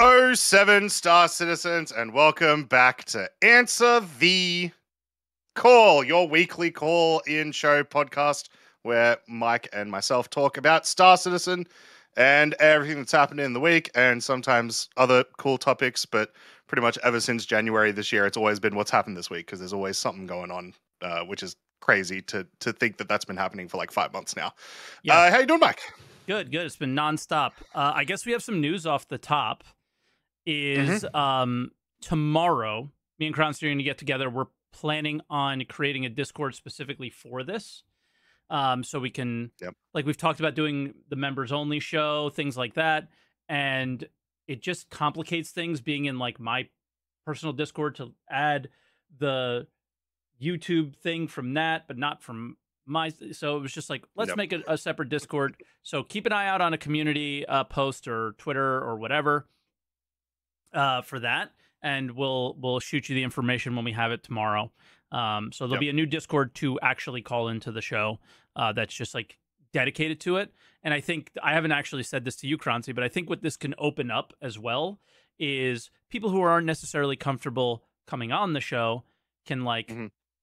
Oh, 7 star citizens, and welcome back to Answer the Call, your weekly call-in show podcast where Mike and myself talk about Star Citizen and everything that's happened in the week, and sometimes other cool topics, but pretty much ever since January this year, it's always been what's happened this week, because there's always something going on, which is crazy to think that that's been happening for like 5 months now. Yeah. How you doing, Mike? Good. It's been nonstop. I guess we have some news off the top. Tomorrow, me and Croncy are going to get together. We're planning on creating a Discord specifically for this. So we can, like we've talked about, doing the members only show, things like that. And it just complicates things being in like my personal Discord to add the YouTube thing from that, but not from my. So it was just like, let's make a separate Discord. So keep an eye out on a community post or Twitter or whatever for that. And we'll shoot you the information when we have it tomorrow. So there'll be a new Discord to actually call into the show that's just like dedicated to it. And I think, I haven't actually said this to you, Croncy, but I think what this can open up as well is people who aren't necessarily comfortable coming on the show can like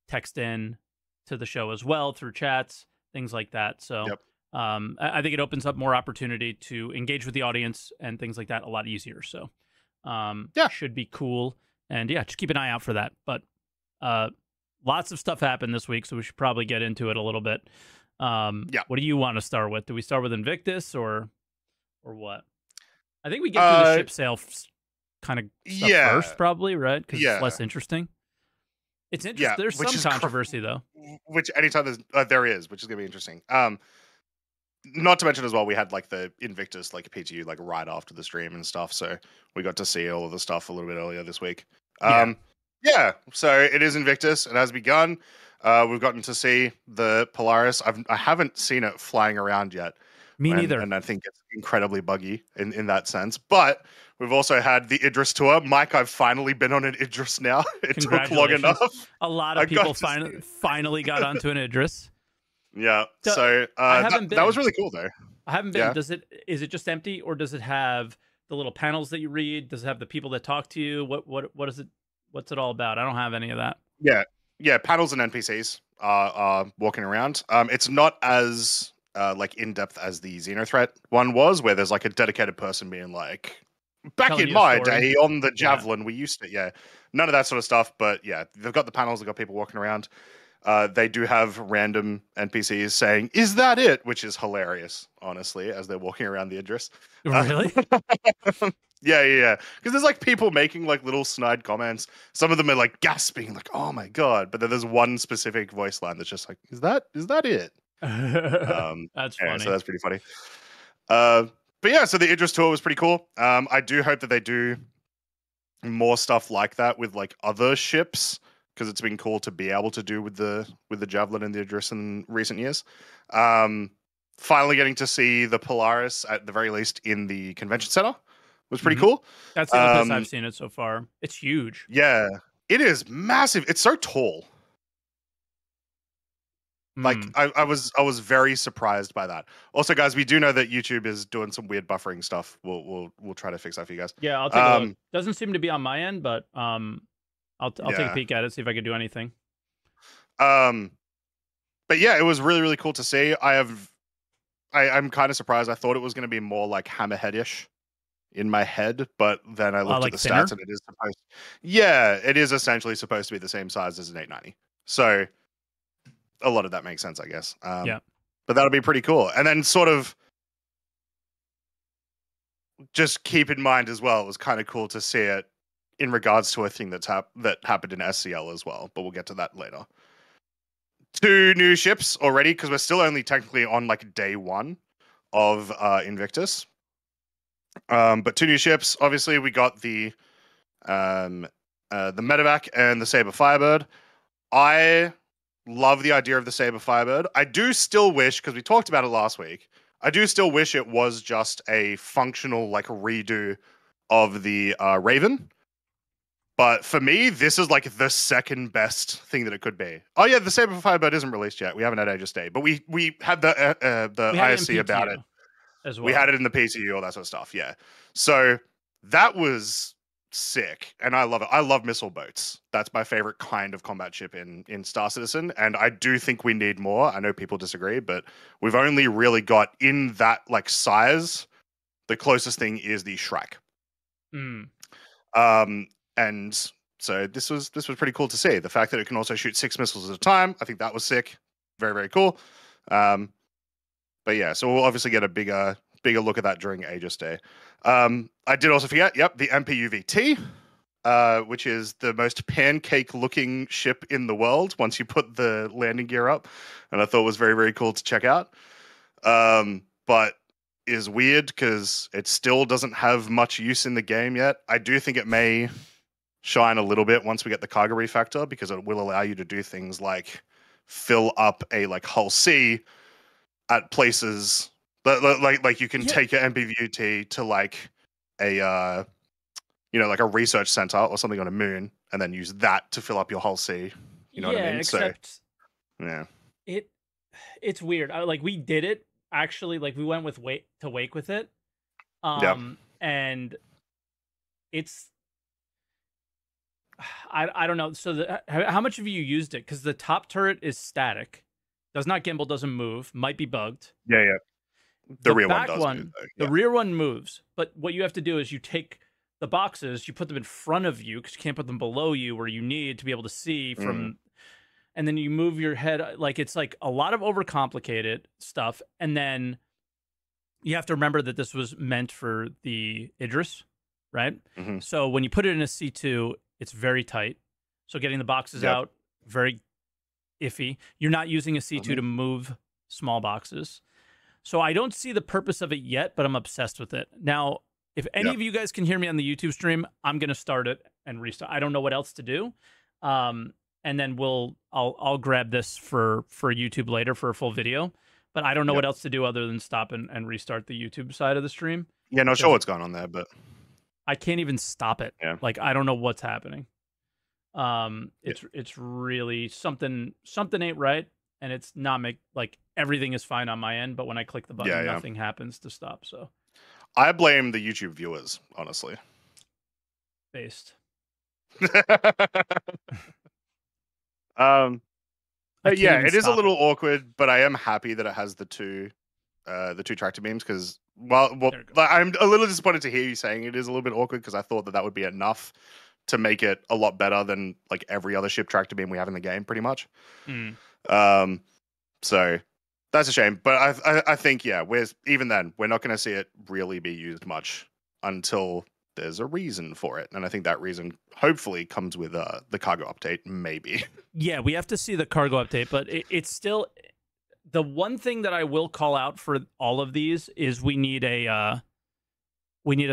text in to the show as well through chats, things like that. So I think it opens up more opportunity to engage with the audience and things like that a lot easier. So should be cool. And just keep an eye out for that. But lots of stuff happened this week, so we should probably get into it a little bit. What do you want to start with? Do we start with Invictus or what? I think we get to the ship sale kind of stuff first, probably, right? Because it's less interesting. It's interesting. There's some controversy though. Which anytime there is, which is gonna be interesting. Not to mention as well, we had like the Invictus like PTU like right after the stream and stuff, so we got to see all of the stuff a little bit earlier this week. So it is Invictus. It has begun. We've gotten to see the Polaris. I haven't seen it flying around yet. Me neither. And I think it's incredibly buggy in that sense. But we've also had the Idris tour. Mike, I've finally been on an Idris now. It took long enough. A lot of people finally got onto an Idris. Yeah. So that was really cool though. I haven't been. Is it just empty, or does it have the little panels that you read? Does it have the people that talk to you? What is it? What's it all about? I don't have any of that. Yeah, panels and NPCs are walking around. It's not as like in depth as the Xenothreat one was, where there's like a dedicated person being like, back in my day on the Javelin, we used to, none of that sort of stuff. But they've got the panels, they've got people walking around. They do have random NPCs saying, "Is that it?" Which is hilarious, honestly, as they're walking around the Idris. Really? Yeah. Because there's like people making like little snide comments. Some of them are like gasping, like, "Oh my god!" But then there's one specific voice line that's just like, "Is that it?" That's funny. So that's pretty funny. So the Idris tour was pretty cool. I do hope that they do more stuff like that with like other ships, because it's been cool to be able to do with the Javelin and the Idris in recent years. Finally getting to see the Polaris at the very least in the convention center was pretty cool. That's the only place I've seen it so far. It's huge. Yeah, it is massive. It's so tall. Like I was very surprised by that. Also, guys, we do know that YouTube is doing some weird buffering stuff. We'll try to fix that for you guys. Yeah, I'll take a look. Doesn't seem to be on my end, but I'll take a peek at it, see if I can do anything. But it was really, really cool to see. I'm kind of surprised. I thought it was going to be more like Hammerhead-ish in my head, but then I looked at the stats and it is it is essentially supposed to be the same size as an 890. So a lot of that makes sense, I guess. But that'll be pretty cool. And then sort of just keep in mind as well, it was kind of cool to see it in regards to a thing that happened in SCL as well, but we'll get to that later. 2 new ships already, because we're still only technically on like day 1 of Invictus. But 2 new ships. Obviously, we got the Medivac and the Saber Firebird. I love the idea of the Saber Firebird. I do still wish, because we talked about it last week, I do still wish it was just a functional like redo of the Raven. But for me, this is like the second best thing that it could be. Oh yeah, the Saber Firebird isn't released yet. We haven't had Aegis Day, but we had the ISC about it as well. We had it in the PCU, all that sort of stuff. Yeah. So that was sick, and I love it. I love missile boats. That's my favorite kind of combat ship in Star Citizen, and I do think we need more. I know people disagree, but we've only really got in that like size. The closest thing is the Shrike. And so this was pretty cool to see. The fact that it can also shoot 6 missiles at a time, I think that was sick. Very, very cool. But yeah, so we'll obviously get a bigger look at that during Aegis Day. I did also forget, the MPUVT, which is the most pancake-looking ship in the world once you put the landing gear up, and I thought it was very, very cool to check out. But is weird because it still doesn't have much use in the game yet. I do think it may shine a little bit once we get the cargo refactor, because it will allow you to do things like fill up a like hull C at places like you can take your MPUVT to like a like a research center or something on a moon, and then use that to fill up your hull C. You know what I mean? Except yeah, it's weird. Like we did it actually. Like we went with Wake with it, and it's I don't know. So how much have you used it? Because the top turret is static, does not gimbal, doesn't move, might be bugged. Yeah. The rear one does move, though. The rear one moves, but what you have to do is you take the boxes, you put them in front of you because you can't put them below you where you need to be able to see from, and then you move your head. Like it's like a lot of overcomplicated stuff, and then you have to remember that this was meant for the Idris, right? So when you put it in a C2, it's very tight. So getting the boxes out, very iffy. You're not using a C2 to move small boxes. So I don't see the purpose of it yet, but I'm obsessed with it. Now, if any of you guys can hear me on the YouTube stream, I'm going to start it and restart. I don't know what else to do. And then I'll grab this for YouTube later for a full video. But I don't know what else to do other than stop and restart the YouTube side of the stream. Yeah, not sure what's going on there, but I can't even stop it. Yeah. Like I don't know what's happening. It's really something ain't right, and it's not like everything is fine on my end, but when I click the button, nothing happens to stop. So I blame the YouTube viewers, honestly. Based. Yeah, it is a little awkward, but I am happy that it has the two tractor beams, because I'm a little disappointed to hear you saying it is a little bit awkward, because I thought that would be enough to make it a lot better than like every other ship tractor beam we have in the game, pretty much. So that's a shame, but I think even then we're not going to see it really be used much until there's a reason for it, and I think that reason hopefully comes with the cargo update, maybe. Yeah, we have to see the cargo update, but it's still the one thing that I will call out for all of these is we need a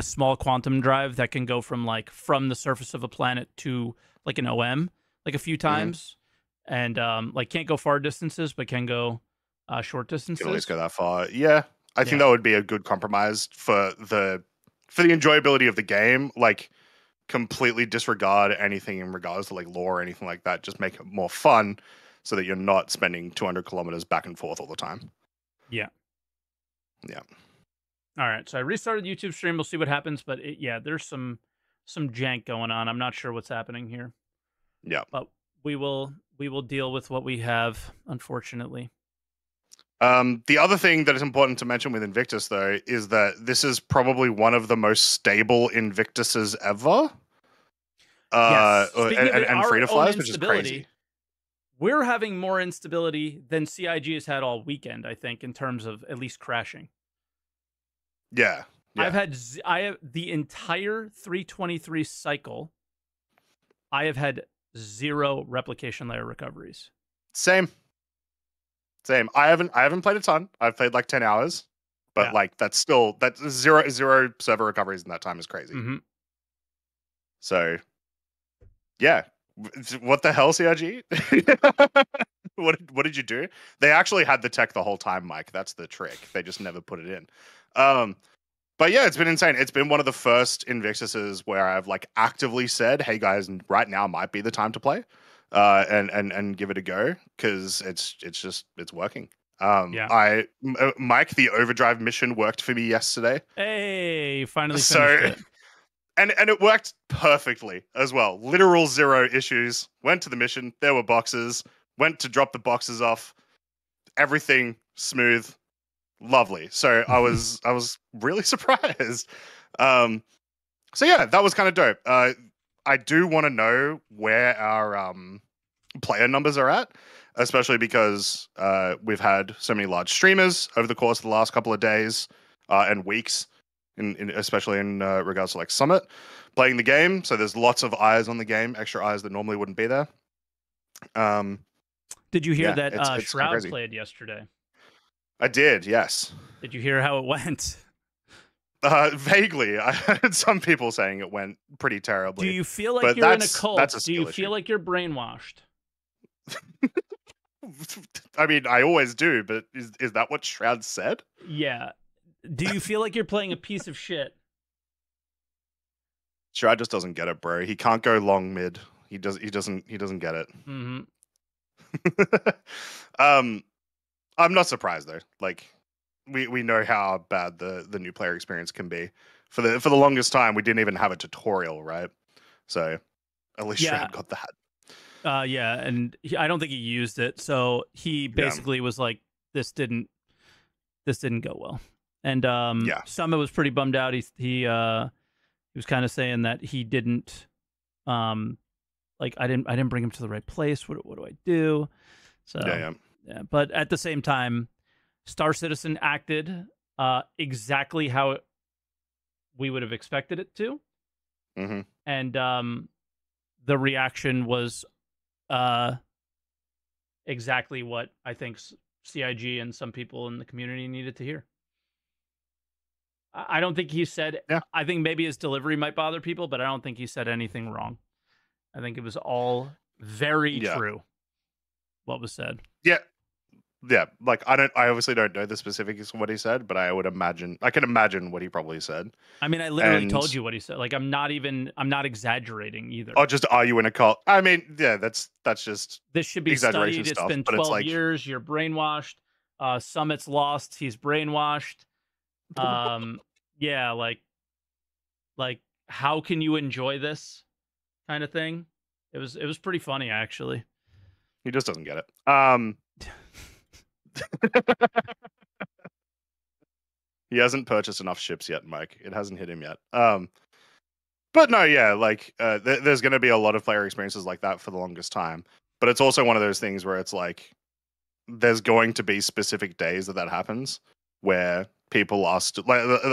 small quantum drive that can go from the surface of a planet to like an OM like a few times, and like can't go far distances, but can go short distances. Can at least go that far. Yeah, I think that would be a good compromise for the enjoyability of the game. Like, completely disregard anything in regards to like lore or anything like that. Just make it more fun, so that you're not spending 200 kilometers back and forth all the time. Yeah. Yeah. All right, so I restarted the YouTube stream. We'll see what happens, but there's some jank going on. I'm not sure what's happening here. Yeah, but we will deal with what we have, unfortunately. The other thing that is important to mention with Invictus, though, is that this is probably one of the most stable Invictuses ever. Yes. And free to flies, which is crazy. We're having more instability than CIG has had all weekend, I think, in terms of at least crashing. Yeah. I have the entire 323 cycle. I have had 0 replication layer recoveries. Same. I haven't played a ton. I've played like 10 hours, but like that's zero server recoveries in that time is crazy. So, yeah. What the hell, CRG? What did you do? They actually had the tech the whole time, Mike. That's the trick. They just never put it in. But yeah, it's been insane. It's been one of the first Invictuses where I've like actively said, "Hey guys, right now might be the time to play, and give it a go," because it's working. Mike, the overdrive mission worked for me yesterday. Hey, finally finished it. And it worked perfectly as well. Literal 0 issues. Went to the mission. There were boxes. Went to drop the boxes off. Everything smooth, lovely. So I was really surprised. So yeah, that was kind of dope. I do want to know where our player numbers are at, especially because we've had so many large streamers over the course of the last couple of days and weeks, especially in regards to like Summit playing the game. So there's lots of eyes on the game, extra eyes that normally wouldn't be there. Did you hear yeah, that it's Shroud crazy. played yesterday? I did, yes. Did you hear how it went? Vaguely. I heard some people saying it went pretty terribly. Do you feel like you're in a cult? Do you feel like you're brainwashed? I mean, I always do, but is that what Shroud said? Yeah. Do you feel like you're playing a piece of shit? Shroud just doesn't get it, bro. He can't go long mid. He doesn't get it. Mm-hmm. I'm not surprised though. Like we know how bad the new player experience can be. For the longest time, we didn't even have a tutorial, right? So at least Shroud got that. Yeah, and I don't think he used it. So he basically was like, "This didn't go well." And Summit was pretty bummed out. He was kind of saying that he didn't, like I didn't bring him to the right place. What do I do? So yeah. But at the same time, Star Citizen acted exactly how we would have expected it to, and the reaction was exactly what I think CIG and some people in the community needed to hear. I don't think he said. Yeah. I think maybe his delivery might bother people, but I don't think he said anything wrong. I think it was all very true. What was said. Yeah, like I obviously don't know the specifics of what he said, but I can imagine what he probably said. I mean, I literally told you what he said. Like I'm not exaggerating either. Oh, just are you in a cult? I mean, yeah, that's just this should be studied. It's been 12 years. You're brainwashed. Summit's lost. He's brainwashed. Yeah, like how can you enjoy this kind of thing? It was pretty funny actually. He just doesn't get it. He hasn't purchased enough ships yet, Mike. It hasn't hit him yet. But no, yeah, like there's going to be a lot of player experiences like that for the longest time. But it's also one of those things where it's like there's going to be specific days that happens where people are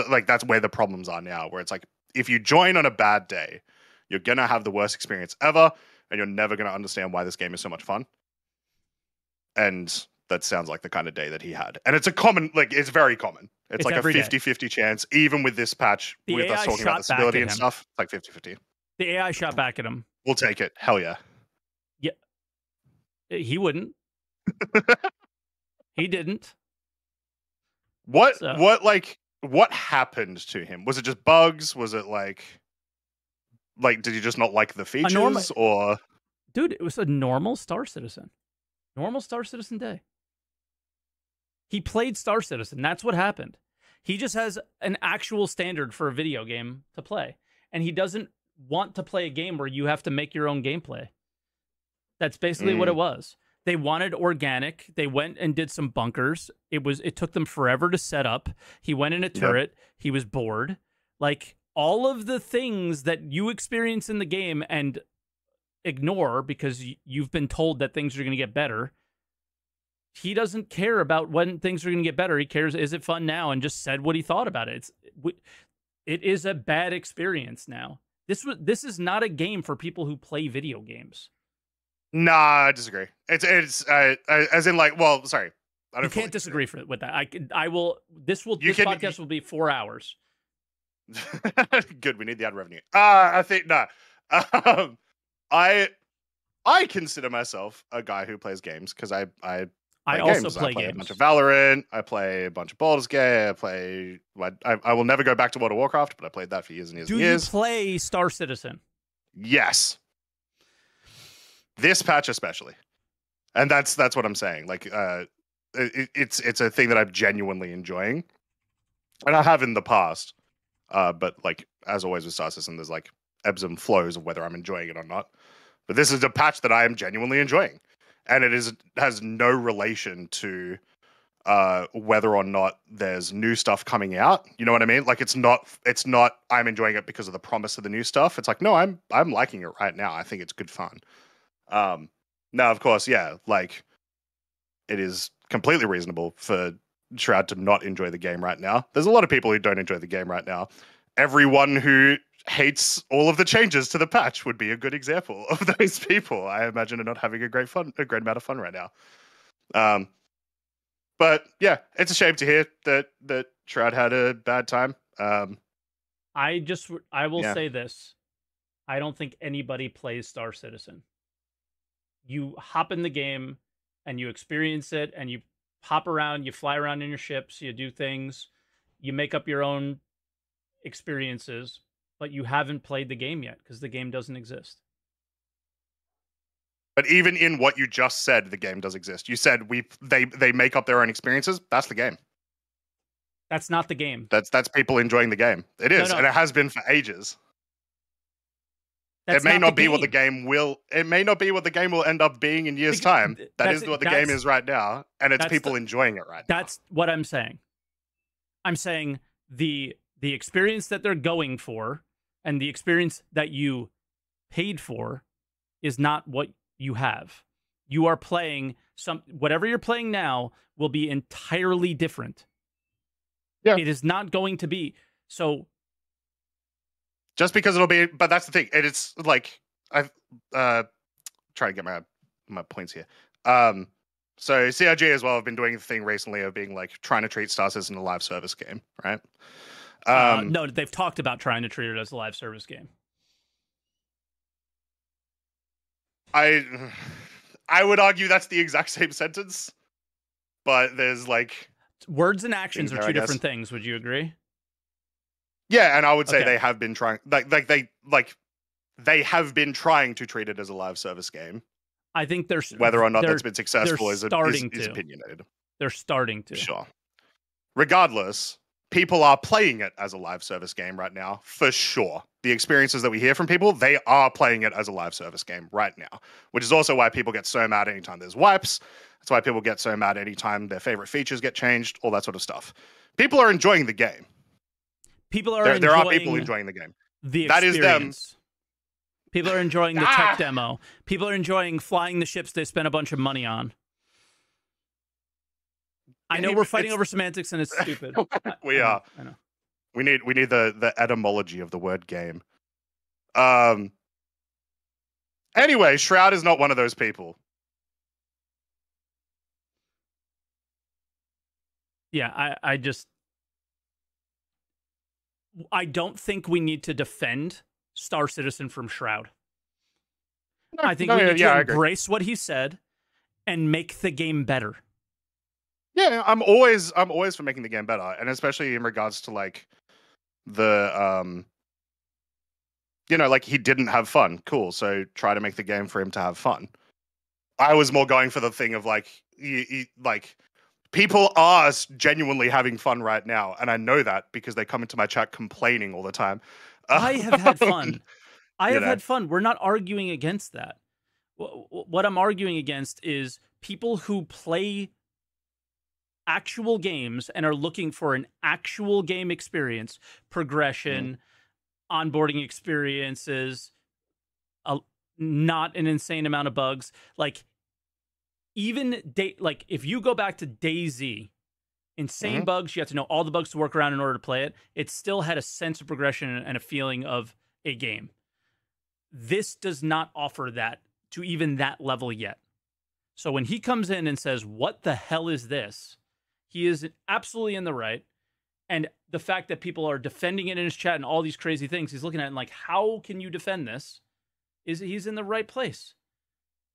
like that's where the problems are now. Where it's like if you join on a bad day, you're gonna have the worst experience ever, and you're never gonna understand why this game is so much fun. And that sounds like the kind of day that he had. And it's it's very common. It's like a 50-50 chance, even with this patch, with us talking about the stability and stuff. It's like 50-50. The AI shot back at him. We'll take it. Hell yeah. Yeah. He wouldn't. He didn't. What happened to him? Was it just bugs? Was it like did you just not like the features or? Dude, it was a normal Star Citizen. Normal Star Citizen day. He played Star Citizen. That's what happened. He just has an actual standard for a video game to play. And he doesn't want to play a game where you have to make your own gameplay. That's basically what it was. They wanted organic. They went and did some bunkers. It took them forever to set up. He went in a turret. Yep. He was bored. Like all of the things that you experience in the game and ignore because you've been told that things are going to get better. He doesn't care about when things are going to get better. He cares, is it fun now? And just said what he thought about it. It is a bad experience now. This is not a game for people who play video games. Nah, I disagree. It's as in like, well, sorry. I don't you can't disagree with that. This podcast will be 4 hours. Good. We need the ad revenue. I think no. I consider myself a guy who plays games because I also play games. A bunch of Valorant. I play a bunch of Baldur's Gate. I will never go back to World of Warcraft, but I played that for years and years and years. Do you play Star Citizen? Yes. This patch especially, and that's what I'm saying. Like, it's a thing that I'm genuinely enjoying, and I have in the past. But like as always with Star Citizen, there's like ebbs and flows of whether I'm enjoying it or not. But this is a patch that I am genuinely enjoying, and it has no relation to whether or not there's new stuff coming out. You know what I mean? Like it's not I'm enjoying it because of the promise of the new stuff. It's like, no, I'm liking it right now. I think it's good fun. Now of course, yeah, like it is completely reasonable for Shroud to not enjoy the game right now. There's a lot of people who don't enjoy the game right now. Everyone who hates all of the changes to the patch would be a good example of those people. I imagine are not having a great amount of fun right now. But yeah, it's a shame to hear that Shroud had a bad time. I will say this. I don't think anybody plays Star Citizen. You hop in the game and you experience it and you hop around, you fly around in your ships, you do things, you make up your own experiences, but you haven't played the game yet because the game doesn't exist. But even in what you just said, the game does exist. You said they make up their own experiences. That's the game. That's not the game. That's people enjoying the game. It is, and it has been for ages. That's it may not be what the game will. It may not be what the game will end up being in years' time. That is what the game is right now, and it's people enjoying it right now. That's what I'm saying. I'm saying the experience that they're going for, and the experience that you paid for, is not what you have. You are playing whatever you're playing now will be entirely different. Yeah. It is not going to be. So just because it'll be, but that's the thing. It's like I've try to get my points here. So CRG as well have been doing the thing recently of being like trying to treat Star Citizen as a live service game, right? No, they've talked about trying to treat it as a live service game. I would argue that's the exact same sentence, but there's like words and actions are two different things. Would you agree? Yeah, and I would say they have been trying, they have been trying to treat it as a live service game. I think whether or not that's been successful is opinionated. They're starting to. Sure. Regardless, people are playing it as a live service game right now, for sure. The experiences that we hear from people, they are playing it as a live service game right now, which is also why people get so mad anytime there's wipes. That's why people get so mad anytime their favorite features get changed, all that sort of stuff. People are enjoying the game. There are people enjoying the game. That is them. People are enjoying the tech demo. People are enjoying flying the ships they spent a bunch of money on. I know we're fighting over semantics and it's stupid. We are. I know. We need the etymology of the word game. Anyway, Shroud is not one of those people. Yeah, I don't think we need to defend Star Citizen from Shroud. I think we need to embrace what he said and make the game better. Yeah, I'm always for making the game better, and especially in regards to like the like he didn't have fun. Cool, so try to make the game for him to have fun. I was more going for the thing of like people are genuinely having fun right now, and I know that because they come into my chat complaining all the time. I have had fun. I have had fun. We're not arguing against that. What I'm arguing against is people who play actual games and are looking for an actual game experience, progression, onboarding experiences, not an insane amount of bugs. Like even if you go back to DayZ, insane bugs, you have to know all the bugs to work around in order to play it. It still had a sense of progression and a feeling of a game. This does not offer that to even that level yet. So when he comes in and says, "What the hell is this?" he is absolutely in the right. And the fact that people are defending it in his chat and all these crazy things, he's looking at it and like, how can you defend this? He's in the right place.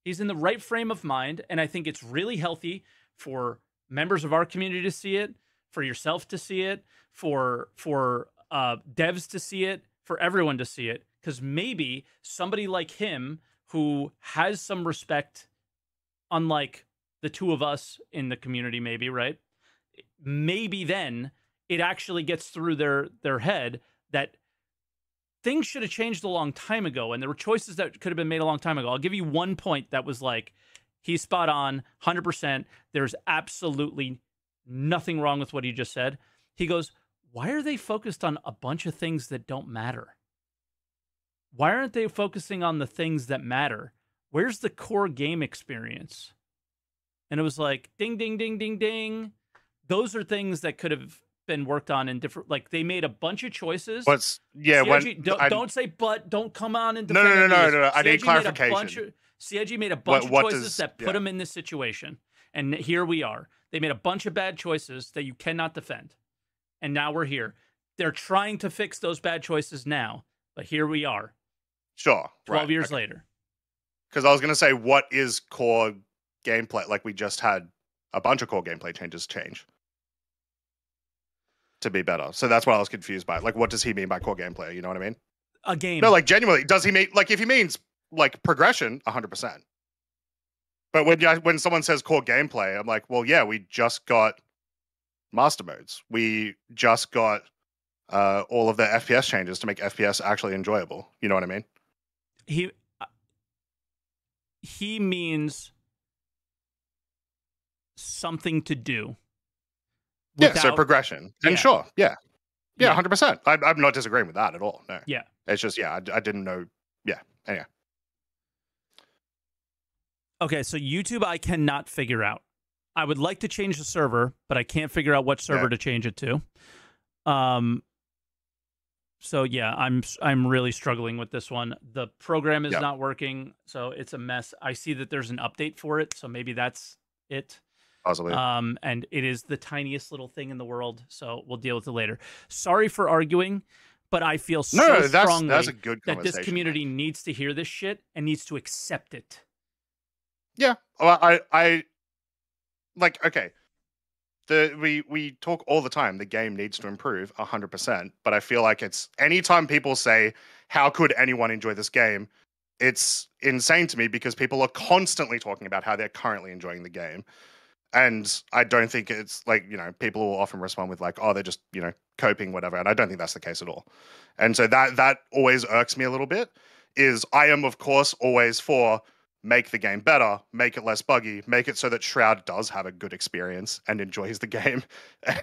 He's in the right frame of mind. And I think it's really healthy for members of our community to see it, for yourself to see it, for devs to see it, for everyone to see it. Because maybe somebody like him who has some respect, unlike the two of us in the community, maybe, right? Maybe then it actually gets through their head that things should have changed a long time ago, and there were choices that could have been made a long time ago. I'll give you one point that was like, he's spot on, 100%. There's absolutely nothing wrong with what he just said. He goes, why are they focused on a bunch of things that don't matter? Why aren't they focusing on the things that matter? Where's the core game experience? And it was like, ding, ding, ding, ding, ding. Those are things that could have been worked on in different, like they made a bunch of choices. CIG, don't say but, don't come on and defend no. I need clarification. CIG made a bunch of choices that put them in this situation. And here we are. They made a bunch of bad choices that you cannot defend. And now we're here. They're trying to fix those bad choices now, but here we are. Sure. 12 years later. Because I was going to say, what is core gameplay? Like, we just had a bunch of core gameplay changes change to be better. So that's what I was confused by. Like, what does he mean by core gameplay? You know what I mean? A game. No, like, genuinely, does he mean, like, if he means, like, progression, 100%. But when someone says core gameplay, I'm like, well, yeah, we just got master modes. We just got all of the FPS changes to make FPS actually enjoyable. You know what I mean? He means something to do. Yeah, so progression. And sure, yeah, 100%. I'm not disagreeing with that at all. No. Yeah. It's just, I didn't know. Yeah, anyway. Okay, so YouTube I cannot figure out. I would like to change the server, but I can't figure out what server to change it to. So yeah, I'm really struggling with this one. The program is not working, so it's a mess. I see that there's an update for it, so maybe that's it. Possibly. And it is the tiniest little thing in the world, so we'll deal with it later. Sorry for arguing, but I feel strongly that's a good that this community needs to hear this shit and needs to accept it. Yeah, well, I like, okay. We talk all the time. The game needs to improve 100%, but I feel like it's anytime people say, "How could anyone enjoy this game?" It's insane to me because people are constantly talking about how they're currently enjoying the game, and I don't think it's like, people will often respond with like, "Oh, they're just coping, whatever," and I don't think that's the case at all. And so that always irks me a little bit. Is I am of course always for make the game better, make it less buggy, make it so that Shroud does have a good experience and enjoys the game.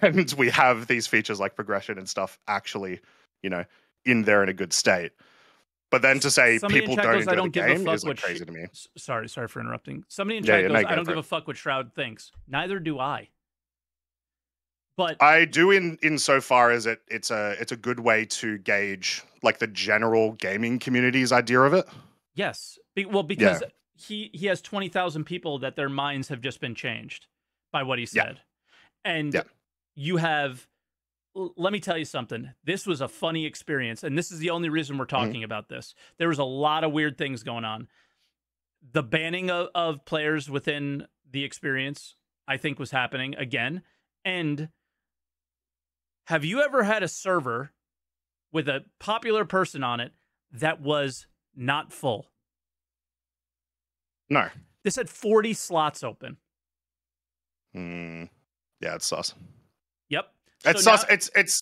And we have these features like progression and stuff actually, in there in a good state. But then to say people don't enjoy the game is like crazy to me. Sorry for interrupting. Somebody in chat goes, I don't give a fuck what Shroud thinks. Neither do I. But I do in so far as it's a good way to gauge like the general gaming community's idea of it. Yes. Well, because he has 20,000 people that their minds have just been changed by what he said. And you have, let me tell you something. This was a funny experience. And this is the only reason we're talking about this. There was a lot of weird things going on. The banning of players within the experience, I think, was happening again. And have you ever had a server with a popular person on it that was not full? No. This had 40 slots open. Yeah, it's sus. Yep. It's sus.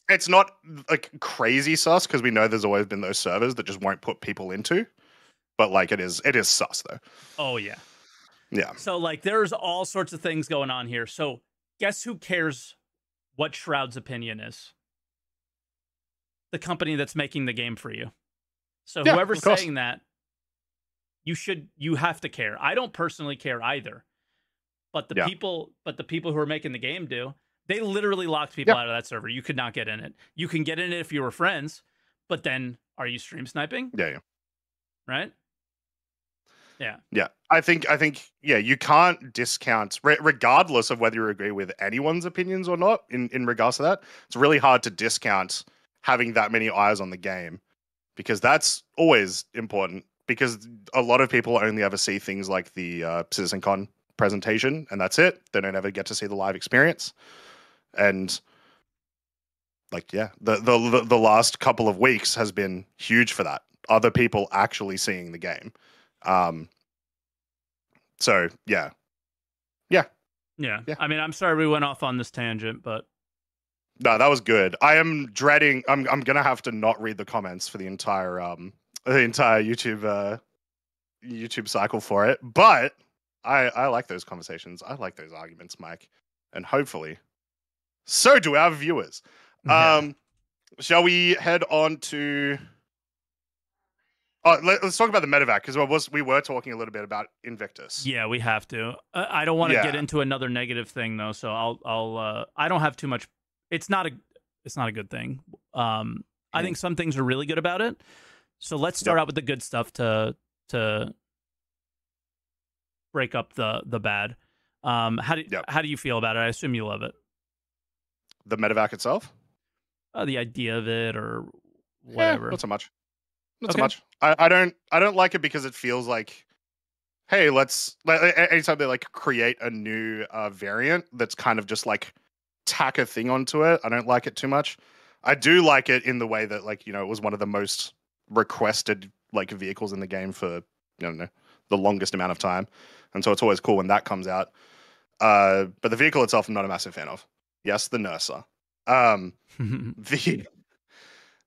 It's not like crazy sus because we know there's always been those servers that just won't put people into. But like it is sus though. Oh yeah. Yeah. So like there's all sorts of things going on here. So guess who cares what Shroud's opinion is? The company that's making the game for you. So whoever's saying that, you have to care. I don't personally care either. But the people who are making the game do. They literally locked people out of that server. You could not get in it. You can get in it if you were friends, but then are you stream sniping? Yeah. Right? Yeah. Yeah. I think you can't discount regardless of whether you agree with anyone's opinions or not in regards to that. It's really hard to discount having that many eyes on the game because that's always important. Because a lot of people only ever see things like the CitizenCon presentation, and that's it. They don't ever get to see the live experience. And like, the last couple of weeks has been huge for that. Other people actually seeing the game. So yeah. I mean, I'm sorry we went off on this tangent, but No, that was good. I am dreading. I'm gonna have to not read the comments for the entire YouTube YouTube cycle for it. But I like those conversations. I like those arguments, Mike, and hopefully so do our viewers. Yeah. Shall we head on to? Oh, let's talk about the Medivac because we were talking a little bit about Invictus. Yeah, we have to. I don't want to get into another negative thing though, so I'll I don't have too much. It's not a good thing. I think some things are really good about it. So let's start out with the good stuff to break up the bad. How do you feel about it? I assume you love it. The Medivac itself? The idea of it or whatever. Not so much. Not so much. I don't like it because it feels like, hey, anytime they like create a new variant that's kind of just like tack a thing onto it, I don't like it too much. I do like it in the way that, like, it was one of the most requested like vehicles in the game for the longest amount of time, and so it's always cool when that comes out. But the vehicle itself, I'm not a massive fan of. Yes, the Nurser.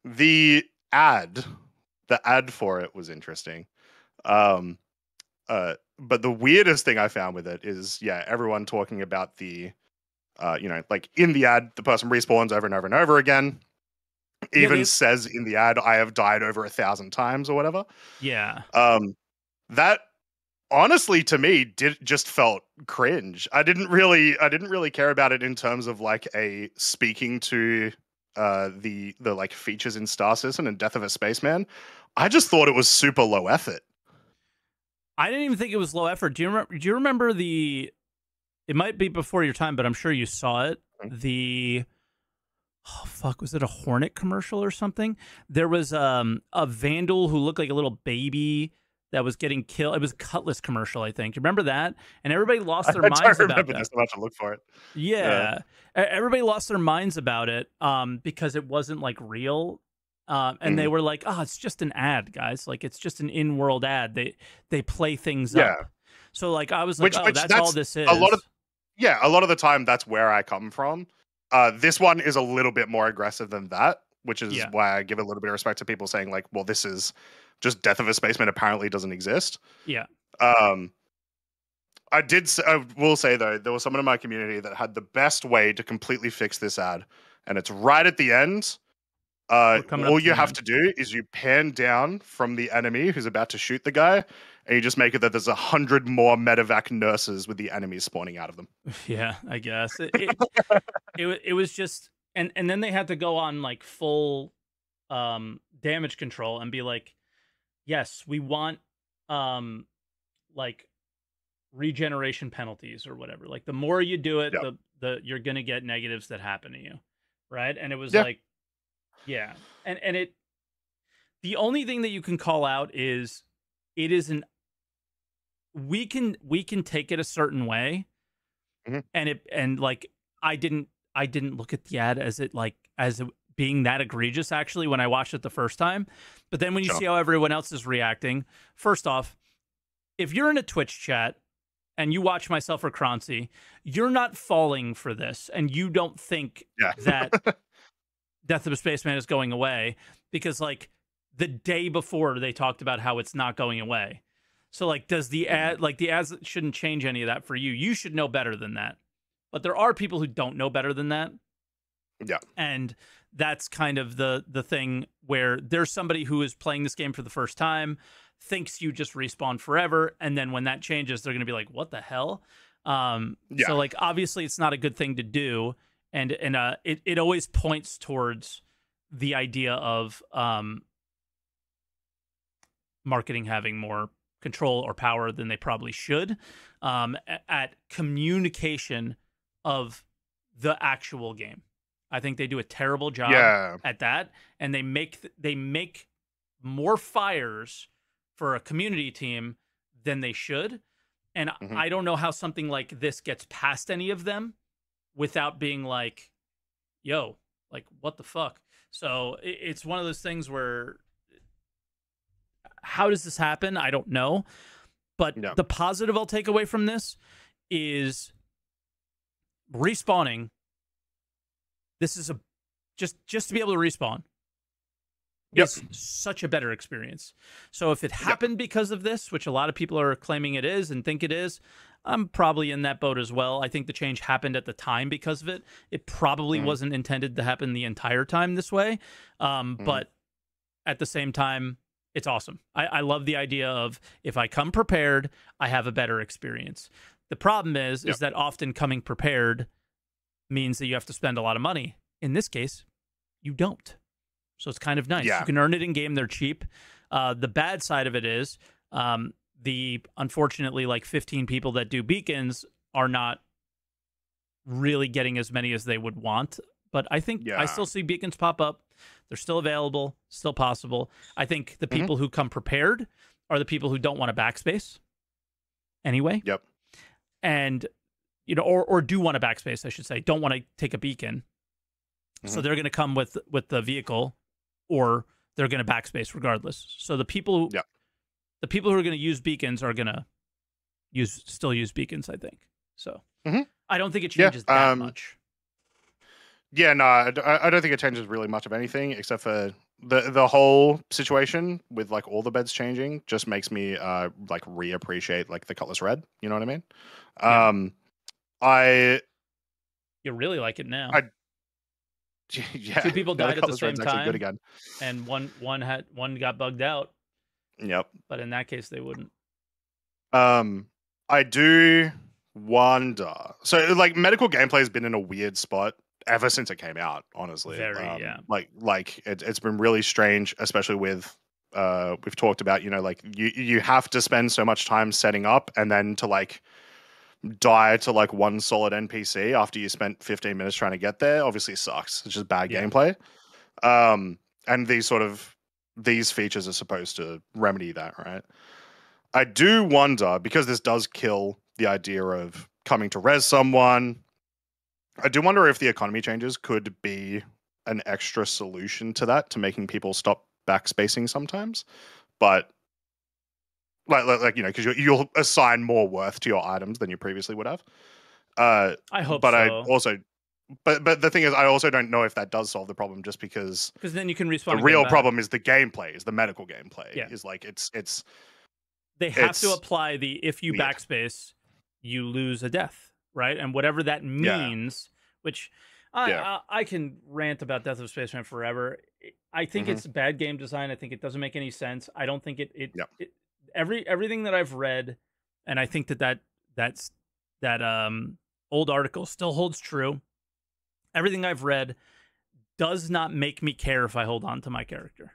The ad for it was interesting. But the weirdest thing I found with it is, everyone talking about the, like in the ad, the person respawns over and over and over again. Even says in the ad, I have died over 1,000 times or whatever. Yeah. That honestly to me just felt cringe. I didn't really care about it in terms of like a speaking to the like features in Star Citizen and Death of a Spaceman. I just thought it was super low effort. I didn't even think it was low effort. Do you remember the? It might be before your time, but I'm sure you saw it. Was it a Hornet commercial or something? There was a vandal who looked like a little baby that was getting killed. It was a Cutlass commercial, I think. You remember that? And everybody lost their minds about that. I remember this. I'm about to look for it. Yeah. Everybody lost their minds about it because it wasn't like real. And they were like, "Oh, it's just an ad, guys. Like, it's just an in-world ad. They play things up." So like I was like, that's all this is. A lot of the time that's where I come from. This one is a little bit more aggressive than that, which is why I give a little bit of respect to people saying like, well, this is just Death of a Spaceman apparently doesn't exist. Yeah. I will say though, there was someone in my community that had the best way to completely fix this ad, and it's right at the end. All you have to do is you pan down from the enemy who's about to shoot the guy, and you just make it that there's 100 more Medivac nurses with the enemies spawning out of them. Yeah, I guess it was just, and then they had to go on like full damage control and be like, yes, we want like regeneration penalties or whatever. Like the more you do it, the you're gonna get negatives that happen to you, right? And it was like. Yeah, and it. The only thing that you can call out is it is an. We can take it a certain way, and like I didn't look at the ad as it being that egregious actually when I watched it the first time, but then when you see how everyone else is reacting, first off, if you're in a Twitch chat and you watch myself or Croncy, you're not falling for this, and you don't think that. Death of a Spaceman is going away because like the day before they talked about how it's not going away. So like does the ad the ads shouldn't change any of that for you. You should know better than that. But there are people who don't know better than that. Yeah. And that's kind of the thing where there's somebody who is playing this game for the first time, thinks you just respawn forever, and then when that changes, they're gonna be like, what the hell? So like obviously it's not a good thing to do. And it always points towards the idea of marketing having more control or power than they probably should at communication of the actual game. I think they do a terrible job at that, and they make more fires for a community team than they should. And I don't know how something like this gets past any of them without being like, yo, like, what the fuck? So it's one of those things where, how does this happen? I don't know. But the positive I'll take away from this is respawning this is a just to be able to respawn. Yep. Is such a better experience. So if it happened because of this, which a lot of people are claiming it is and think it is, I'm probably in that boat as well. I think the change happened at the time because of it. It probably wasn't intended to happen the entire time this way. But at the same time, it's awesome. I love the idea of if I come prepared, I have a better experience. The problem is that often coming prepared means that you have to spend a lot of money. In this case, you don't. So it's kind of nice. You can earn it in game. They're cheap. The bad side of it is the unfortunately like 15 people that do beacons are not really getting as many as they would want. But I think I still see beacons pop up. They're still available, still possible. I think the people who come prepared are the people who don't want a backspace anyway. Yep. And, you know, or do want a backspace, I should say. Don't want to take a beacon. So they're going to come with the vehicle, or they're going to backspace regardless. So the people who are going to use beacons are going to still use beacons, I think. So I don't think it changes that much. Yeah, no, I don't think it changes really much of anything, except for the whole situation with like all the beds changing just makes me like reappreciate like the Cutlass Red. You know what I mean? You really like it now. Yeah, 2 people died at the same time, good again. And one got bugged out. Yep. But in that case, they wouldn't. I do wonder. So, like, medical gameplay has been in a weird spot ever since it came out. Honestly, Like it's been really strange, especially with we've talked about, you know, like you have to spend so much time setting up, and then to like die to like one solid NPC after you spent 15 minutes trying to get there obviously sucks. It's just bad gameplay. And these features are supposed to remedy that, right? I do wonder, because this does kill the idea of coming to res someone, I do wonder if the economy changes could be an extra solution to that, to making people stop backspacing sometimes. But like you know, because you'll assign more worth to your items than you previously would have. I hope so. I also, but the thing is, I also don't know if that does solve the problem, just because then you can respawn. The real problem is the gameplay, is the medical gameplay. Yeah. Is like it's they have to apply the if you backspace, you lose a death, right? And whatever that means, which I can rant about Death of Spaceman forever. I think it's bad game design. I think it doesn't make any sense. I don't think it everything that I've read, and I think that old article still holds true. Everything I've read does not make me care if I hold on to my character.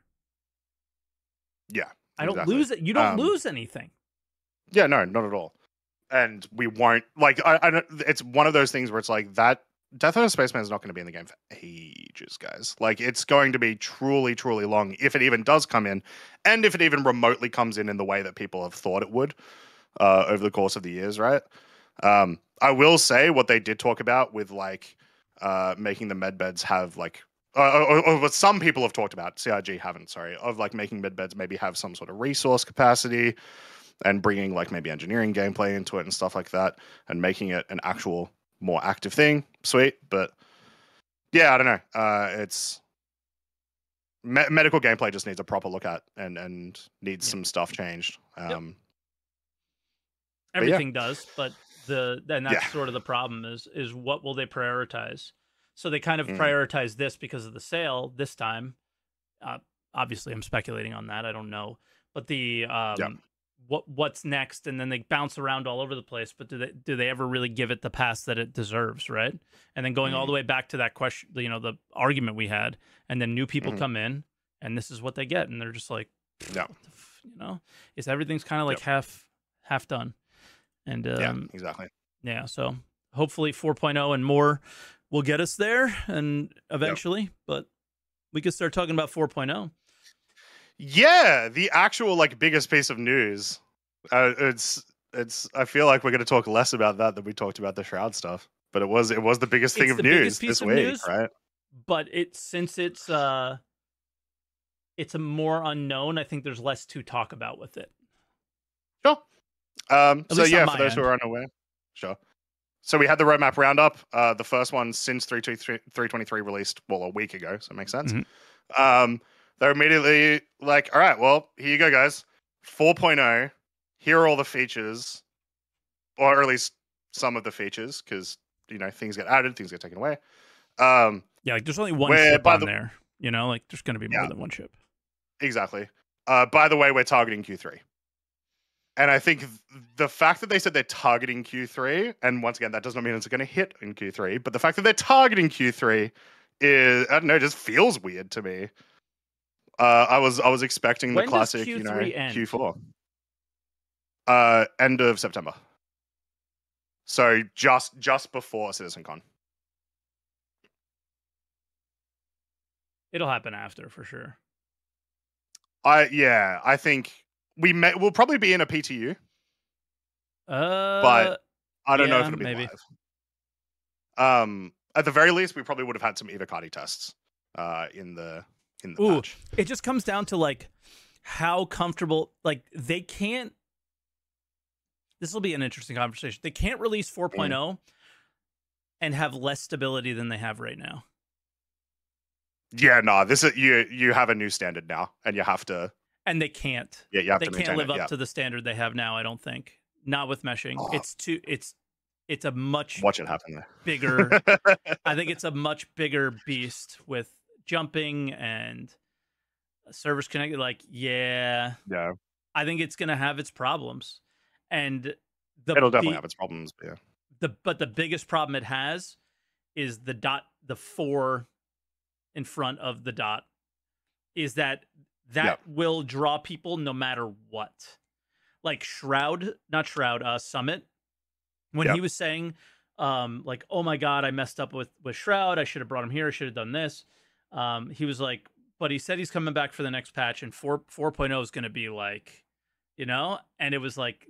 Yeah, I don't lose it. You don't lose anything. Yeah, no, not at all. And we won't, like, I don't, it's one of those things where it's like that Death of a Spaceman is not going to be in the game for ages, guys. Like, it's going to be truly, truly long, if it even does come in, and if it even remotely comes in the way that people have thought it would over the course of the years, right? I will say what they did talk about with, like, making the medbeds have, like, or what some people have talked about, CRG haven't, sorry, of, like, making medbeds maybe have some sort of resource capacity and bringing, like, maybe engineering gameplay into it and stuff like that, and making it an actual more active thing. Sweet. But yeah, I don't know. It's medical gameplay just needs a proper look at, and needs some stuff changed. Everything does, but that's sort of the problem is what will they prioritize? So they kind of prioritize this because of the sale this time. Obviously I'm speculating on that. I don't know. But the what's next, and then they bounce around all over the place, but do they ever really give it the pass that it deserves, right? And then going all the way back to that question, you know, the argument we had, and then new people come in, and this is what they get, and they're just like, you know, it's everything's kind of like half done. And exactly. Yeah, so hopefully 4.0 and more will get us there, and eventually, but we could start talking about 4.0. Yeah, the actual, like, biggest piece of news. It's. I feel like we're going to talk less about that than we talked about the Shroud stuff. But it was the biggest thing of news this week, right? But since it's a more unknown, I think there's less to talk about with it. Sure. So yeah, for those who are unaware, sure. So we had the roadmap roundup, the first one since 3.23 released, well, a week ago, so it makes sense. They're immediately like, all right, well, here you go, guys. 4.0, here are all the features, or at least some of the features, because, you know, things get added, things get taken away. Yeah, like there's only one ship on there, you know, like there's going to be more than one ship. Exactly. By the way, we're targeting Q3. And I think the fact that they said they're targeting Q3, and once again, that does not mean it's going to hit in Q3, but the fact that they're targeting Q3 is, I don't know, just feels weird to me. I was expecting the classic, you know, end? Q4. End of September. So just before CitizenCon. It'll happen after for sure. I think we'll probably be in a PTU. But I don't know if it'll be live. At the very least, we probably would have had some Evocati tests in the patch. It just comes down to like how comfortable, like they can't. This will be an interesting conversation. They can't release 4.0 and have less stability than they have right now. Yeah, no, this is you have a new standard now, and you have to. And they can't. Yeah, you have they to can't live up to the standard they have now. I don't think. Not with meshing. It's a much watch it happen there. Bigger. I think it's a much bigger beast with jumping and servers connected. Like, yeah. I think it's gonna have its problems, and it'll definitely have its problems. Yeah. But the biggest problem it has is the 4 in front of the dot is that will draw people no matter what. Like Summit, when he was saying, like, oh my God, I messed up with Shroud. I should have brought him here. I should have done this. He was like, but he said he's coming back for the next patch, and 4.0 is going to be like, you know, and it was like,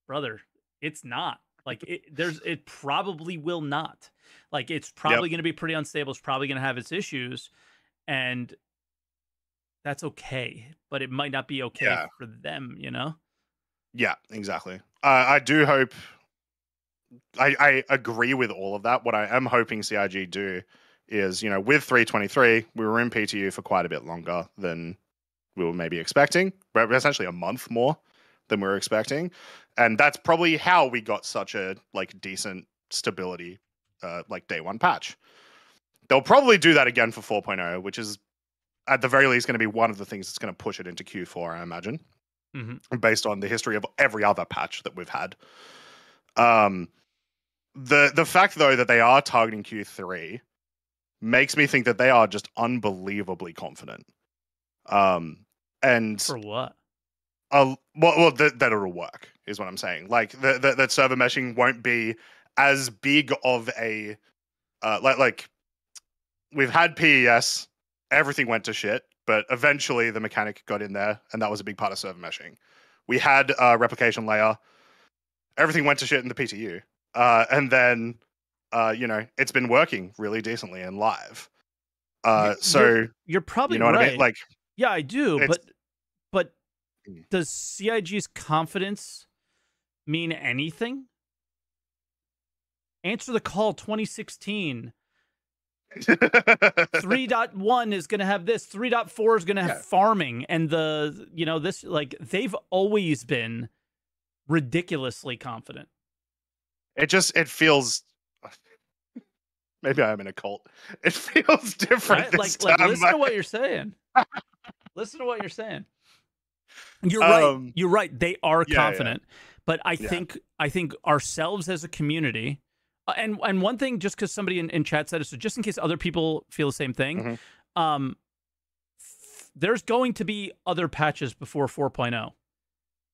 brother, it's not. Like it probably will not. Like it's probably going to be pretty unstable. It's probably going to have its issues, and that's okay. But it might not be okay for them, you know? Yeah, exactly. I do hope. I agree with all of that. What I am hoping CIG do is, you know, with 3.23, we were in PTU for quite a bit longer than we were maybe expecting. But essentially a month more than we were expecting. And that's probably how we got such a like decent stability like day one patch. They'll probably do that again for 4.0, which is at the very least going to be one of the things that's going to push it into Q4, I imagine, based on the history of every other patch that we've had. The fact though that they are targeting Q3 makes me think that they are just unbelievably confident. And for what? That it'll work is what I'm saying. Like that server meshing won't be as big of a like we've had PES, everything went to shit, but eventually the mechanic got in there, and that was a big part of server meshing. We had a replication layer, everything went to shit in the PTU, and then you know, it's been working really decently in live. So you're probably what I mean? Like, yeah, I do, but does CIG's confidence mean anything? Answer the Call 2016. 3.1 is going to have this. 3.4 is going to have farming, and this, like, they've always been ridiculously confident. It feels. Maybe I'm in a cult. It feels different. Right? Like listen to what you're saying. Listen to what you're saying. You're right. You're right. They are confident, but I think ourselves as a community, and one thing, just because somebody in chat said it, so just in case other people feel the same thing, there's going to be other patches before 4.0,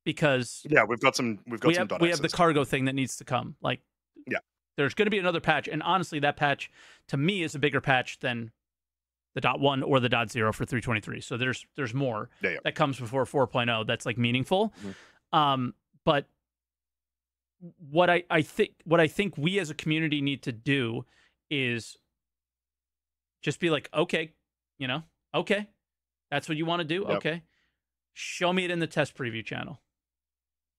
because we have the cargo thing that needs to come. Like, there's going to be another patch, and honestly, that patch to me is a bigger patch than the .1 or the .0 for 3.23. So there's more that comes before 4.0 that's like meaningful. But what I think we as a community need to do is just be like, okay, okay, that's what you want to do. Okay, show me it in the test preview channel.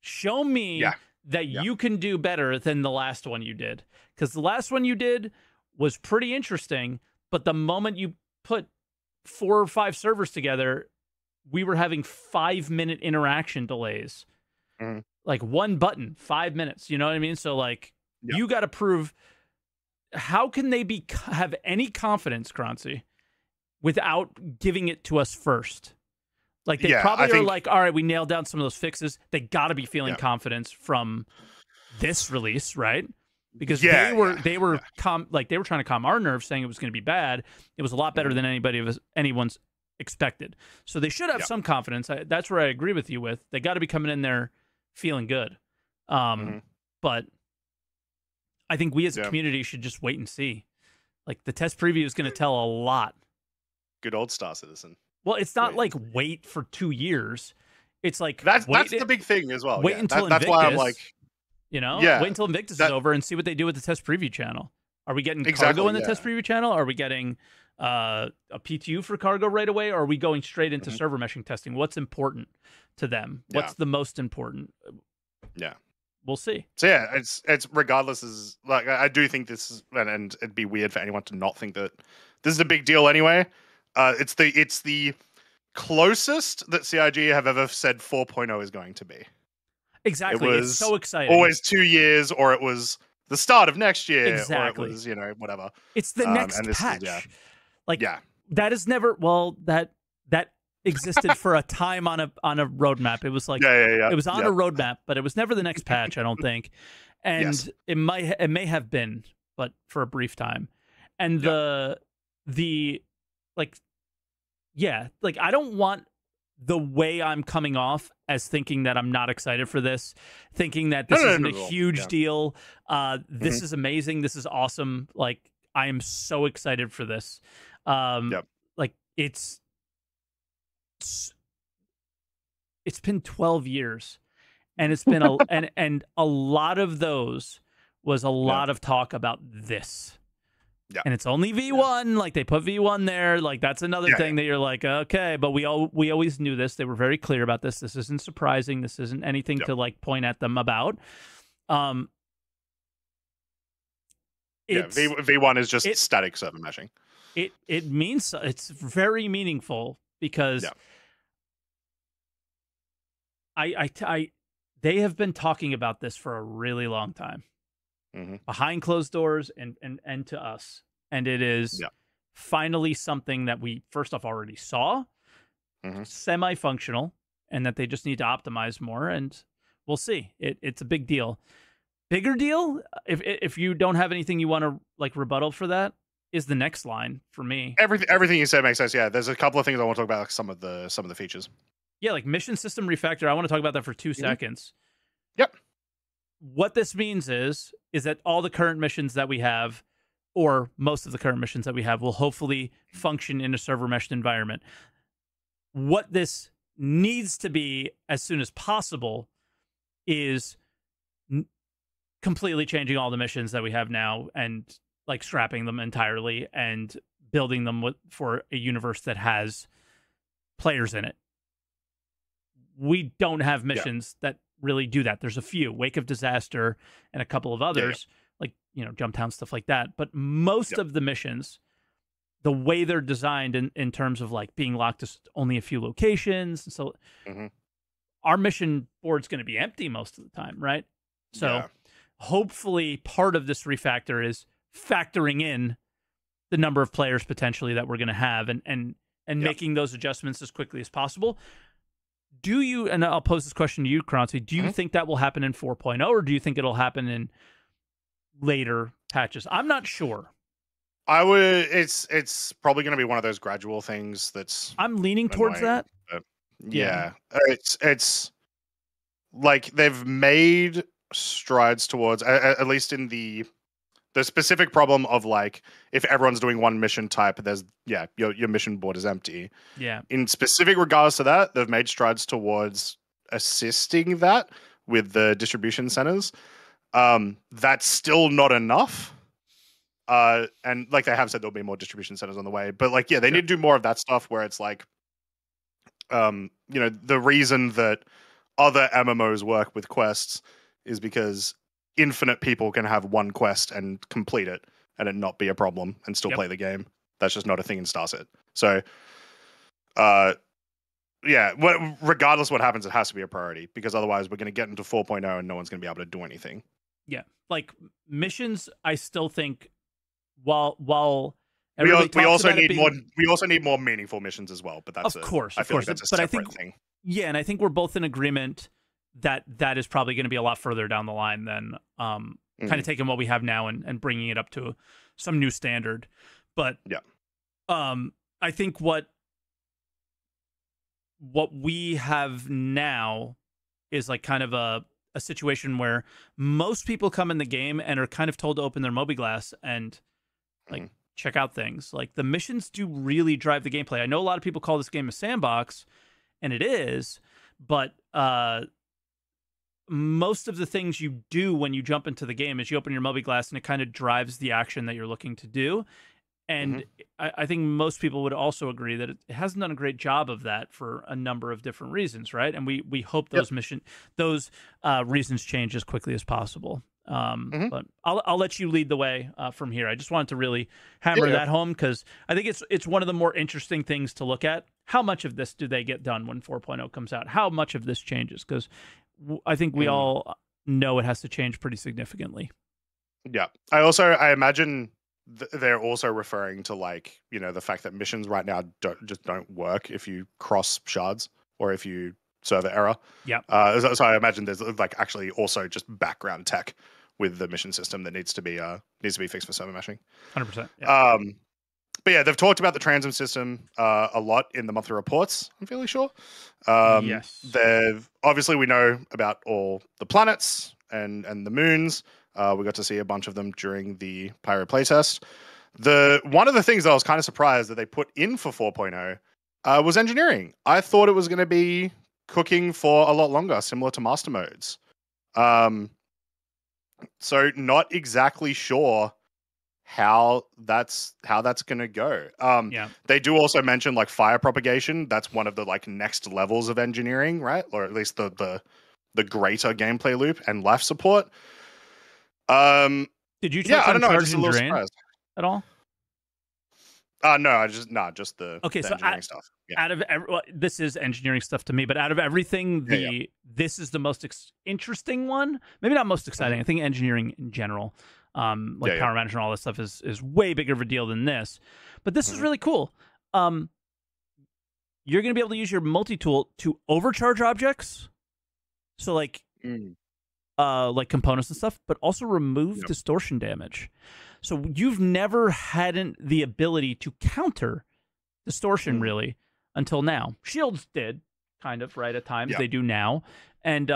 Show me that you can do better than the last one you did. Because the last one you did was pretty interesting, but the moment you put 4 or 5 servers together, we were having 5-minute interaction delays. Like one button, 5 minutes. You know what I mean? So like, you got to prove. How can they have any confidence, Croncy, without giving it to us first? Like they probably are like, all right, we nailed down some of those fixes. They got to be feeling confidence from this release, right? Because they were trying to calm our nerves, saying it was going to be bad. It was a lot better than anyone's expected. So they should have some confidence. That's where I agree with you. They got to be coming in there feeling good. But I think we as a community should just wait and see. Like the test preview is going to tell a lot. Good old Star Citizen. Well, it's not like wait for 2 years. It's like that's the big thing as well. Wait until Invictus. That's why I'm like, wait until Invictus is over and see what they do with the test preview channel. Are we getting cargo in the test preview channel? Are we getting a PTU for cargo right away? Or are we going straight into server meshing testing? What's important to them? What's the most important? Yeah. We'll see. So yeah, it's regardless is like I do think this is and it'd be weird for anyone to not think that this is a big deal anyway. It's the closest that CIG have ever said 4.0 is going to be. Exactly. It's so exciting. Always 2 years, or it was the start of next year, exactly. Or it was whatever. It's the next patch. That is never that existed for a time on a roadmap. It was like it was on a roadmap, but it was never the next patch, I don't think. And it may have been, but for a brief time. And I don't want the way I'm coming off as thinking that I'm not excited for this, thinking that this isn't a huge deal. This is amazing. This is awesome. Like I am so excited for this. Like it's been 12 years and it's been and a lot of those was a lot of talk about this. And it's only V1, like they put V1 there, like that's another thing that you're like, okay, but we always knew this. They were very clear about this. This isn't surprising. This isn't anything to like point at them about. V1 is just static server meshing. It means it's very meaningful because they have been talking about this for a really long time. Behind closed doors and to us. And it is finally something that we first off already saw, semi-functional, and that they just need to optimize more, and we'll see. It's a big deal. Bigger deal, if you don't have anything you want to like rebuttal for that, is the next line for me. Everything you said makes sense. Yeah, there's a couple of things I want to talk about, like some of the features. Yeah, like mission system refactor. I want to talk about that for 2 seconds. Yep. What this means is that all the current missions that we have, or most of the current missions that we have, will hopefully function in a server meshed environment. What this needs to be as soon as possible is completely changing all the missions that we have now and like scrapping them entirely and building them for a universe that has players in it. We don't have missions that really do that. There's a few, Wake of Disaster and a couple of others, like, Jumptown, stuff like that. But most of the missions, the way they're designed in terms of like being locked to only a few locations. So our mission board's going to be empty most of the time, right? So hopefully part of this refactor is factoring in the number of players potentially that we're going to have and making those adjustments as quickly as possible. Do you, and I'll pose this question to you, Croncy, do you think that will happen in 4.0 or do you think it'll happen in later patches? I'm not sure. I would, it's probably going to be one of those gradual things that's... I'm leaning towards that. Yeah. It's like they've made strides towards, at least in the specific problem of like, if everyone's doing one mission type, there's, your mission board is empty. Yeah. In specific regards to that, they've made strides towards assisting that with the distribution centers. That's still not enough. And like they have said, there'll be more distribution centers on the way, but like, they need to do more of that stuff where it's like, the reason that other MMOs work with quests is because infinite people can have one quest and complete it and it not be a problem and still play the game. That's just not a thing in StarCit. So, yeah, regardless of what happens, it has to be a priority because otherwise we're going to get into 4.0 and no one's going to be able to do anything. Yeah, like missions, I still think while we also need more meaningful missions as well. But that's of course, that's a separate thing. Yeah, and I think we're both in agreement that is probably going to be a lot further down the line than kind of taking what we have now and bringing it up to some new standard. But yeah, I think what we have now is like kind of a situation where most people come in the game and are kind of told to open their mobi-glass and like check out things. Like the missions do really drive the gameplay. I know a lot of people call this game a sandbox, and it is, but most of the things you do when you jump into the game is you open your mobi-glass and it kind of drives the action that you're looking to do. And I think most people would also agree that it hasn't done a great job of that for a number of different reasons, right? And we hope those reasons change as quickly as possible. But I'll let you lead the way from here. I just wanted to really hammer that home because I think it's one of the more interesting things to look at. How much of this do they get done when 4.0 comes out? How much of this changes? Because I think we all know it has to change pretty significantly. Yeah. I imagine they're also referring to like, you know, the fact that missions right now don't work if you cross shards or if you server error. Yeah. So I imagine there's like actually also just background tech with the mission system that needs to be fixed for server meshing. 100%. Yeah. But yeah, they've talked about the transom system a lot in the monthly reports, I'm fairly sure. Yes. Obviously we know about all the planets and the moons. We got to see a bunch of them during the Pyro playtest. One of the things that I was kind of surprised that they put in for 4.0 was engineering. I thought it was going to be cooking for a lot longer, similar to master modes. So not exactly sure how that's going to go. They do also mention like fire propagation. That's one of the like next levels of engineering, right? Or at least the greater gameplay loop and life support. Did you check on charge and drain at all? No, just the engineering stuff. Yeah. Out of this is engineering stuff to me, but out of everything, this is the most interesting one. Maybe not most exciting. I think engineering in general, power management, all this stuff is way bigger of a deal than this. But this is really cool. You're going to be able to use your multi-tool to overcharge objects. So like components and stuff, but also remove distortion damage. So you've never had the ability to counter distortion really until now. Shields did kind of, right, at times. They do now. And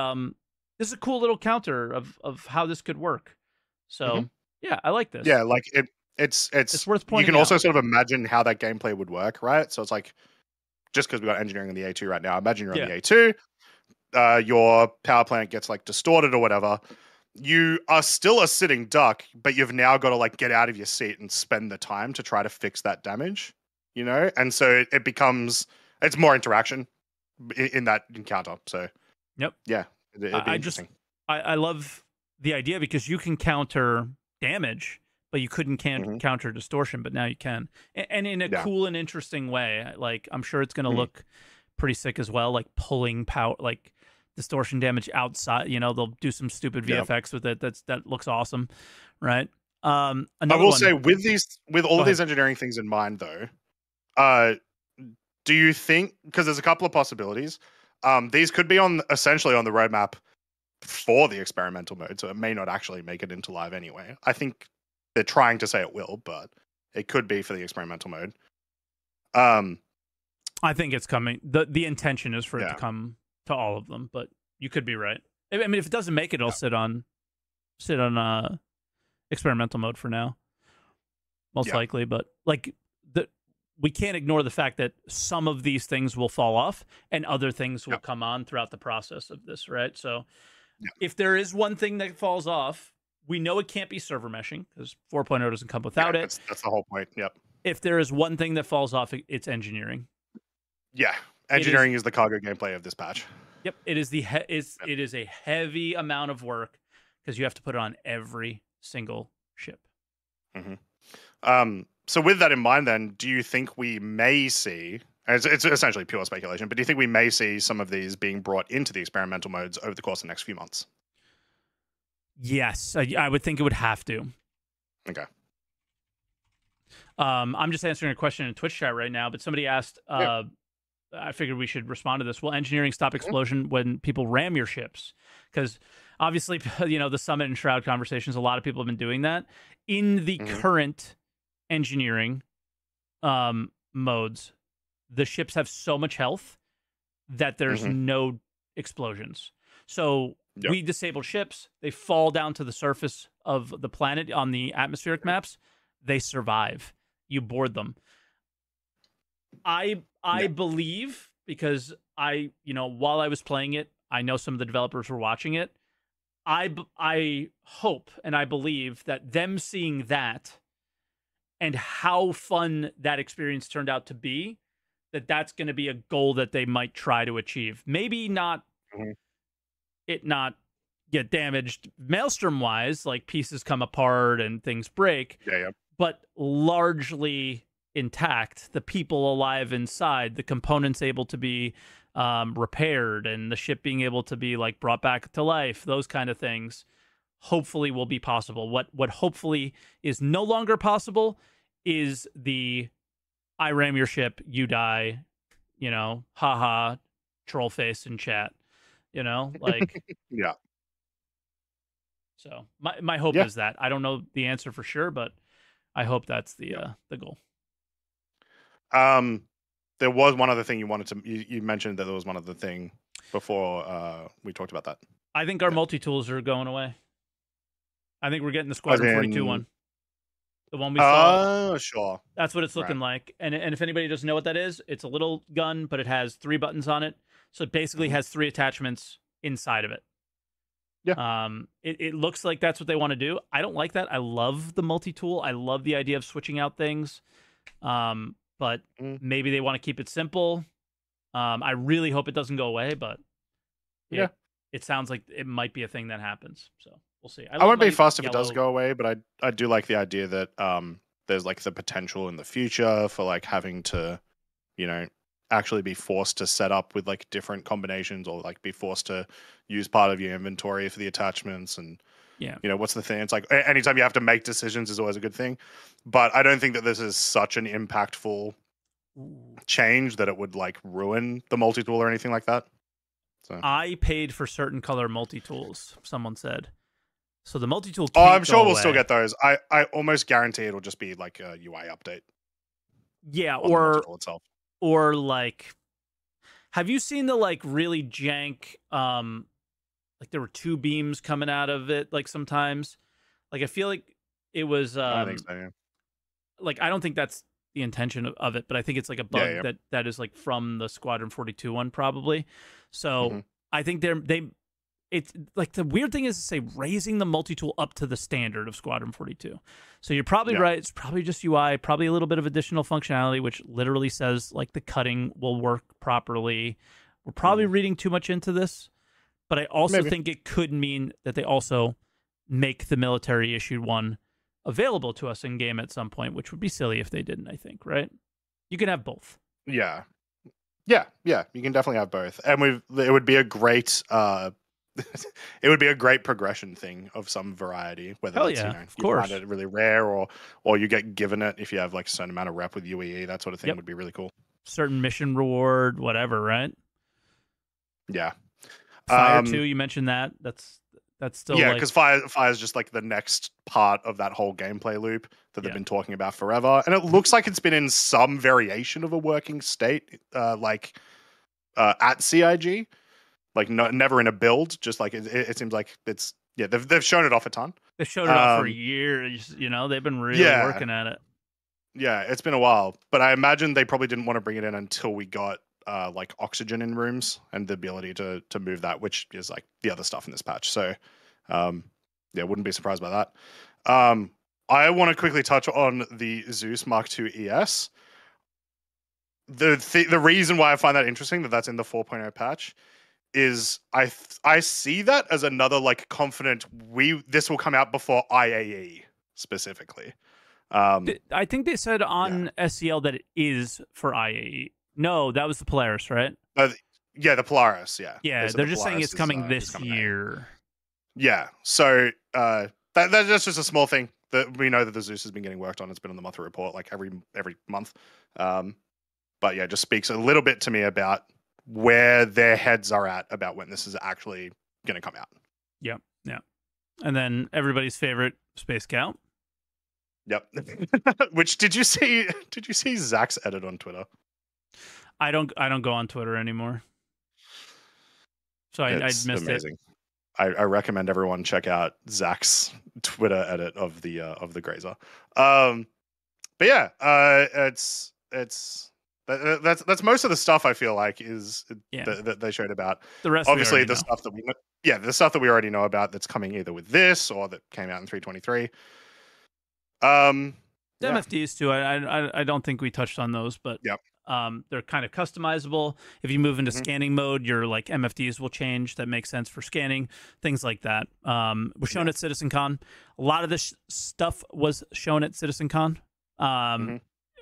this is a cool little counter of how this could work. So yeah, I like this. Yeah, like it's worth pointing out. You can also sort of imagine how that gameplay would work, right? So it's like, just because we got engineering in the A2 right now, imagine you're on the A2, your power plant gets like distorted or whatever. You are still a sitting duck, but you've now got to like get out of your seat and spend the time to try to fix that damage, you know? And so it's more interaction in that encounter. So yeah, it'd be interesting. I love the idea because you can counter damage, but you couldn't counter distortion, but now you can. And in a cool and interesting way. Like, I'm sure it's going to look pretty sick as well, like pulling power, like distortion damage outside. You know, they'll do some stupid VFX with it. That looks awesome, right? I will say with all of these engineering things in mind, though, do you think, because there's a couple of possibilities, these could be essentially on the roadmap for the experimental mode, so it may not actually make it into live anyway. I think they're trying to say it will, but it could be for the experimental mode. I think it's coming. The intention is for it to come to all of them, but you could be right. I mean, if it doesn't make it, it'll sit on experimental mode for now, most likely. But like we can't ignore the fact that some of these things will fall off and other things will come on throughout the process of this, right? So if there is one thing that falls off, we know it can't be server meshing because 4.0 doesn't come without it. That's the whole point. Yep. If there is one thing that falls off, it's engineering. Yeah, engineering is the cargo gameplay of this patch. Yep, it is it is a heavy amount of work because you have to put it on every single ship. So with that in mind, then, do you think we may see? It's essentially pure speculation, but do you think we may see some of these being brought into the experimental modes over the course of the next few months? Yes, I would think it would have to. Okay. I'm just answering a question in Twitch chat right now, but somebody asked, I figured we should respond to this. Will engineering stop explosion when people ram your ships? Because obviously, the Summit and Shroud conversations, a lot of people have been doing that. In the current engineering modes, the ships have so much health that there's no explosions. So we disable ships, they fall down to the surface of the planet on the atmospheric maps, they survive. You board them. I believe, because while I was playing it, I know some of the developers were watching it. I hope and I believe that them seeing that and how fun that experience turned out to be, that's going to be a goal that they might try to achieve. Maybe not it not get damaged maelstrom wise, like pieces come apart and things break, but largely intact, the people alive inside, the components able to be repaired, and the ship being able to be like brought back to life, those kind of things hopefully will be possible. What hopefully is no longer possible is I ram your ship, you die, haha, troll face in chat, like yeah. So my hope is that. I don't know the answer for sure, but I hope that's the goal. There was one other thing you mentioned that there was one other thing before we talked about that. I think our multi-tools are going away. I think we're getting the Squadron 42 one. The one we saw. Oh, sure. That's what it's looking like. And if anybody doesn't know what that is, it's a little gun, but it has 3 buttons on it. So it basically has 3 attachments inside of it. Yeah. It looks like that's what they want to do. I don't like that. I love the multi-tool. I love the idea of switching out things. But maybe they want to keep it simple. I really hope it doesn't go away, but it sounds like it might be a thing that happens. So we'll see. I wouldn't be fussed if it does go away, but I do like the idea that there's like the potential in the future for like having to, actually be forced to set up with like different combinations, or like be forced to use part of your inventory for the attachments. And what's the thing? It's like anytime you have to make decisions is always a good thing, but I don't think that this is such an impactful change that it would like ruin the multi-tool or anything like that. So I paid for certain color multi-tools, someone said. So the multi-tool I'm sure we'll still get those. I almost guarantee it'll just be like a UI update. Yeah, or like, have you seen the like really jank like there were 2 beams coming out of it like sometimes? Like I feel like it was I think so, yeah. Like I don't think that's the intention of it, but I think it's like a bug that is like from the Squadron 42 one probably. So I think it's like the weird thing is to say raising the multi-tool up to the standard of Squadron 42. So you're probably right. It's probably just UI, probably a little bit of additional functionality, which literally says like the cutting will work properly. We're probably reading too much into this, but I also think it could mean that they also make the military issued one available to us in game at some point, which would be silly if they didn't, I think, right? You can have both. Yeah. You can definitely have both. And it would be a great it would be a great progression thing of some variety, whether it's you find it really rare or you get given it if you have like a certain amount of rep with UEE, that sort of thing would be really cool. Certain mission reward, whatever, right? Yeah. Fire 2, you mentioned that. That's still because Fire is just like the next part of that whole gameplay loop that they've been talking about forever, and it looks like it's been in some variation of a working state, at CIG. Like never in a build, just like it seems like it's they've shown it off a ton. They've shown it off for years. They've been really working at it. Yeah, it's been a while, but I imagine they probably didn't want to bring it in until we got like oxygen in rooms and the ability to move that, which is like the other stuff in this patch. So wouldn't be surprised by that. I want to quickly touch on the Zeus Mark II ES. The reason why I find that interesting that that's in the 4.0 patch is I see that as another like confident this will come out before IAE specifically. I think they said on SEL that it is for IAE. No, that was the Polaris, right? Yeah, the Polaris. Yeah, yeah. They're just saying it's coming this year. Yeah, so that's just a small thing that we know that the Zeus has been getting worked on. It's been on the monthly report like every month. But yeah, just speaks a little bit to me about where their heads are at about when this is actually going to come out. Yeah, yeah. And then everybody's favorite Space Scout. Yep. Which did you see Zach's edit on Twitter? I don't go on Twitter anymore. So I missed amazing. I recommend everyone check out Zach's Twitter edit of the Grazer. But yeah, that's most of the stuff I feel like is that they showed about. The rest, obviously, the stuff that the stuff that we already know about that's coming either with this or that came out in 323. The MFDs too. I don't think we touched on those, but they're kind of customizable. If you move into scanning mode, your like MFDs will change. That makes sense for scanning, things like that. Was shown at CitizenCon. A lot of this stuff was shown at CitizenCon.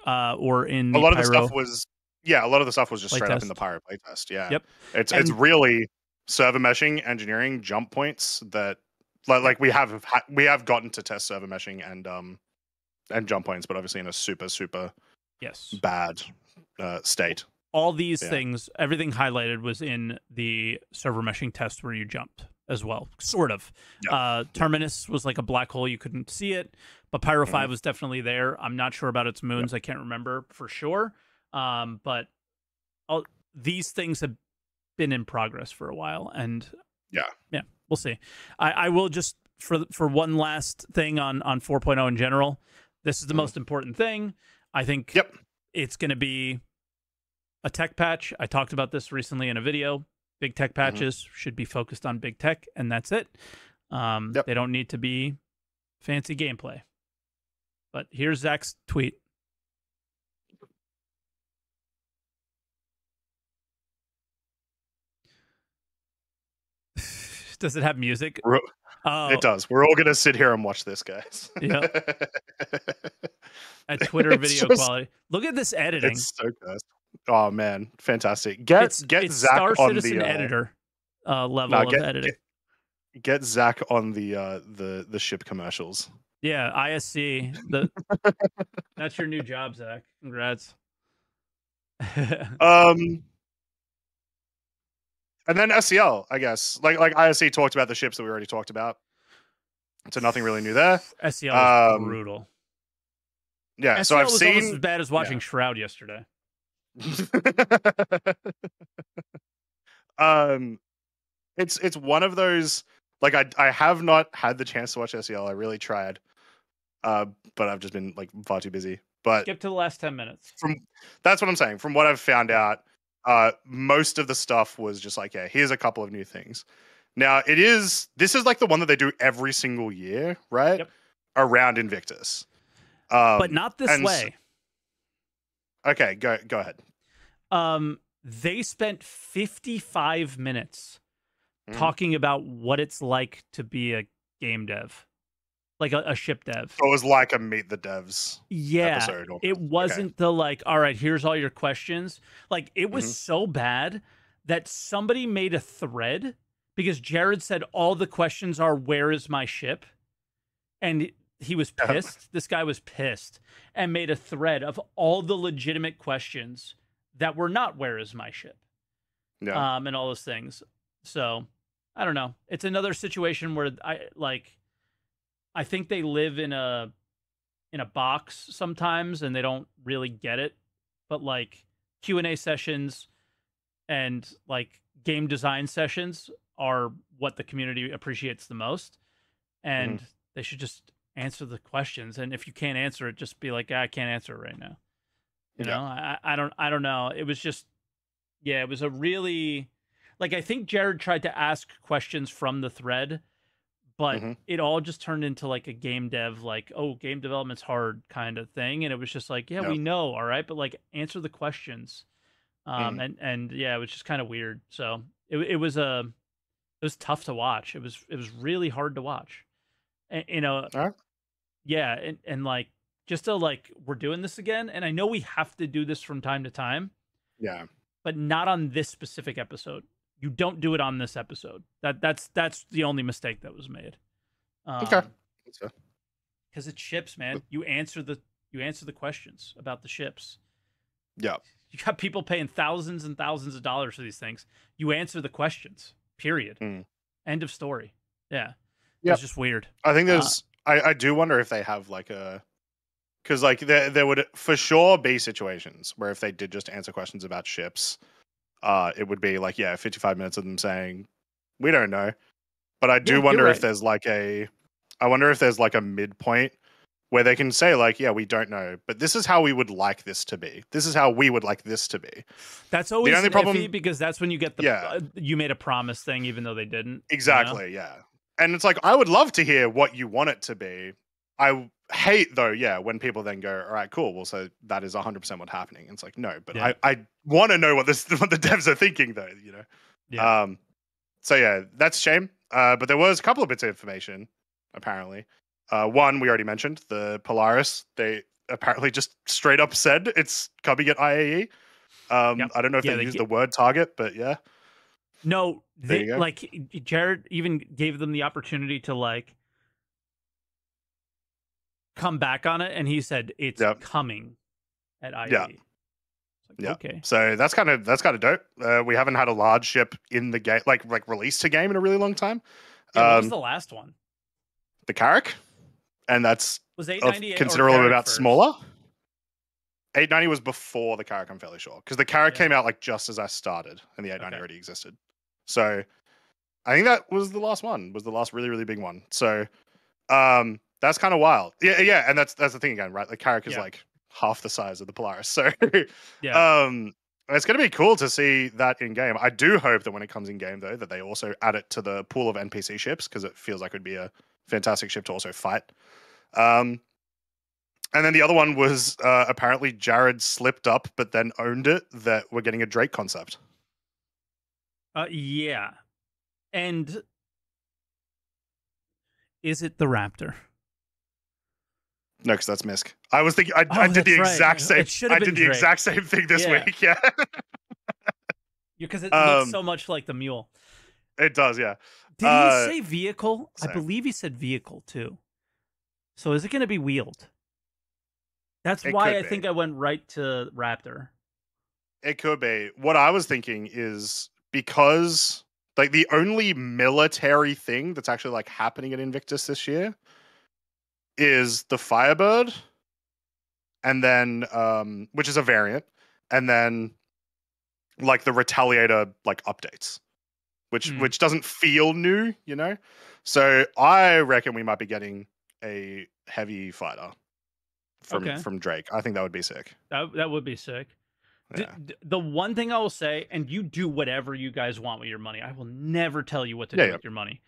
Or in a lot of the stuff was a lot of the stuff was just straight up in the Pyro playtest. Yeah. Yep. It's really server meshing, engineering, jump points that like we have gotten to test server meshing and jump points, but obviously in a super bad state. All these things, everything highlighted was in the server meshing test where you jumped as well, sort of. Terminus was like a black hole, you couldn't see it, but Pyro 5 was definitely there. I'm not sure about its moons. I can't remember for sure. But these things have been in progress for a while, and yeah, we'll see. I will just for one last thing on 4.0 in general. This is the most important thing. I think it's going to be a tech patch. I talked about this recently in a video. Big tech patches should be focused on big tech, and that's it. They don't need to be fancy gameplay. But here's Zach's tweet. Does it have music? It does. We're all going to sit here and watch this, guys. Yeah. At Twitter video quality. Look at this editing. It's so good. Oh, man. Fantastic. Get Zach Star on Citizen the editor level of editing. Get Zach on the ship commercials. Yeah, ISC. That's your new job, Zach. Congrats. And then SEL, I guess. Like ISC talked about the ships that we already talked about. So nothing really new there. SEL is brutal. Yeah, SEL so I've was seen almost as bad as watching Shroud yesterday. It's one of those, like I have not had the chance to watch SEL. I really tried. But I've just been like far too busy. But skip to the last 10 minutes. That's what I'm saying. From what I've found out, most of the stuff was just like, here's a couple of new things. Now this is like the one that they do every single year, right? Yep. Around Invictus. But not this way. Okay, go ahead. They spent 55 minutes talking about what it's like to be a game dev. Like a ship dev. So it was like a Meet the Devs episode. It wasn't the like, all right, here's all your questions. Like, it was so bad that somebody made a thread because Jared said all the questions are, where is my ship? And he was pissed. This guy was pissed and made a thread of all the legitimate questions that were not, where is my ship? Yeah. And all those things. So, I don't know. It's another situation where I think they live in a box sometimes and they don't really get it. But like Q&A sessions and like game design sessions are what the community appreciates the most. And they should just answer the questions. And if you can't answer it, just be like, I can't answer it right now. You know, I don't know. It was just, it was a really, like, I think Jared tried to ask questions from the thread, but it all just turned into like a game dev, like, oh, game development's hard kind of thing. And it was just like, we know. All right. But like, answer the questions. And it was just kind of weird. So It was tough to watch. It was really hard to watch. And, you know, Alright. yeah, and like just to like we're doing this again, and I know we have to do this from time to time. Yeah. But not on this specific episode. You don't do it on this episode. That's the only mistake that was made. Okay. Because it's ships, man. You answer the questions about the ships. Yeah. You got people paying thousands and thousands of dollars for these things. You answer the questions. Period. End of story. Yeah. Yeah. It's just weird. I think there's I do wonder if they have like a, because like there would for sure be situations where if they did just answer questions about ships, it would be like 55 minutes of them saying we don't know. But I do wonder if there's like a midpoint where they can say like, yeah, we don't know, but this is how we would like this to be. This is how we would like this to be. That's always the only problem, because that's when you get the you made a promise thing, even though they didn't. Exactly. You know? Yeah. And it's like, I would love to hear what you want it to be. I hate though, when people then go, all right, cool. Well, so that is 100% what's happening. And it's like, no, but I want to know what the devs are thinking though, you know? Yeah. So yeah, that's a shame. But there was a couple of bits of information, apparently. One, we already mentioned, the Polaris. They apparently just straight up said it's coming at IAE. I don't know if they used the word target, but yeah. No, like Jared even gave them the opportunity to like come back on it, and he said it's coming at IAE. Yeah. Like, okay. So that's kind of dope. We haven't had a large ship in the game, like released to game in a really long time. Yeah, what was the last one? The Carrack, and that's was 890 considerable about smaller. 890 was before the Carrack, I'm fairly sure, because the Carrack came out like just as I started, and the 890 already existed. So I think that was the last one. Was the last really, really big one. So that's kind of wild. Yeah, and that's the thing again, right? The Carrack is like half the size of the Polaris. So it's going to be cool to see that in game. I do hope that when it comes in game, though, that they also add it to the pool of NPC ships, because it feels like it would be a fantastic ship to also fight. And then the other one was apparently Jared slipped up, but then owned it, that we're getting a Drake concept. Yeah. And is it the Raptor? No, because that's Misk. I was thinking I did the exact same. I did the exact same thing this week. Yeah. Because it looks so much like the mule. It does, yeah. Did he say vehicle? Same. I believe he said vehicle too. So is it going to be wheeled? That's why I think I went right to Raptor. It could be. What I was thinking is, because like the only military thing that's actually like happening at Invictus this year is the Firebird, and then which is a variant, and then like the Retaliator like updates, which doesn't feel new, you know. So I reckon we might be getting a heavy fighter from Drake. I think that would be sick. That would be sick. Yeah. The one thing I will say, and you do whatever you guys want with your money. I will never tell you what to do with your money.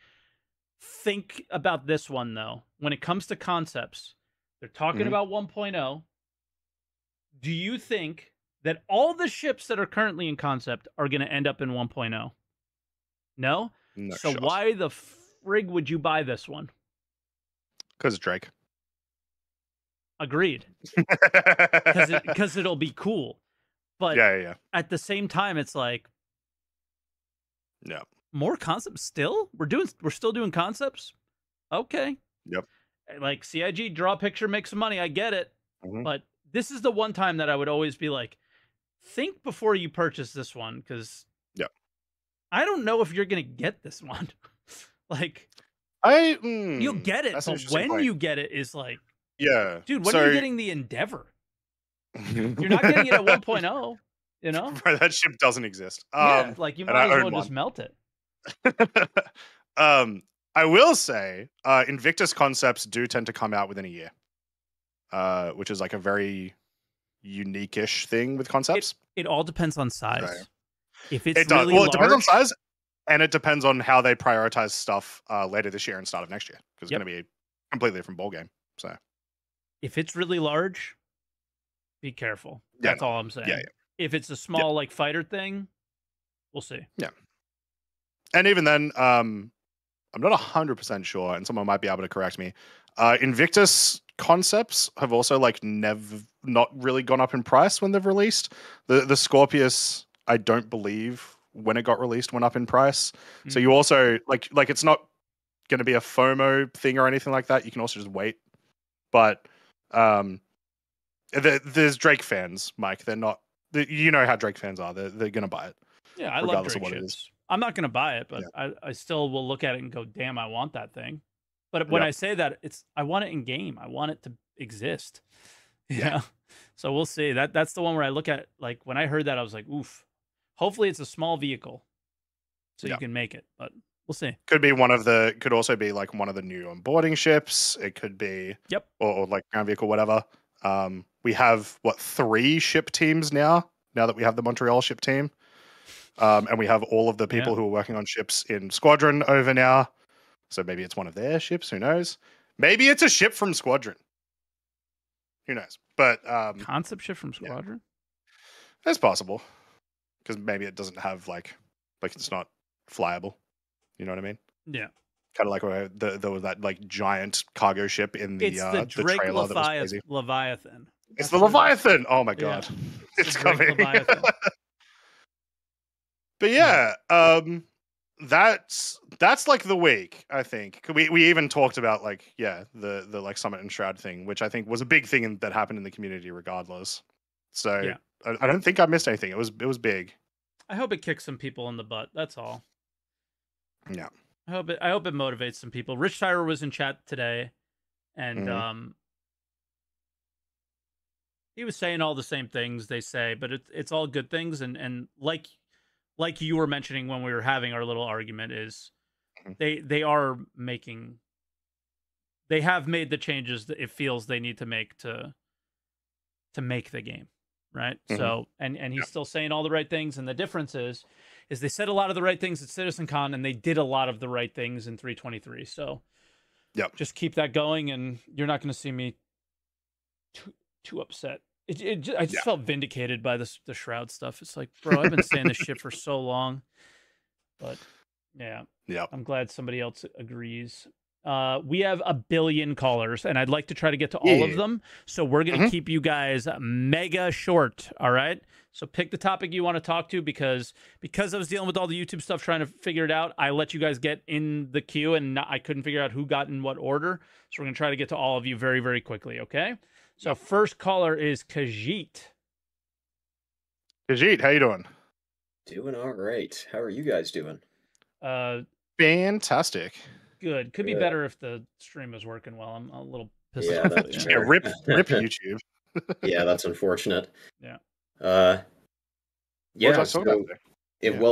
Think about this one, though. When it comes to concepts, they're talking about 1.0. Do you think that all the ships that are currently in concept are going to end up in 1.0? No? So why the frig would you buy this one? Because Drake. Agreed. Because it'll be cool. But at the same time, it's like, more concepts still? We're still doing concepts? Okay. Yep. Like CIG, draw a picture, make some money. I get it. But this is the one time that I would always be like, think before you purchase this one, because I don't know if you're gonna get this one. Like, you'll get it, but when you get it is like, dude, when are you getting the Endeavor? You're not getting it at 1.0, you know? Bro, that ship doesn't exist. Like you might as well just melt it. I will say, Invictus concepts do tend to come out within a year, which is like a very unique-ish thing with concepts. It all depends on size. So, if it's it does. really well, it large, depends on size, and it depends on how they prioritize stuff later this year and start of next year, because it's going to be a completely different ballgame. So, if it's really large, be careful. That's all I'm saying. If it's a small like fighter thing, we'll see. And even then, I'm not 100% sure, and someone might be able to correct me. Invictus concepts have also like not really gone up in price when they've released. The Scorpius, I don't believe when it got released went up in price. So you also like it's not going to be a FOMO thing or anything like that. You can also just wait. But there's Drake fans, Mike. They're not. You know how Drake fans are. They're going to buy it. Yeah, I love Drake ships. I'm not going to buy it, but I still will look at it and go, "Damn, I want that thing." But when I say that, I want it in game. I want it to exist. Yeah. So we'll see. That's the one where I look at, like, when I heard that, I was like, "Oof." Hopefully, it's a small vehicle, so you can make it. But we'll see. Could also be like one of the new onboarding ships. It could be or like ground vehicle, whatever. We have 3 ship teams now that we have the Montreal ship team. And we have all of the people who are working on ships in Squadron over now. So maybe it's one of their ships. Who knows? Maybe it's a ship from Squadron. Who knows? But concept ship from Squadron? Yeah. It's possible. Because maybe it doesn't have like it's not flyable. You know what I mean? Yeah. Kind of like there was that like giant cargo ship in the Drake trailer that was crazy. Leviathan. It's the Leviathan. Oh my god. It's coming. But yeah, that's like the week, I think. We even talked about like the like Summit and Shroud thing, which I think was a big thing that happened in the community regardless. So I don't think I missed anything. It was big. I hope it kicks some people in the butt. That's all. Yeah. I hope it motivates some people. Rich Tyler was in chat today, and he was saying all the same things they say, but it's all good things, and like you were mentioning when we were having our little argument, is they have made the changes that it feels they need to make to make the game, right? So and he's still saying all the right things, and the difference is they said a lot of the right things at CitizenCon, and they did a lot of the right things in 323. So just keep that going, and you're not going to see me too upset. I just felt vindicated by the Shroud stuff. It's like, bro, I've been saying this shit for so long. But I'm glad somebody else agrees. We have 1 billion callers, and I'd like to try to get to all of them. So we're going to keep you guys mega short. All right. So pick the topic you want to talk to, because I was dealing with all the YouTube stuff trying to figure it out. I let you guys get in the queue, and I couldn't figure out who got in what order. So we're going to try to get to all of you very, very quickly. Okay. So first caller is Khajit. Khajit, how you doing? Doing all right. How are you guys doing? Fantastic. Good. Could be better if the stream was working well. I'm a little pissed off. Rip YouTube. Yeah, that's unfortunate. Yeah. Well,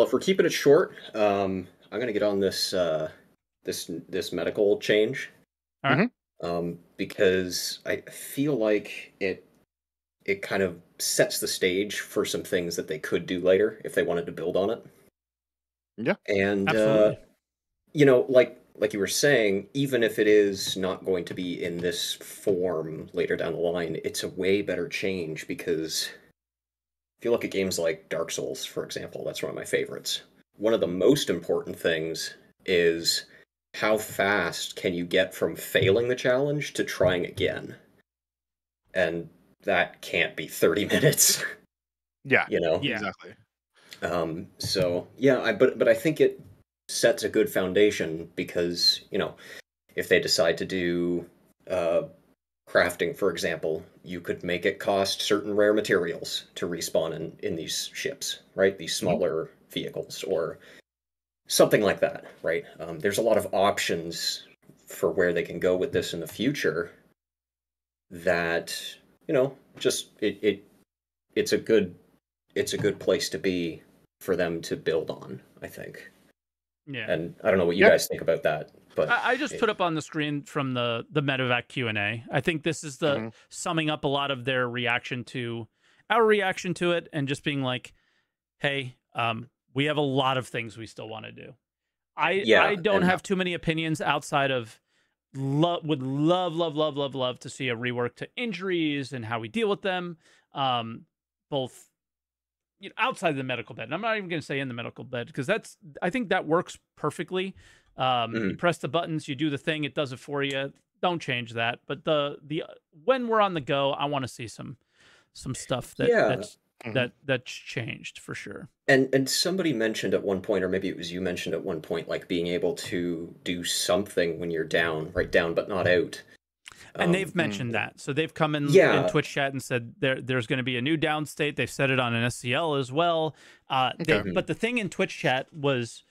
if we're keeping it short, I'm gonna get on this this medical change. All right. Because I feel like it kind of sets the stage for some things that they could do later if they wanted to build on it. Yeah. And like you were saying, even if it is not going to be in this form later down the line, it's a way better change, because if you look at games like Dark Souls, for example, that's one of my favorites. One of the most important things is how fast can you get from failing the challenge to trying again? And that can't be 30 minutes. Yeah. Exactly. But I think it sets a good foundation, because, if they decide to do crafting, for example, you could make it cost certain rare materials to respawn in these ships, right? These smaller vehicles, or something like that, right? There's a lot of options for where they can go with this in the future that, just it's a good place to be for them to build on, I think. Yeah. And I don't know what you guys think about that, but I just put up on the screen from the Medivac Q&A. I think this is the summing up a lot of their reaction to our reaction to it, and just being like, hey, we have a lot of things we still want to do. I don't have too many opinions outside of would love to see a rework to injuries and how we deal with them. Both, outside the medical bed. And I'm not even going to say in the medical bed because I think that works perfectly. You press the buttons, you do the thing, it does it for you. Don't change that. But when we're on the go, I want to see some stuff that's changed for sure. And somebody mentioned at one point, or maybe it was you mentioned at one point, like being able to do something when you're down, right down but not out. And they've mentioned that. So they've come in Twitch chat and said there's going to be a new down state. They've said it on an SCL as well. But the thing in Twitch chat was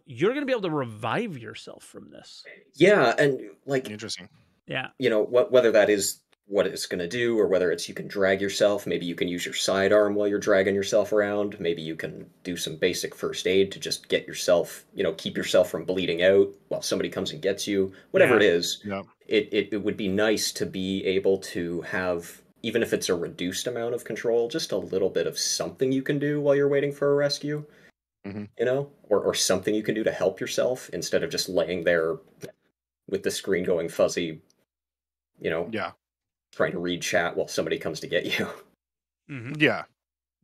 you're going to be able to revive yourself from this. Yeah, and like... Interesting. Yeah. Whether that is what it's going to do, or whether it's you can drag yourself. Maybe you can use your sidearm while you're dragging yourself around. Maybe you can do some basic first aid to just get yourself, keep yourself from bleeding out while somebody comes and gets you. Whatever it is, it would be nice to be able to have, even if it's a reduced amount of control, just a little bit of something you can do while you're waiting for a rescue. Or something you can do to help yourself instead of just laying there with the screen going fuzzy, trying to read chat while somebody comes to get you. Yeah,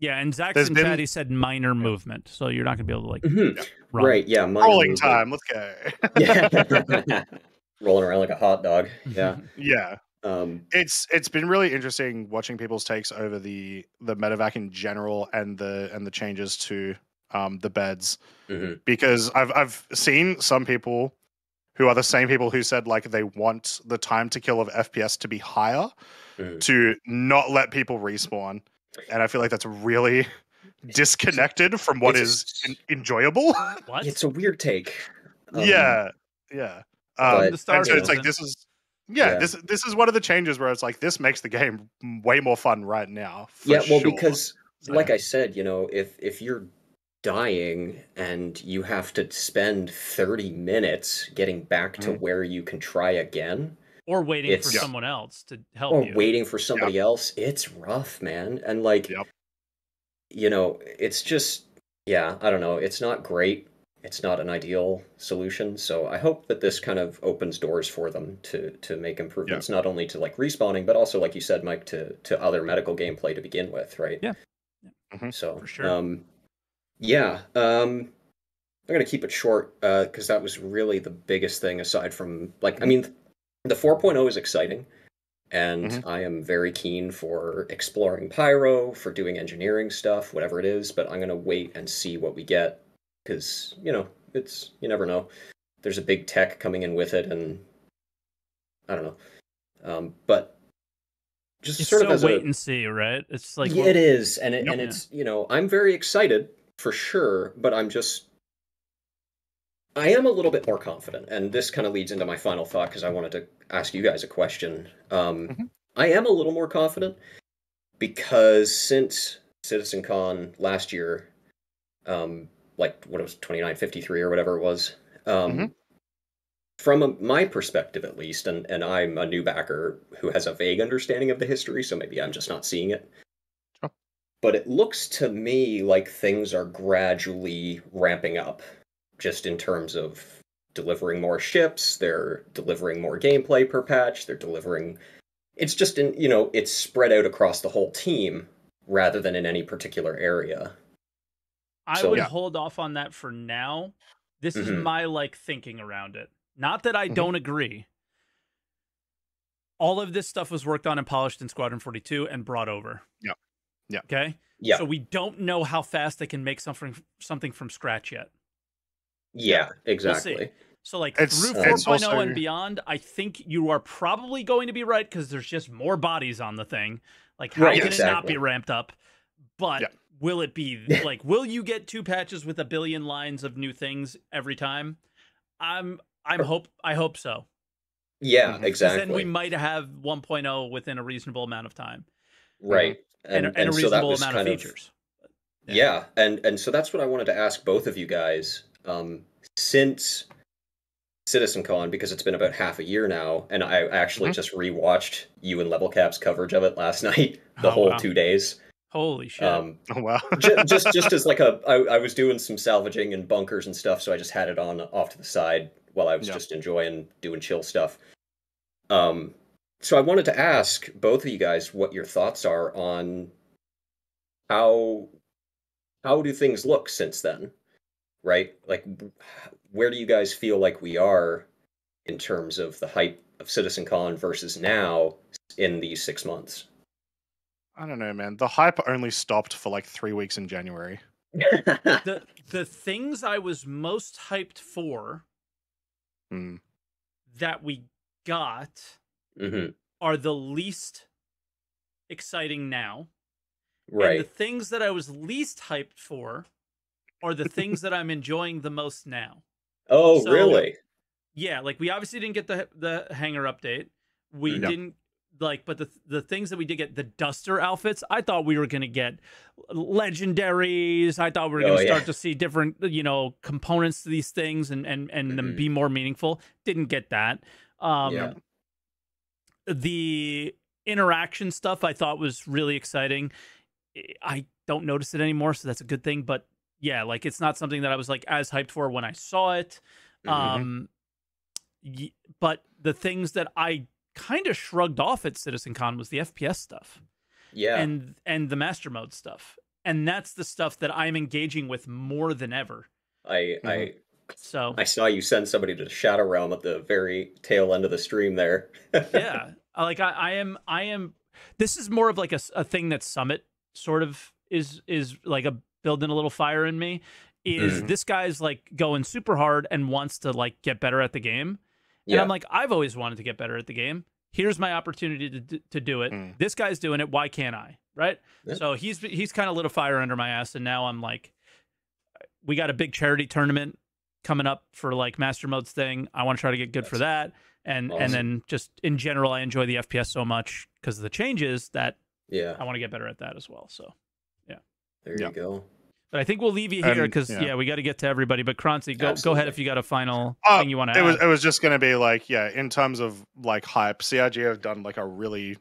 and Zach's in chat, he said minor movement, so you're not going to be able to run. Right, yeah. Rolling time, let's go. Yeah. Rolling around like a hot dog. Yeah. Yeah. It's been really interesting watching people's takes over the Medivac in general and the changes to the beds, because I've seen some people who are the same people who said like they want the time to kill of FPS to be higher to not let people respawn, and I feel like that's really disconnected from what is enjoyable. What? It's a weird take. Yeah. The start, so it's like this is one of the changes where it's like this makes the game way more fun right now. Sure. Because like I said, if you're dying and you have to spend 30 minutes getting back to where you can try again, or waiting for someone else to help you, or waiting for somebody else, it's rough, man. And like it's just I don't know, it's not great. It's not an ideal solution, so I hope that this kind of opens doors for them to make improvements, not only to like respawning, but also, like you said, Mike, to other medical gameplay to begin with, right? So for sure. I'm gonna keep it short because that was really the biggest thing. Aside from the 4.0 is exciting, and I am very keen for exploring pyro, for doing engineering stuff, whatever it is. But I'm gonna wait and see what we get, because it's, you never know. There's a big tech coming in with it, and I don't know. But just it's sort so of as wait and see, right? It's like it is, and it's I'm very excited for sure, but I am a little bit more confident, and this kind of leads into my final thought because I wanted to ask you guys a question. I am a little more confident because since CitizenCon last year, what it was 2953 or whatever it was, from my perspective at least, and I'm a new backer who has a vague understanding of the history, so maybe I'm just not seeing it. But it looks to me like things are gradually ramping up, just in terms of delivering more ships, they're delivering more gameplay per patch, they're delivering... It's just, it's spread out across the whole team, rather than in any particular area. I would hold off on that for now. This is my, thinking around it. Not that I don't agree. All of this stuff was worked on and polished in Squadron 42 and brought over. Yeah. Okay? Yeah. So we don't know how fast they can make something from scratch yet. Yeah, exactly. We'll see. So through 4.0 and beyond, I think you are probably going to be right because there's just more bodies on the thing. How can it not be ramped up? But will it be will you get 2 patches with 1 billion lines of new things every time? I hope so. Yeah, exactly. Then we might have 1.0 within a reasonable amount of time. Right. And a reasonable amount of features. And so that's what I wanted to ask both of you guys. Since CitizenCon, because it's been about half a year now, and I actually just rewatched you and Level Cap's coverage of it last night, the whole 2 days. Holy shit. Wow. just as I was doing some salvaging and bunkers and stuff, so I just had it on off to the side while I was just enjoying doing chill stuff. So I wanted to ask both of you guys what your thoughts are on how how do things look since then? Right? Like, where do you guys feel like we are in terms of the hype of CitizenCon versus now in these 6 months? I don't know, man. The hype only stopped for like 3 weeks in January. The things I was most hyped for that we got are the least exciting now. Right. And the things that I was least hyped for are the things that I'm enjoying the most now. Oh, so, really? Yeah, like we obviously didn't get the hangar update. We didn't but the things that we did get, the Duster outfits, I thought we were going to get legendaries. I thought we were going to start to see different, components to these things and them be more meaningful. Didn't get that. The interaction stuff I thought was really exciting. I don't notice it anymore, so that's a good thing. But yeah, like it's not something that I was like as hyped for when I saw it. But the things that I kind of shrugged off at CitizenCon was the FPS stuff. Yeah. And the master mode stuff. And that's the stuff that I'm engaging with more than ever. I saw you send somebody to the Shadow Realm at the very tail end of the stream there. Yeah. Like I am this is more of like a thing that Summit sort of is like a building a little fire in me. Is this guy's like going super hard and wants to like get better at the game. And I'm like, I've always wanted to get better at the game. Here's my opportunity to do it. This guy's doing it. Why can't I? Right? Yeah. So he's kind of lit a fire under my ass. And now I'm like, we got a big charity tournament coming up for like Master Modes thing. I want to try to get good for that. And awesome. And then just in general, I enjoy the FPS so much because of the changes that I want to get better at that as well. So, yeah. There you go. But I think we'll leave you here because we got to get to everybody. But Croncy, go ahead if you got a final thing you want to add. It was just going to be like, in terms of like hype, CIG have done like a really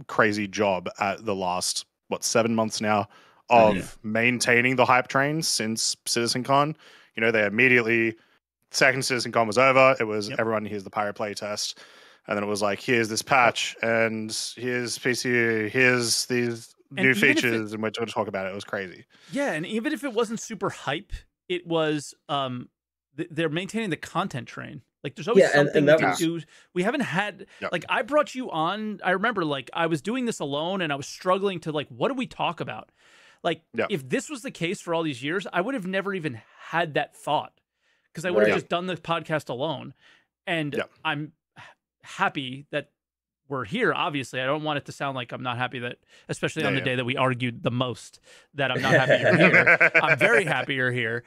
crazy job at the last 7 months now of maintaining the hype train since CitizenCon. They immediately, second CitizenCon was over, it was everyone, here's the pirate play test, and then it was like, here's this patch, and here's PCU, here's these new features, and we're going to talk about it. It was crazy. Yeah, and even if it wasn't super hype, it was they're maintaining the content train. Like there's always something to do. We haven't had like I brought you on. I remember like I was doing this alone and I was struggling to like, what do we talk about? Like if this was the case for all these years, I would have never even had that thought because I would have just done the podcast alone. And I'm happy that we're here. Obviously, I don't want it to sound like I'm not happy that, especially on the day that we argued the most, that I'm not happy you're here. I'm very happy you're here.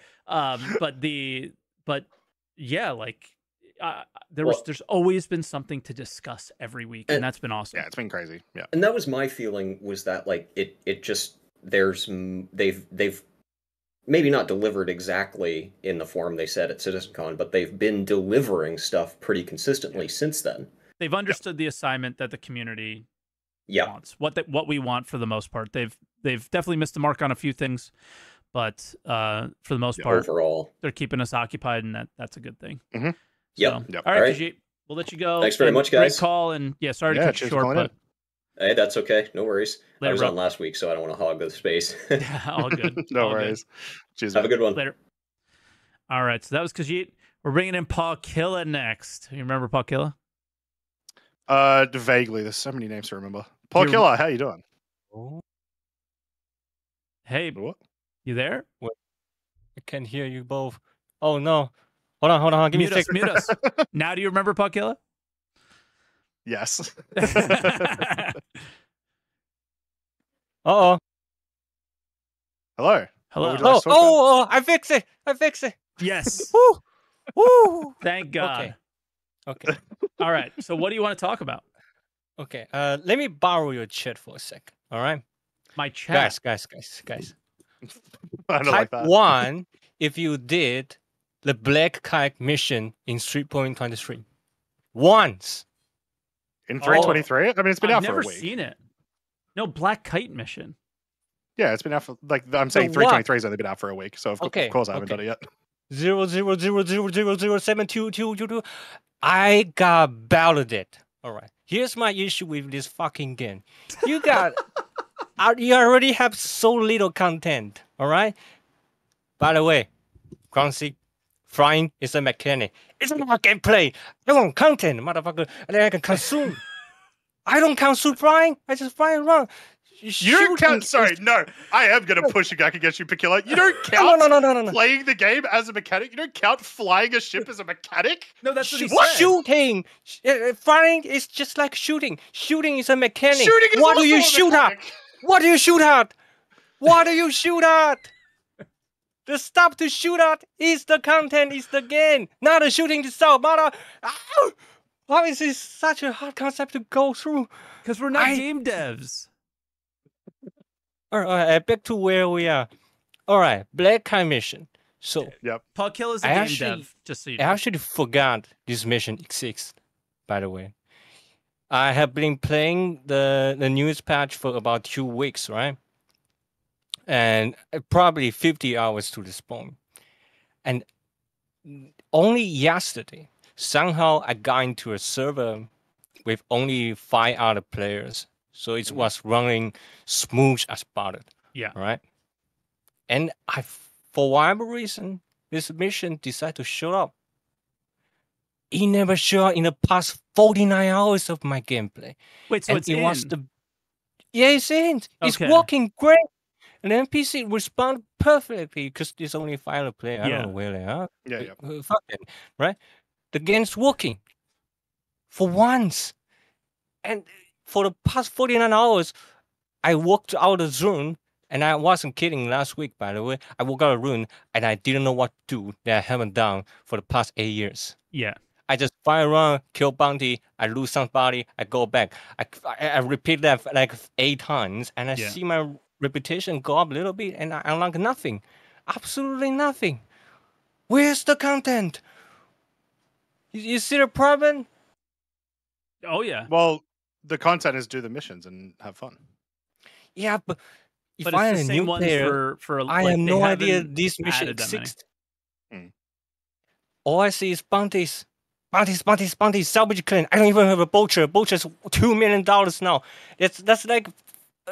There's always been something to discuss every week, and that's been awesome. Yeah, it's been crazy. Yeah, and that was my feeling, was that like it just they've maybe not delivered exactly in the form they said at CitizenCon, but they've been delivering stuff pretty consistently since then. They've understood the assignment that the community wants, what we want for the most part. They've definitely missed the mark on a few things, but for the most part, overall, they're keeping us occupied, and that's a good thing. Mm-hmm. So, all right, Khajit, we'll let you go. Thanks very much, guys. Great call, and sorry to cut you short, but hey, that's okay. No worries. I was on last week, so I don't want to hog the space. All good. No worries. Cheers. Have a good one. Later. All right, so that was Khajit. We're bringing in Pakilla next. You remember Pakilla? Vaguely. There's so many names to remember. Pakilla, how you doing? Hey, what? You there? What? I can't hear you both. Oh no! Hold on. Give me a second. Mute us. Now, do you remember Pakilla? Yes. Uh-oh. Hello. Oh! I fixed it. Yes. Woo! Thank God. Okay. All right. So, what do you want to talk about? Okay. Let me borrow your chat for a sec. All right. My chat. Guys. I don't like that. 1, if you did the Black Kite mission in 3.23 once. In 3.23? I mean, it's been out for a week. I've never seen it. No, Black Kite mission. Yeah, it's been out for, like, I'm saying 3.23 has only been out for a week, so of course I haven't done it yet. 00000072222. I got balloted. All right. Here's my issue with this fucking game. You got You already have so little content, all right? By the way, Croncy, flying is a mechanic. It's not gameplay. I want content, motherfucker, and then I can consume. I don't consume flying. I just fly around. You don't count. Sorry, no. I am going to push you back against you, Pakilla. You don't count no. playing the game as a mechanic. You don't count flying a ship as a mechanic. No, that's what he What? said. Shooting. Flying is just like shooting. Shooting is a mechanic. Shooting is what also do you a shoot mechanic. at? What do you shoot at? What do you shoot at? The stuff to shoot at is the content, is the game, not the shooting itself. Mother. Why is this such a hard concept to go through? Because we're not game devs. All right, back to where we are. All right, Black Kite mission. So, yep. Pakilla is a game dev, just so you know. I actually forgot this mission exists, by the way. I have been playing the newest patch for about 2 weeks, right? And probably 50 hours to this point. And only yesterday, somehow I got into a server with only 5 other players. So it was running smooth as spotted. Yeah. Right? And for whatever reason, this mission decided to show up. It never showed up in the past 49 hours of my gameplay. Wait, so and it's in? Yeah, it's in. It's working great. And the NPC respond perfectly because there's only 5 other players. I don't know where they are. Yeah. Fuck it, right? The game's working. For once. And for the past 49 hours, I walked out of the room, and I wasn't kidding last week, by the way. I walked out of the room, and I didn't know what to do that I haven't done for the past 8 years. Yeah. I just fly around, kill bounty, I lose somebody, I go back. I repeat that like 8 times, and I see my reputation go up a little bit, and I unlock nothing. Absolutely nothing. Where's the content? You see the problem? Oh, yeah. Well, the content is do the missions and have fun. Yeah, but if but I it's am the a same new ones player, for I like, have no idea this mission added that many. exists. All I see is bounties. Bounties, salvage claim. I don't even have a vulture. Vulture's $2 million now. That's like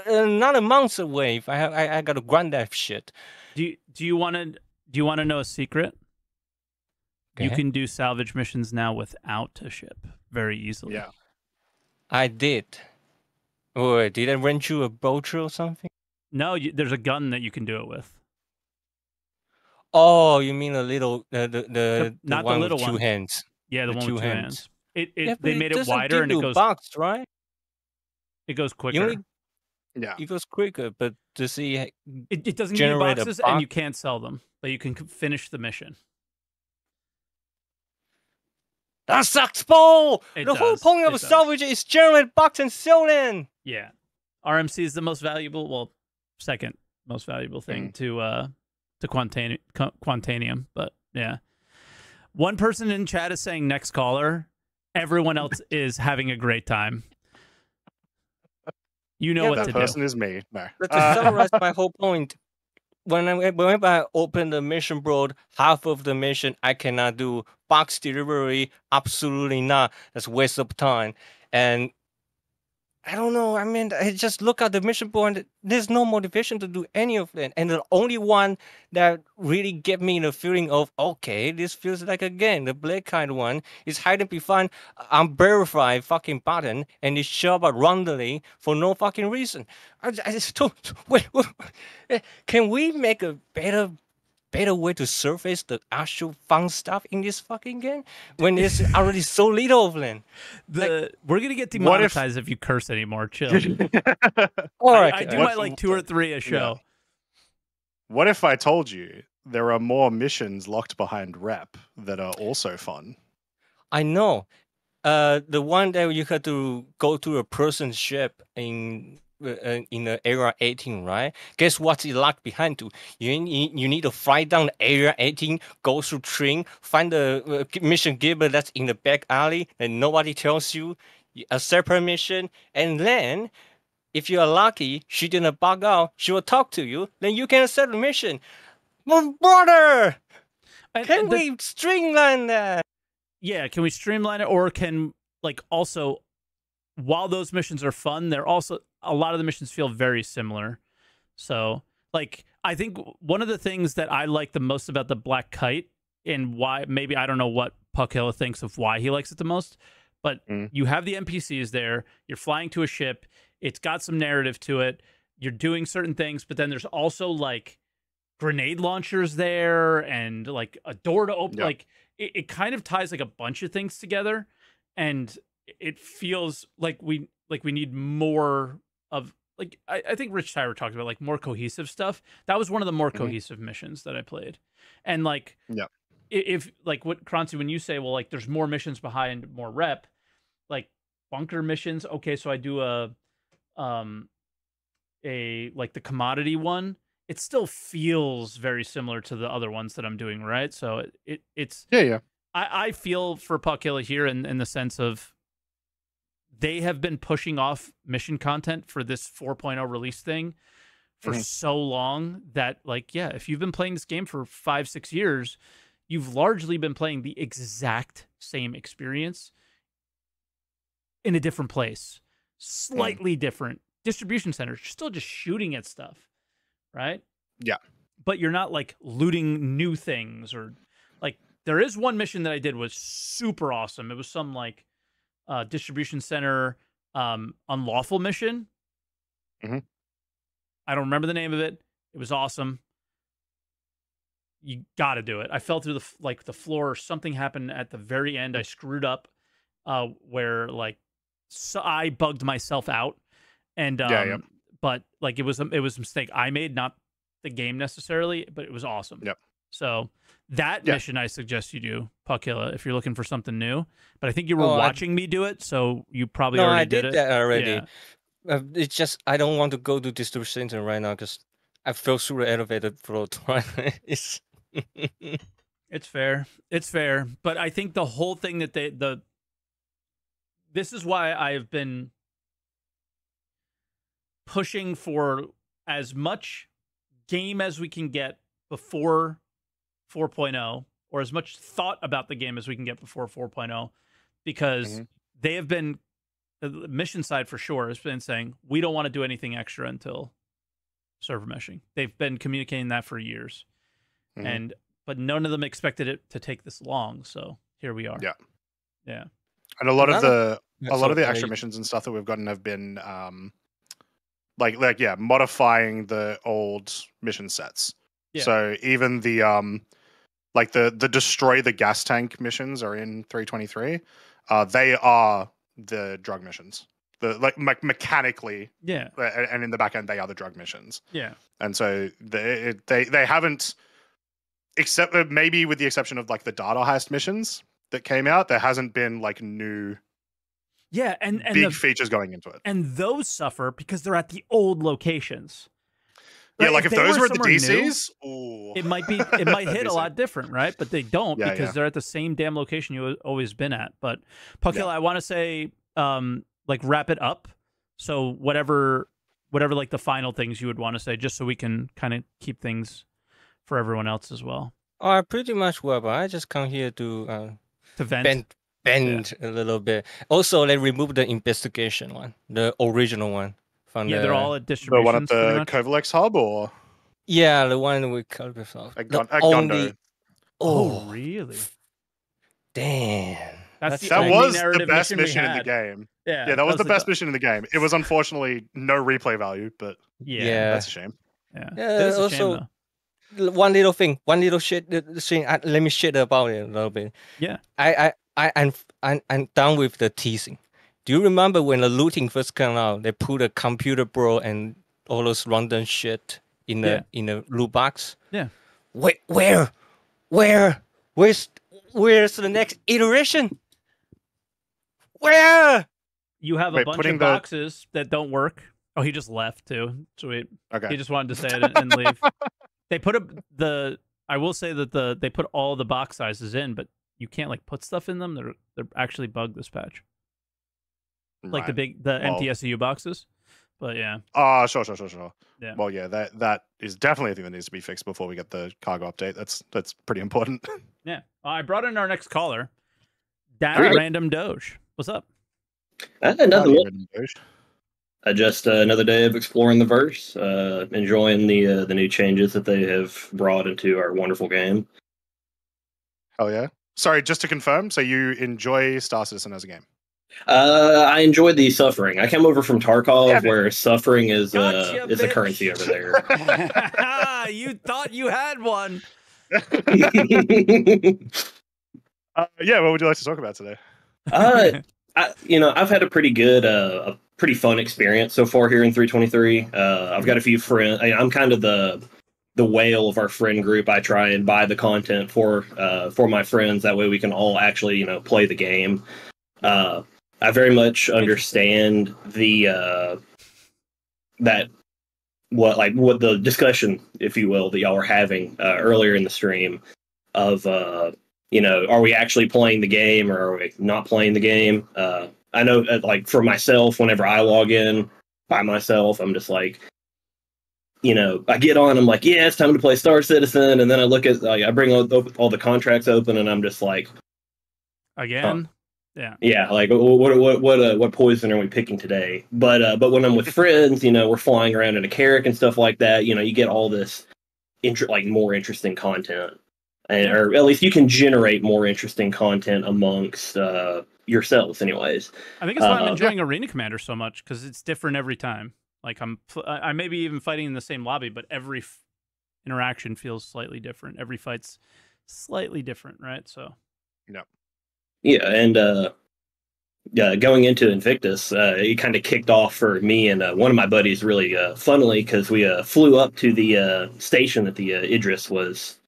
another month away. If I gotta grind that shit. Do you want to know a secret? You can do salvage missions now without a ship very easily. Yeah. I did. Wait, did I rent you a vulture or something? No, there's a gun that you can do it with. Oh, you mean a little the not one the little with 2 one. hands? Yeah, the one with 2 hands. They made it wider wider and it goes boxed, right? It goes quicker. Yeah, it goes quicker, but to see it doesn't give you generate boxes, and you can't sell them, but you can finish the mission. That sucks, Paul! The whole point of a salvage is generate box and sell them! Yeah. RMC is the most valuable, well, second most valuable thing to Quantanium, but yeah. One person in chat is saying next caller. Everyone else is having a great time. You know what to do. That person is me. No. But to summarize my whole point, whenever I open the mission board, half of the mission I cannot do. Box delivery, absolutely not. That's a waste of time. And I don't know. I mean, I just look at the mission board and there's no motivation to do any of it. And the only one that really gave me the feeling of, okay, this feels like a game. The Black Kite one is hiding behind unverified fucking button and it show up randomly for no fucking reason. I just don't. Wait, can we make a better way to surface the actual fun stuff in this fucking game when there's already so little of them? We're gonna get demonetized if you curse anymore. Chill. All right, I do my 2 or 3 a show. Yeah. What if I told you there are more missions locked behind rep that are also fun? I know. The one that you had to go to a person's ship in the area 18, right? Guess what's locked behind to? You need to fly down the area 18, go through train, find the mission giver that's in the back alley and nobody tells you, a separate mission, and then if you are lucky, she didn't bug out, she will talk to you, then you can accept the mission. My brother! Can we streamline that? Yeah, can we streamline it, or can also while those missions are fun, they're also a lot of the missions feel very similar. So, like, I think one of the things that I like the most about the Black Kite, and why maybe I don't know what Pakilla thinks of why he likes it the most, but you have the NPCs there, you're flying to a ship, it's got some narrative to it, you're doing certain things, but then there's also like grenade launchers there and like a door to open. Like it kind of ties like a bunch of things together, and it feels like we need more of, like, I think Rich Tyler talked about like more cohesive stuff. That was one of the more cohesive missions that I played. And like, if like what Croncy, when you say, well, like there's more missions behind more rep, like bunker missions. Okay. So I do a like the commodity one, it still feels very similar to the other ones that I'm doing. Right. So it's, I feel for Pakilla here in the sense of, they have been pushing off mission content for this 4.0 release thing for so long that, like, yeah, if you've been playing this game for 5-6 years, you've largely been playing the exact same experience in a different place, slightly different distribution centers. You're still just shooting at stuff, right? Yeah. But you're not like looting new things, or like, there is one mission that I did was super awesome. It was some like distribution center unlawful mission. I don't remember the name of it. It was awesome. You got to do it. I fell through the floor. Something happened at the very end. I screwed up where like I bugged myself out, and but like it was a mistake I made, not the game necessarily, but it was awesome. So that mission I suggest you do, Pakilla, if you're looking for something new. But I think you were watching me do it, so you probably already did it. No, I did that already. Yeah. It's just I don't want to go to distribution center right now because I fell through the elevator float. It's fair. It's fair. But I think the whole thing that this is why I've been pushing for as much game as we can get before 4.0, or as much thought about the game as we can get before 4.0, because they have been, the mission side for sure has been saying, we don't want to do anything extra until server meshing. They've been communicating that for years. But none of them expected it to take this long. So here we are. Yeah. And a lot of the extra missions and stuff that we've gotten have been modifying the old mission sets. So even the like the destroy the gas tank missions are in 323. They are the drug missions. The mechanically, and in the back end they are the drug missions. And so they haven't, except maybe with the exception of like the data heist missions that came out, there hasn't been like new and big features going into it. And those suffer because they're at the old locations. Right? Yeah, like if those were at the DCs, it might hit a lot different, right? But they don't, because they're at the same damn location you've always been at. But Pakilla, I want to say, like, wrap it up. So whatever like the final things you would want to say, just so we can kind of keep things for everyone else as well. I pretty much will, but I just come here to vent. Bend a little bit. Also, they removed the investigation one, the original one. They're all at distribution. The one at the Kovalex hub, or the one with Kovalex hub. At Gondo. Oh, really? Damn. That was the best mission in the game. Yeah, that was the best mission in the game. It was unfortunately no replay value, but that's a shame. Yeah, also one little thing, let me shit about it a little bit. I'm done with the teasing. Do you remember when the looting first came out? They put a computer bro and all those random shit in the loot box. Yeah. Wait, where's the next iteration? Where? You have a bunch of boxes that don't work. Oh, he just left too. Sweet. Okay. He just wanted to say it and leave. They put I will say that they put all the box sizes in, but you can't like put stuff in them. They're actually bugged this patch. Like the empty SEU boxes. But yeah. Sure. Yeah. Well, yeah, that is definitely a thing that needs to be fixed before we get the cargo update. That's pretty important. Yeah. I brought in our next caller, Datrandomdoge. What's up? Nothing. Just another day of exploring the verse, enjoying the new changes that they have brought into our wonderful game. Oh yeah! Sorry, just to confirm, so you enjoy Star Citizen as a game? I enjoyed the suffering. I came over from Tarkov, where suffering is a currency over there. You thought you had one. Yeah, what would you like to talk about today? I've had a pretty good, a pretty fun experience so far here in 323. I've got a few friends. I'm kind of the whale of our friend group. I try and buy the content for my friends. That way we can all actually, play the game. I very much understand the what the discussion, if you will, that y'all were having earlier in the stream of are we actually playing the game or are we not playing the game? I know, for myself, whenever I log in by myself, I'm just like, I get on, I'm like, yeah, it's time to play Star Citizen, and then I look at, I bring all the contracts open, and I'm just like, again. Yeah, like what poison are we picking today? But when I'm with friends, we're flying around in a carrack and stuff like that. You get all this more interesting content, or at least you can generate more interesting content amongst yourselves, anyways. I think it's why I'm enjoying Arena Commander so much, because it's different every time. Like I may be even fighting in the same lobby, but every interaction feels slightly different. Every fight's slightly different, right? So yeah. Yeah, and going into Invictus, it kind of kicked off for me and one of my buddies really funnily, because we flew up to the station that the Idris was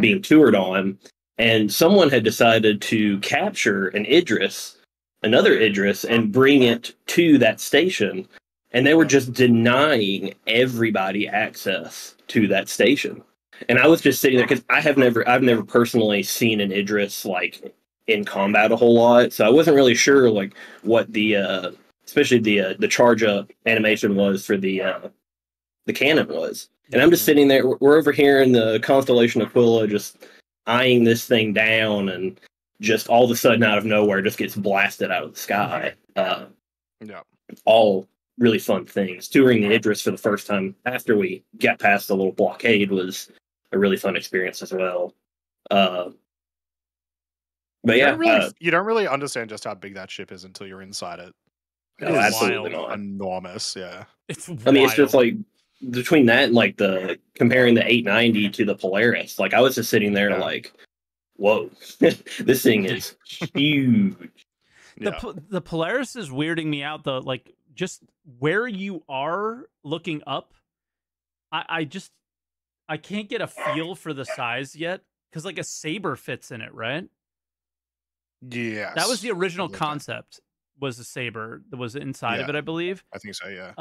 being toured on, and someone had decided to capture another Idris, and bring it to that station, and they were just denying everybody access to that station. And I was just sitting there, because I've never personally seen an Idris in combat a whole lot, so I wasn't really sure what the especially the charge up animation was for the cannon was. And I'm just sitting there, we're over here in the constellation Aquila, just eyeing this thing down, and just all of a sudden out of nowhere just gets blasted out of the sky. All really fun things. Touring the Idris for the first time after we got past the little blockade was a really fun experience as well. But you don't really understand just how big that ship is until you're inside it. No, absolutely not. Enormous, yeah. It's wild. I mean, it's just between that and the comparing the 890 to the Polaris, I was just sitting there whoa, this thing is huge. The Polaris is weirding me out though. Just where you are looking up, I can't get a feel for the size yet, because a Saber fits in it, right? Yes. That was the original concept, was a Saber that was inside of it, I believe. I think so, yeah.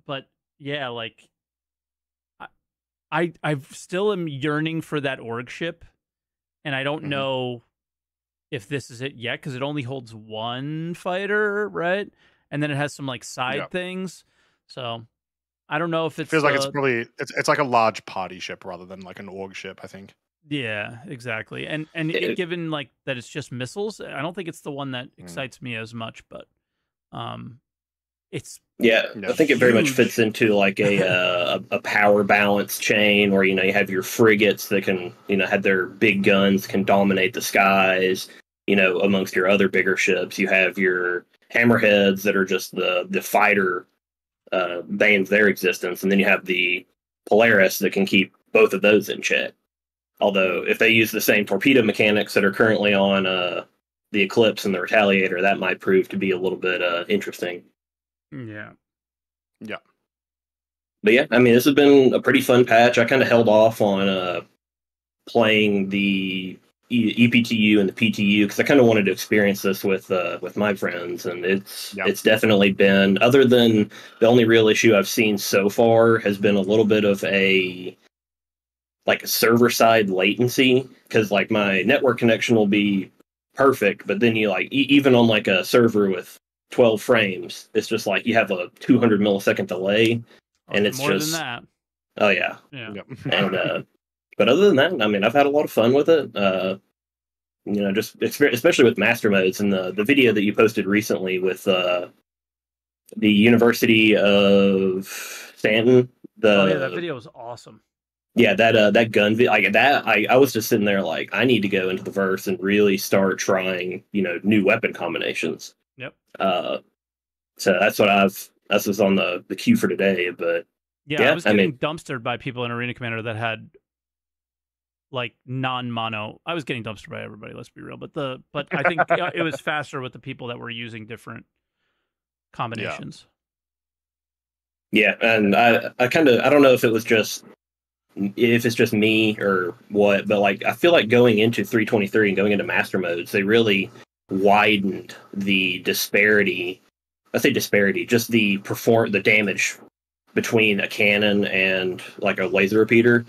But yeah, I still am yearning for that org ship, and I don't know if this is it yet, because it only holds one fighter, right? And then it has some side things. So I don't know if it feels like it's probably it's like a large party ship rather than an org ship, I think. Yeah, exactly. And given that it's just missiles, I don't think it's the one that excites me as much, but it's I think it very much fits into a power balance chain where you have your frigates that can have their big guns, can dominate the skies, amongst your other bigger ships. You have your hammerheads that are just the fighter bane of their existence, and then you have the Polaris that can keep both of those in check. Although, if they use the same torpedo mechanics that are currently on the Eclipse and the Retaliator, that might prove to be a little bit interesting. Yeah. But yeah, I mean, this has been a pretty fun patch. I kind of held off on playing the EPTU and the PTU because I kind of wanted to experience this with my friends, and it's definitely been, other than the only real issue I've seen so far has been a little bit of a server side latency, because my network connection will be perfect, but then you even on a server with 12 frames, it's just you have a 200 millisecond delay, and it's more just than that. Oh yeah. And but other than that, I mean, I've had a lot of fun with it. just especially with master modes and the video that you posted recently with the University of Stanton. That video was awesome. Yeah, that gun like that. I was just sitting there like, I need to go into the verse and really start trying new weapon combinations. Yep. So that's was on the queue for today. But I was getting dumpstered by people in Arena Commander that had like non-mono. I was getting dumpstered by everybody, let's be real. But I think it was faster with the people that were using different combinations. Yeah, and I don't know if it's just me or what, but like I feel like going into 323 and going into master modes, they really widened the disparity. I say disparity, just the damage between a cannon and like a laser repeater.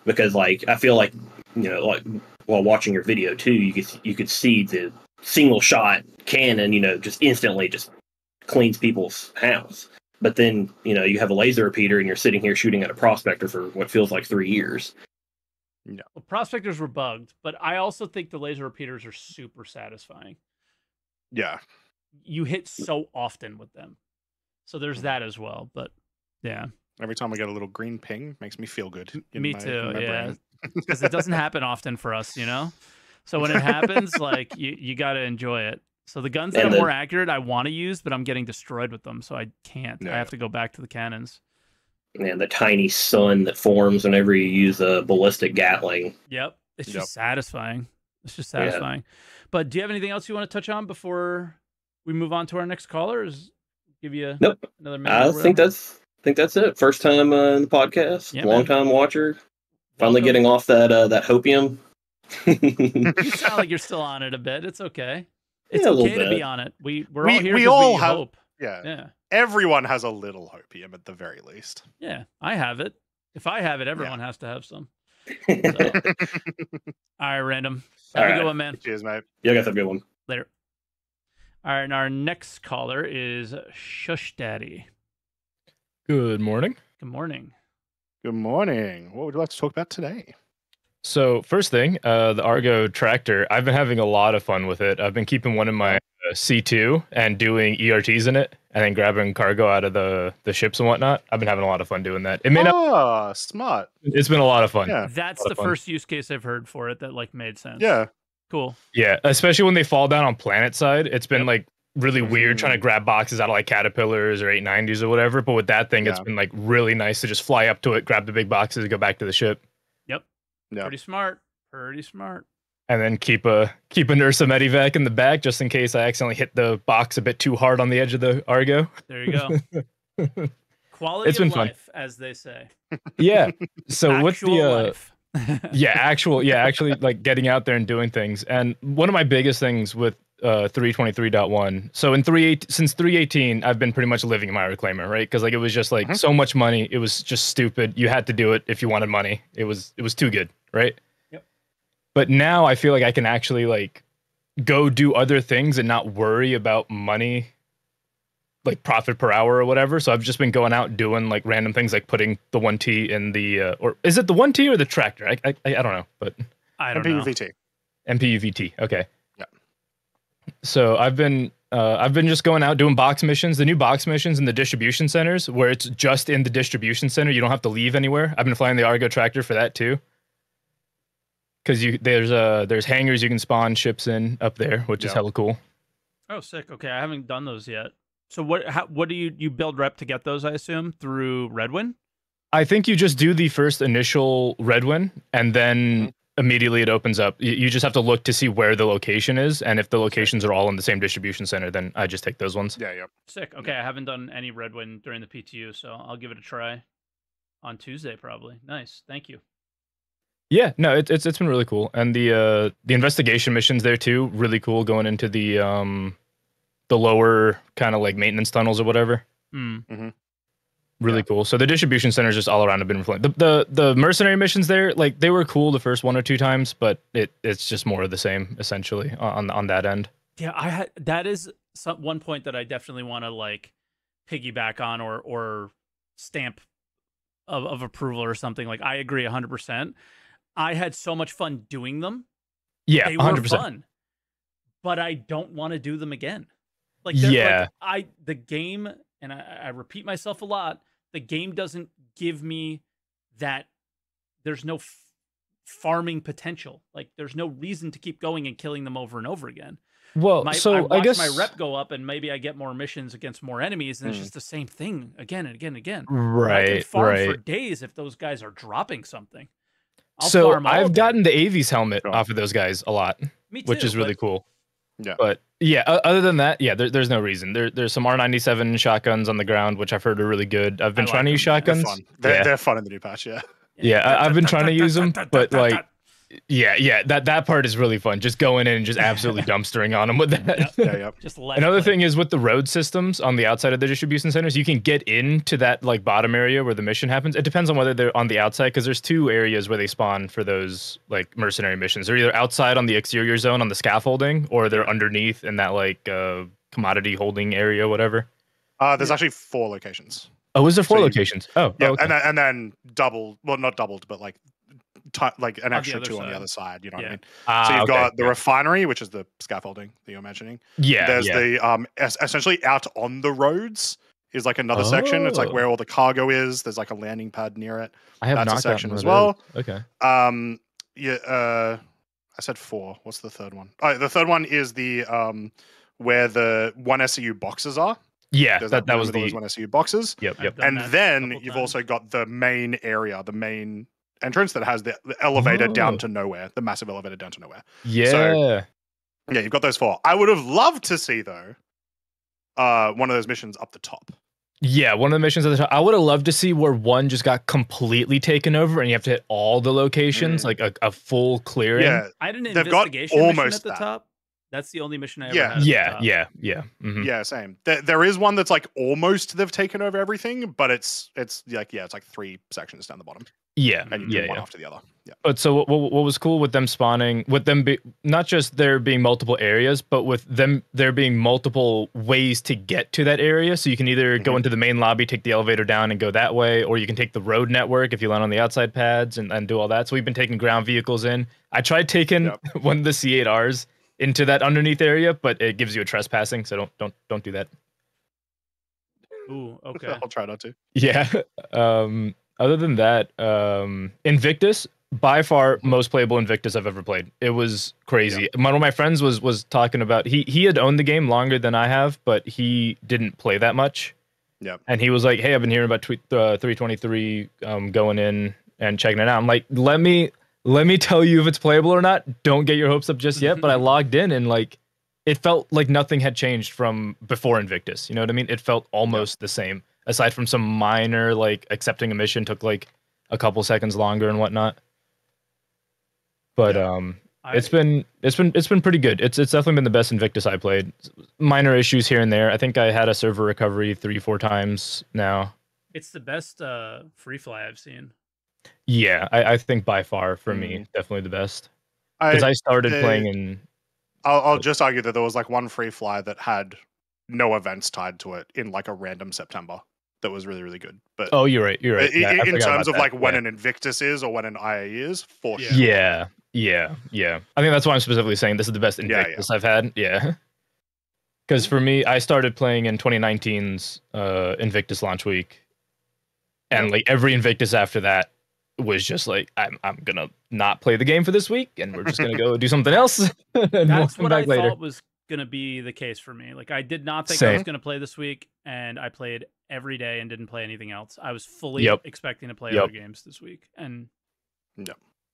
Because like I feel like like while watching your video too, you could see the single shot cannon just instantly just cleans people's house. But then you have a laser repeater and you're sitting here shooting at a prospector for what feels like 3 years. No, well, prospectors were bugged, but I also think the laser repeaters are super satisfying. Yeah, you hit so often with them, so there's that as well. But yeah. Every time I get a little green ping, makes me feel good. Me too, yeah. Because it doesn't happen often for us, So when it happens, like you got to enjoy it. So the guns that are more accurate, I want to use, but I'm getting destroyed with them, so I can't. Yeah. I have to go back to the cannons. And the tiny sun that forms whenever you use a ballistic Gatling. Yep, it's just satisfying. It's just satisfying. Yeah. But do you have anything else you want to touch on before we move on to our next caller? Or give you another minute? I think that's it. First time in the podcast. Long time watcher. Finally getting off that hopium. You sound like you're still on it a bit. It's okay. It's okay to be on it. We're all here. We all have hope. Yeah. Everyone has a little hopium at the very least. Yeah, I have it. If I have it, everyone has to have some. So. All right, Random. Have a good one, man. Cheers, mate. Yeah, guys, have a good one. Later. All right, and our next caller is Sushdaddy. Good morning. Good morning. Good morning. What would you like to talk about today? So first thing, the Argo tractor, I've been having a lot of fun with it. I've been keeping one in my C2 and doing ERTs in it and then grabbing cargo out of the ships and whatnot. I've been having a lot of fun doing that. It may not... smart. It's been a lot of fun. Yeah. That's the first use case I've heard for it that like made sense. Yeah. Cool. Yeah, especially when they fall down on planet side. It's been like really weird trying to grab boxes out of like Caterpillars or 890s or whatever. But with that thing, it's been like really nice to just fly up to it, grab the big boxes, and go back to the ship. Yep. Pretty smart. Pretty smart. And then keep a Nursa Medivac in the back just in case I accidentally hit the box a bit too hard on the edge of the Argo. There you go. Quality it's been of life, fun. As they say. Yeah. So what's the life. actually like getting out there and doing things. And one of my biggest things with 323.1. So since 318, I've been pretty much living in my reclaimer, right? Because like it was just like so much money. It was just stupid. You had to do it if you wanted money. It was too good, right? Yep. But now I feel like I can actually like go do other things and not worry about money, like profit per hour or whatever. So I've just been going out doing like random things, like putting the 1T in the or is it the 1T or the tractor? I don't know, but I don't know. MPUVT. Okay. So I've been just going out doing box missions, the new box missions in the distribution centers where it's just in the distribution center. You don't have to leave anywhere. I've been flying the Argo tractor for that too. Because there's hangars you can spawn ships in up there, which is hella cool. Oh, sick. Okay, I haven't done those yet. So what do you build rep to get those, I assume, through Redwin? I think you just do the first initial Redwin and then immediately it opens up. You just have to look to see where the location is, and if the locations are all in the same distribution center, then I just take those ones. Yeah. Sick. Okay, I haven't done any Redwin during the PTU, so I'll give it a try on Tuesday probably. Nice. Thank you. Yeah, no, it's been really cool. And the investigation missions there too, really cool, going into the lower kind of like maintenance tunnels or whatever. Really cool. So the distribution centers just all around have been reflected. The mercenary missions there, like they were cool the first 1 or 2 times, but it's just more of the same essentially on that end. Yeah, that is one point that I definitely want to like piggyback on or stamp of approval or something. Like I agree 100%. I had so much fun doing them Yeah, they 100%. were fun, but I don't want to do them again. Like, the game, and I repeat myself a lot, the game doesn't give me that. There's no farming potential. Like, there's no reason to keep going and killing them over and over again. Well, I watch my rep go up, and maybe I get more missions against more enemies, and it's just the same thing again and again and again. Right, I can farm for days if those guys are dropping something. I've gotten the Avi's helmet off of those guys a lot, Me too, which is really cool. Yeah, but yeah, other than that, yeah, there's no reason. There's some R97 shotguns on the ground, which I've heard are really good. I've been trying to use shotguns. They're fun in the new patch. Yeah, I've been trying to use them, but like. Yeah, that part is really fun. Just going in and just absolutely dumpstering on them with that. Yep. Just Another thing is with the road systems on the outside of the distribution centers, you can get into that like bottom area where the mission happens. It depends on whether they're on the outside, because there's 2 areas where they spawn for those like mercenary missions. They're either outside on the exterior zone on the scaffolding, or they're underneath in that like commodity holding area, whatever. There's actually 4 locations. Oh, is there 4 locations? Oh, yeah, okay. and then double. Well, not doubled, but like an extra 2 on the other side. You know what I mean? So you've got the refinery, which is the scaffolding that you're mentioning. Yeah. There's the essentially out on the roads is like another section. It's like where all the cargo is. There's like a landing pad near it. I have That's not a section gotten as well. Okay. I said 4. What's the third one? Oh, the third one is the where the 1 SCU boxes are. Yeah, There's that was the 1 SCU boxes. Yep. And then you've also got the main area, the main entrance that has the elevator down to nowhere, the massive elevator down to nowhere. Yeah. So, yeah, you've got those 4. I would have loved to see, though, one of those missions up the top. Yeah, one of the missions at the top. I would have loved to see where one just got completely taken over and you have to hit all the locations, like a full clearing. Yeah, I had an they've got investigation mission at the top. That's the only mission I ever had. Yeah. Mm-hmm. Yeah, same. There is one that's like almost they've taken over everything, but it's like it's like 3 sections down the bottom. Yeah, and you do one after the other. Yeah. But so what was cool with them spawning, with them not just there being multiple areas, but with them there being multiple ways to get to that area. So you can either go into the main lobby, take the elevator down, and go that way, or you can take the road network if you land on the outside pads and do all that. So we've been taking ground vehicles in. I tried taking one of the C8Rs into that underneath area, but it gives you a trespassing, so don't do that. Ooh, okay. I'll try not to. Yeah. Other than that, Invictus, by far most playable Invictus I've ever played. It was crazy. One of my friends was talking about he had owned the game longer than I have, but he didn't play that much. Yeah. And he was like, "Hey, I've been hearing about 323 going in and checking it out." I'm like, "Let me tell you if it's playable or not. Don't get your hopes up just yet." But I logged in and like it felt like nothing had changed from before Invictus. You know what I mean? It felt almost the same. Aside from some minor, like accepting a mission took like a couple seconds longer and whatnot. But it's been pretty good. It's definitely been the best Invictus I played. Minor issues here and there. I think I had a server recovery 3-4 times now. It's the best free fly I've seen. Yeah, I think by far for me definitely the best. Because I started playing in. I'll just argue that there was like one free fly that had no events tied to it in like a random September. That was really, really good. But you're right. In terms of like when an Invictus is or when an IA is, for sure. Yeah. I think that's why I'm specifically saying this is the best Invictus I've had. Yeah. Because for me, I started playing in 2019's Invictus launch week, and like every Invictus after that was just like I'm gonna not play the game for this week, and we're just gonna go do something else. And that's what I later. thought was gonna be the case for me. Like I did not think I was gonna play this week, and I played every day and didn't play anything else. I was fully expecting to play other games this week, and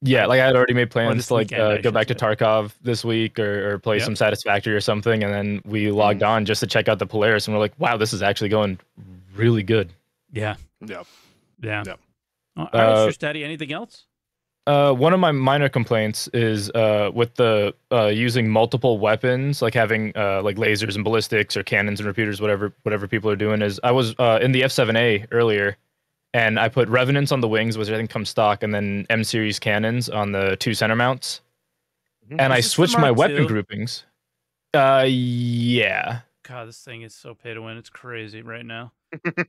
yeah, like I had already made plans to like go back to Tarkov this week or play some Satisfactory or something, and then we logged on just to check out the Polaris, and we're like, wow, this is actually going really good. Yeah. All right, Sushdaddy, anything else? One of my minor complaints is with the using multiple weapons, like having like lasers and ballistics or cannons and repeaters, whatever people are doing. Is I was in the F7A earlier, and I put Revenants on the wings, which I think comes stock, and then M series cannons on the 2 center mounts, and I switched my weapon groupings. Yeah. God, this thing is so pay to win. It's crazy right now.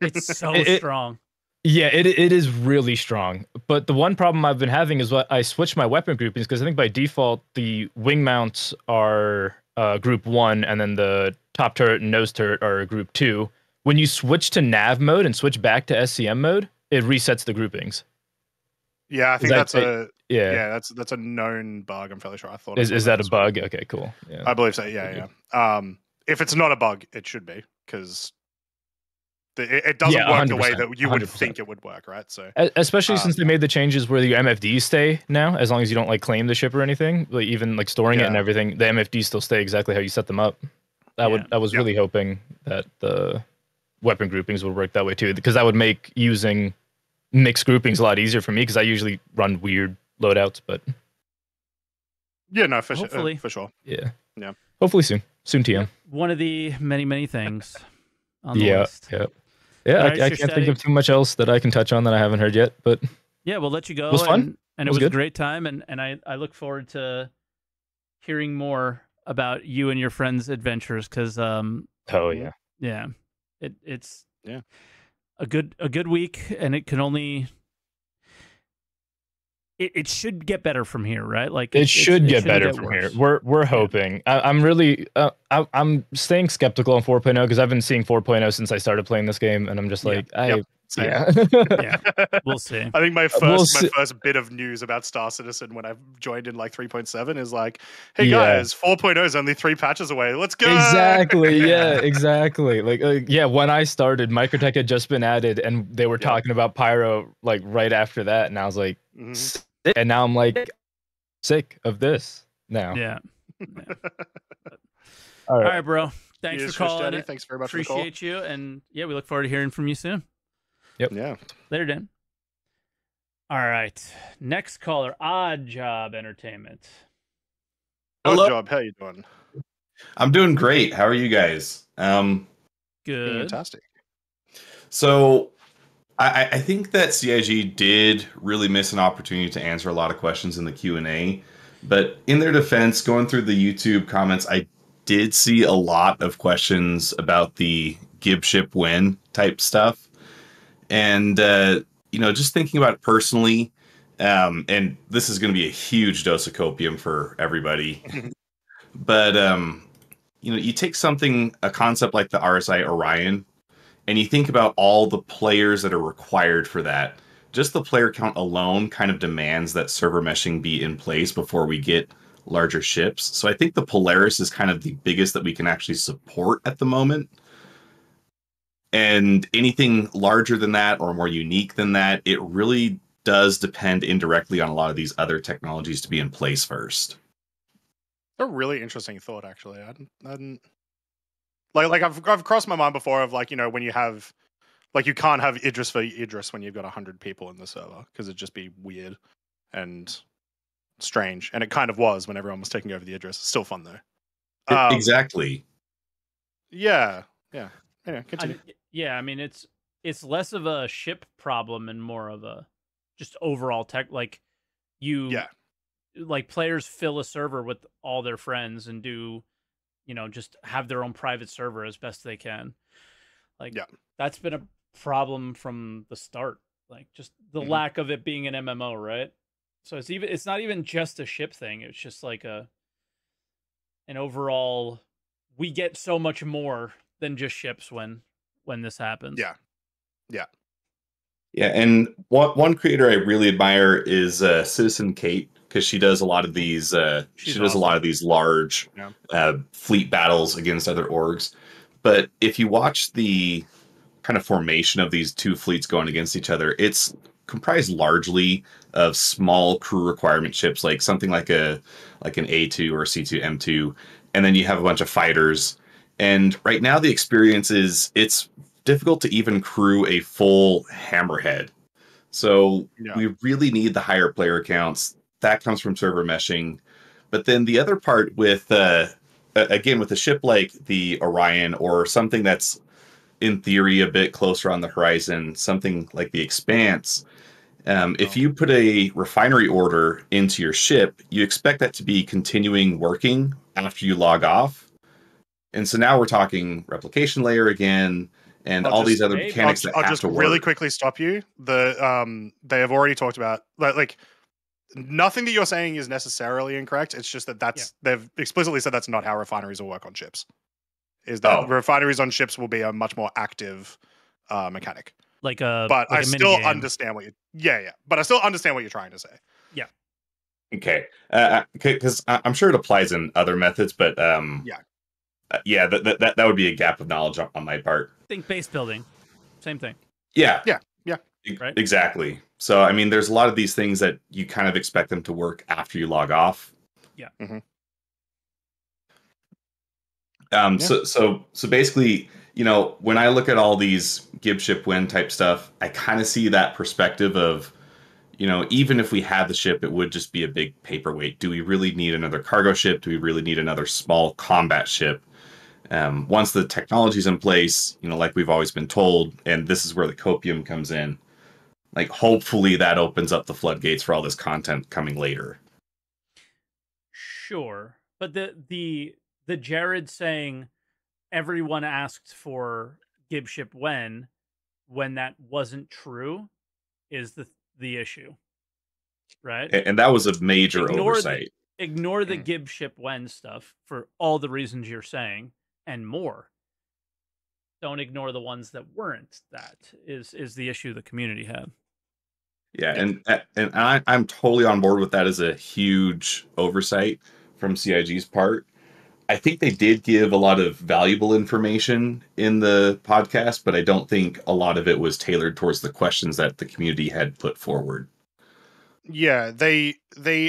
It's so strong. Yeah, it is really strong. But the one problem I've been having is I switched my weapon groupings because I think by default the wing mounts are group 1 and then the top turret and nose turret are group 2. When you switch to nav mode and switch back to SCM mode, it resets the groupings. Yeah, I think that's a known bug. I'm fairly sure. I thought is that a bug? Okay, cool. Yeah. I believe so. Yeah. If it's not a bug, it should be, because it doesn't work the way that you would 100%. Think it would work, right? So especially since they made the changes where the MFDs stay now, as long as you don't like claim the ship or anything, like even like storing it and everything, the MFDs still stay exactly how you set them up. I was really hoping that the weapon groupings would work that way too, because that would make using mixed groupings a lot easier for me, because I usually run weird loadouts. But yeah, no, for sure. Yeah. Hopefully soon TM. One of the many things on the list. Yeah, I can't think of too much else that I can touch on that I haven't heard yet, but yeah, we'll let you go. It was fun. And it was a great time, and I look forward to hearing more about you and your friends' adventures, because it's a good week, and it can only it should get better from here, right? Like it should get better from here. We're hoping. I'm really I'm staying skeptical on 4.0 because I've been seeing 4.0 since I started playing this game, and I'm just like we'll see. I think my first bit of news about Star Citizen when I joined in like 3.7 is like, hey guys, 4.0 is only 3 patches away. Let's go. Exactly. Exactly. Like when I started, Microtech had just been added, and they were talking about Pyro like right after that, and I was like, and now I'm like sick of this now. Yeah. All right, bro. Thanks for calling. Thanks very much for the call. Appreciate you, and we look forward to hearing from you soon. Yep. Yeah. Later, Dan. All right. Next caller, Oddjobentertainment. Hello. Oddjob, how you doing? I'm doing great. How are you guys? Good. Fantastic. So I think that CIG did really miss an opportunity to answer a lot of questions in the Q&A, but in their defense, going through the YouTube comments, I did see a lot of questions about the Gib ship win type stuff. And, just thinking about it personally, and this is going to be a huge dose of copium for everybody, but, you take a concept like the RSI Orion, and you think about all the players that are required for that. Just the player count alone kind of demands that server meshing be in place before we get larger ships. So I think the Polaris is kind of the biggest that we can actually support at the moment. And anything larger than that or more unique than that, it really does depend indirectly on a lot of these other technologies to be in place first. A really interesting thought, actually. I hadn't I've crossed my mind before of when you have you can't have Idris for Idris when you've got 100 people in the server, because it'd just be weird and strange. And it kind of was when everyone was taking over the Idris. It's still fun though. Exactly. Yeah. Continue. I mean, it's less of a ship problem and more of a just overall tech. Like players fill a server with all their friends and do, just have their own private server as best they can. That's been a problem from the start. Like just the lack of it being an MMO, right? So it's not even just a ship thing. It's just like an overall, we get so much more than just ships when this happens. Yeah, and one creator I really admire is Citizen Kite, because she does a lot of these does a lot of these large fleet battles against other orgs. But if you watch the kind of formation of these two fleets going against each other, it's comprised largely of small crew requirement ships, like something like an A2 or C2 M2, and then you have a bunch of fighters. And right now the experience is it's difficult to even crew a full hammerhead. So we really need the higher player counts. That comes from server meshing. But then the other part with, again, with a ship like the Orion, or something that's in theory a bit closer on the horizon, something like the Expanse, if you put a refinery order into your ship, you expect that to be continuing working after you log off. And so now we're talking replication layer again, and all these other mechanics that have to work. Really quickly stop you. They have already talked about like nothing that you're saying is necessarily incorrect. It's just that they've explicitly said that's not how refineries will work on ships. Is that refineries on ships will be a much more active mechanic. But I still understand what you. Yeah. But I still understand what you're trying to say. Yeah. Okay. Because I'm sure it applies in other methods, but that would be a gap of knowledge on my part. Think base building, same thing. Yeah. Right? Exactly. So I mean, there's a lot of these things that you kind of expect them to work after you log off. Yeah. So basically, when I look at all these give ship win type stuff, I kind of see that perspective of, even if we had the ship, it would just be a big paperweight. Do we really need another cargo ship? Do we really need another small combat ship? Once the technology's in place, like we've always been told, and this is where the copium comes in, like hopefully that opens up the floodgates for all this content coming later. Sure. But the Jared saying everyone asked for give ship when that wasn't true is the issue. Right? And that was a major oversight. Ignore the give ship when stuff for all the reasons you're saying and more. Don't ignore the ones that weren't. That is the issue the community had. Yeah, and I'm totally on board with that as a huge oversight from CIG's part. I think they did give a lot of valuable information in the podcast, but I don't think a lot of it was tailored towards the questions that the community had put forward. Yeah, they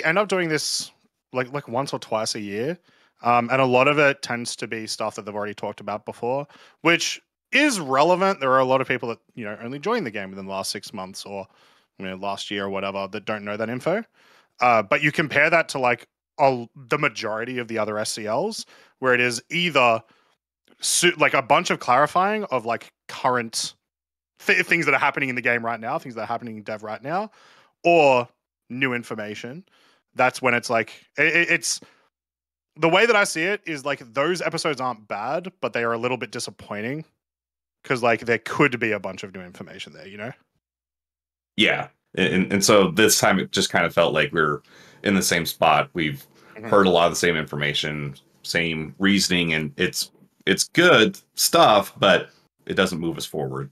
end up doing this like once or twice a year, and a lot of it tends to be stuff that they've already talked about before, which is relevant. There are a lot of people that only joined the game within the last 6 months or last year or whatever that don't know that info. But you compare that to like the majority of the other SCLs, where it is either like a bunch of clarifying of like current things that are happening in the game right now, things that are happening in dev right now, or new information. That's when it's like it's the way that I see it is like those episodes aren't bad, but they are a little bit disappointing because like there could be a bunch of new information there, Yeah. And so this time it just kind of felt like we're in the same spot. We've heard a lot of the same information, same reasoning, and it's good stuff, but it doesn't move us forward.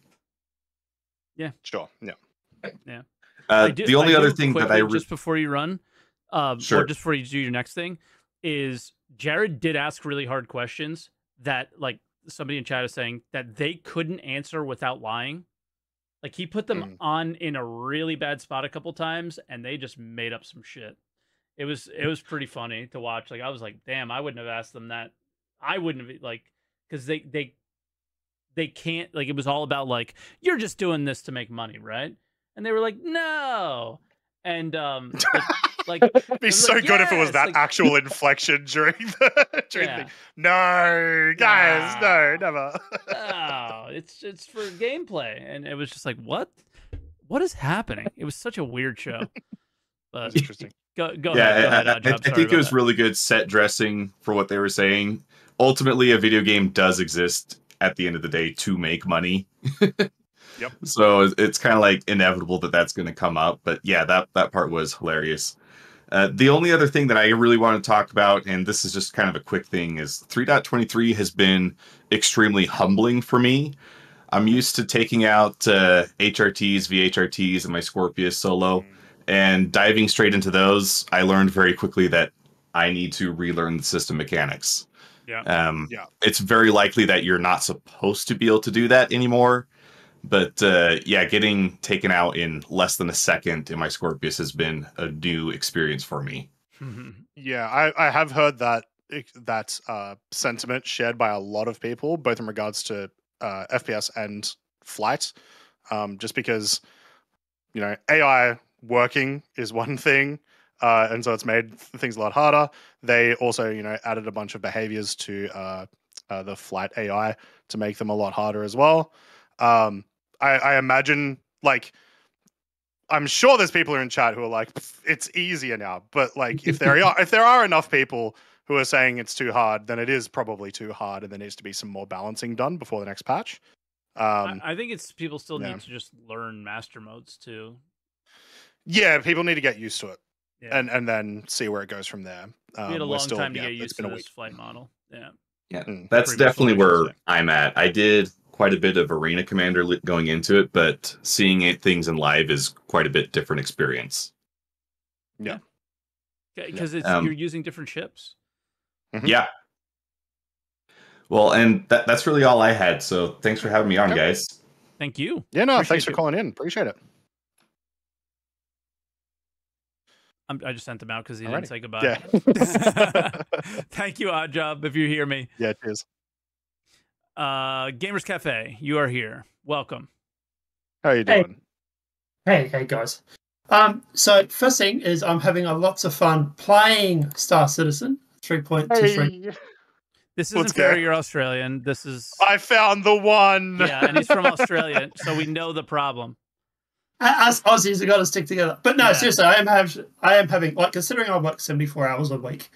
Yeah. Sure. Yeah. The only other thing that just before you run, or just before you do your next thing, is Jared did ask really hard questions that like somebody in chat is saying that they couldn't answer without lying. Like he put them on in a really bad spot a couple times, and they just made up some shit. It was pretty funny to watch. Like I was like, damn, I wouldn't have asked them that. I wouldn't have because they can't it was all about like you're just doing this to make money, right? And they were like, no, and it'd be so good if it was that actual inflection during the thing. No, guys, no, never. No, it's for gameplay, and it was just like, what is happening? It was such a weird show. But interesting. Go ahead. I think it was really good set dressing for what they were saying. Ultimately, a video game does exist at the end of the day to make money. Yep. So it's kind of like inevitable that that's going to come up. But yeah, that part was hilarious. The only other thing that I really want to talk about, and this is just kind of a quick thing, is 3.23 has been extremely humbling for me. I'm used to taking out HRTs, VHRTs, and my Scorpius solo, and diving straight into those. I learned very quickly that I need to relearn the system mechanics. Yeah. It's very likely that you're not supposed to be able to do that anymore. But getting taken out in less than a second in my Scorpius has been a new experience for me. Yeah, I have heard that sentiment shared by a lot of people, both in regards to FPS and flight. Just because, AI working is one thing, and so it's made things a lot harder. They also, added a bunch of behaviors to the flight AI to make them a lot harder as well. I imagine, like, I'm sure there's people in chat who are like, it's easier now. But like, if there are enough people who are saying it's too hard, then it is probably too hard, and there needs to be some more balancing done before the next patch. I think it's people still need to just learn master modes too. Yeah, people need to get used to it, and then see where it goes from there. We had a long time to get used to this flight model. Yeah, that's definitely where I'm at. I did quite a bit of Arena Commander going into it, but seeing things in live is quite a bit different experience. Yeah, because you're using different ships. Yeah. Well, and that's really all I had. So thanks for having me on, guys. Thank you. Yeah, no, thanks for calling in. Appreciate it. I just sent him out because he didn't say goodbye. Yeah. Thank you, Oddjob, if you hear me. Yeah, cheers. Gamers Cafe, you are here. Welcome. How are you doing? Hey, guys. So first thing is I'm having lots of fun playing Star Citizen 3.23. Hey. This isn't fair. You're Australian. This is. I found the one. Yeah, and he's from Australia, so we know the problem. Us Aussies have got to stick together. But no, seriously, I am having, like, considering I work 74 hours a week,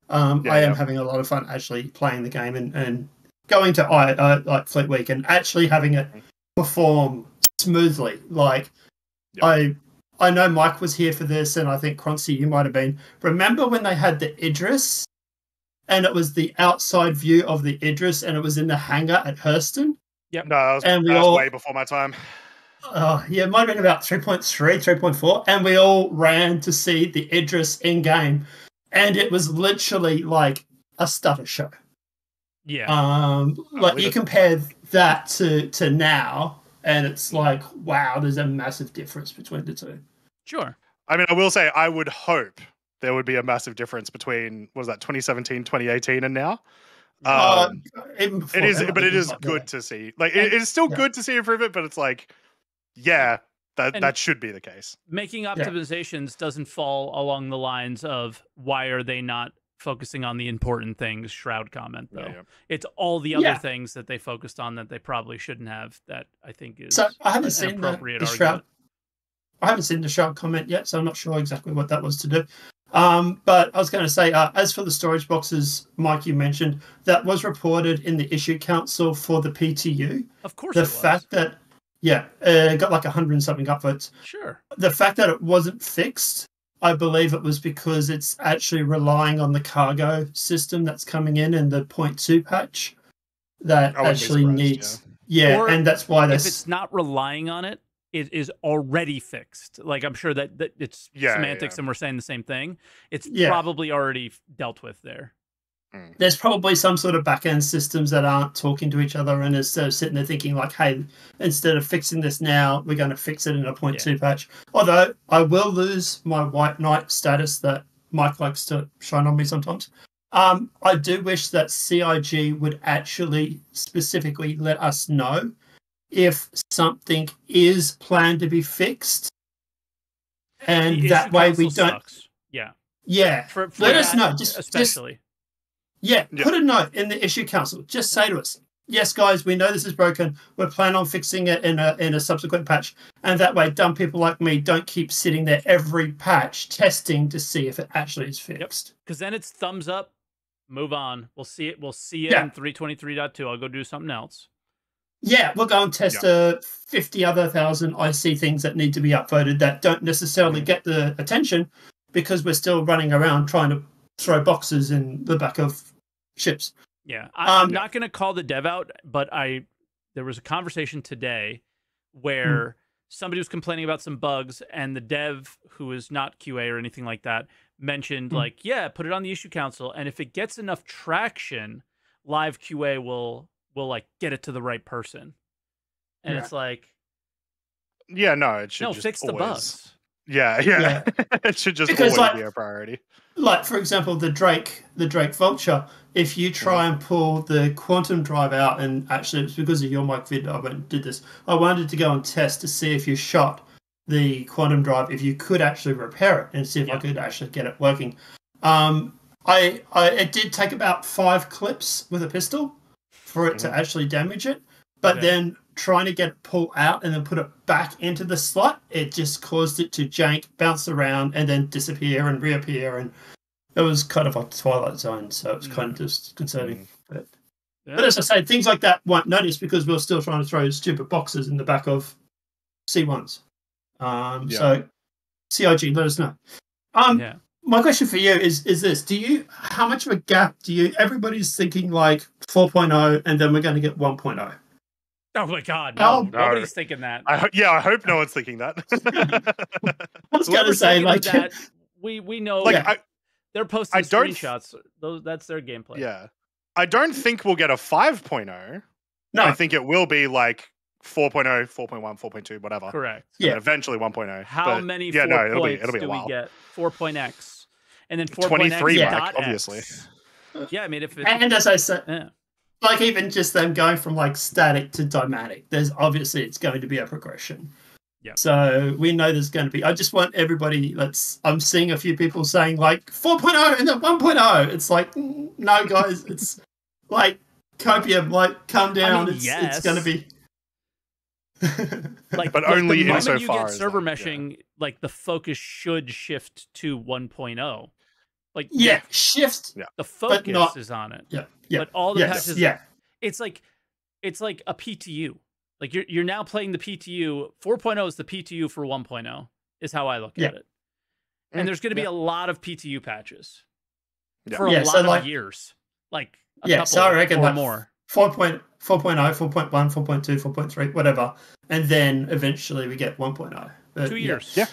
I am having a lot of fun actually playing the game and going to like Fleet Week and actually having it perform smoothly. Like, I know Mike was here for this, and I think Croncy, you might have been. Remember when they had the Idris, and it was the outside view of the Idris, and it was in the hangar at Hurston? Yep. No, that was way before my time. Yeah, it might have been about 3.3, 3.4, and we all ran to see the Idris in-game, and it was literally like a stutter show. Yeah. Like, you compare that to now, and it's like, wow, there's a massive difference between the two. Sure. I mean, I will say, I would hope there would be a massive difference between, what was that, 2017, 2018, and now? It is good to see. Like, it is still good to see improvement, but it's like, yeah, that should be the case. Making optimizations doesn't fall along the lines of why are they not focusing on the important things, Shroud comment, though. Yeah. It's all the other things that they focused on that they probably shouldn't have, that I think is I haven't seen the Shroud. I haven't seen the Shroud comment yet, so I'm not sure exactly what that was to do. But I was going to say, as for the storage boxes, Mike, you mentioned, that was reported in the issue council for the PTU. Of course the fact that it got like 100 and something upvotes. Sure. The fact that it wasn't fixed, I believe it was because it's actually relying on the cargo system that's coming in the 0.2 patch that actually needs. Yeah, and that's why if it's not relying on it, it is already fixed. Like, I'm sure that it's semantics and we're saying the same thing. It's probably already dealt with there. There's probably some sort of back-end systems that aren't talking to each other, and instead of sitting there thinking like, hey, instead of fixing this now, we're going to fix it in a 0.2 patch. Although I will lose my White Knight status that Mike likes to shine on me sometimes. I do wish that CIG would actually specifically let us know if something is planned to be fixed, and that way we don't. Sucks. Yeah. Let us know. Especially. Put a note in the issue council. Just say to us, yes, guys, we know this is broken. We're planning on fixing it in a subsequent patch. And that way, dumb people like me don't keep sitting there every patch testing to see if it actually is fixed. Because then it's thumbs up, move on. We'll see it. We'll see it in 323.2. I'll go do something else. Yeah, we'll go and test 50 other thousand IC things that need to be upvoted that don't necessarily get the attention because we're still running around trying to throw boxes in the back of ships. Yeah, I'm not going to call the dev out, but there was a conversation today where somebody was complaining about some bugs, and the dev, who is not QA or anything like that, mentioned like, put it on the issue council, and if it gets enough traction, live QA will like get it to the right person. And it's like, it should just fix the bugs. Yeah. It should just always be a priority. Like, for example, the Drake Vulture, if you try and pull the quantum drive out, and actually it's because of your mic vid I went and did this, I wanted to go and test to see if you shot the quantum drive, if you could actually repair it and see if I could actually get it working. It did take about 5 clips with a pistol for it to actually damage it, but then trying to get it pulled out and then put it back into the slot, it just caused it to jank, bounce around, and then disappear and reappear, and it was kind of like Twilight Zone, so it was kind of just concerning. But Yeah. But as I say, things like that won't notice because we're still trying to throw stupid boxes in the back of C1s. So CIG, let us know. My question for you is this: how much of a gap everybody's thinking like 4.0 and then we're going to get 1.0? Oh my God! No, nobody's thinking that. I hope no one's thinking that. I was going to say like that. We know they're posting screenshots. That's their gameplay. Yeah, I don't think we'll get a 5.0. No, I think it will be like 4.0, 4.1, 4.2, whatever. Correct. Yeah, eventually 1.0. How many 4 points it'll be do a while. we get? 4.x, and then 23, Mike, obviously. Yeah, I mean, if and as I said, like even just them going from like static to dynamic, it's going to be a progression. Yeah. So we know there's going to be. I just want everybody. I'm seeing a few people saying like 4.0 and then 1.0. It's like no, guys. It's like copium. Like come down. I mean, it's going to be. But only the insofar you get as server meshing, like the focus should shift to 1.0. Like shift. Yeah. The focus is on it. Yeah. But all the patches. Yeah. It's like a PTU. Like you're now playing the PTU. 4.0 is the PTU for 1.0. Is how I look at it. And there's going to be a lot of PTU patches for a lot of years. Like a couple so I reckon or more. 4.0, 4.1, 4.2, 4.3, whatever, and then eventually we get 1.0. 2 years. Yeah.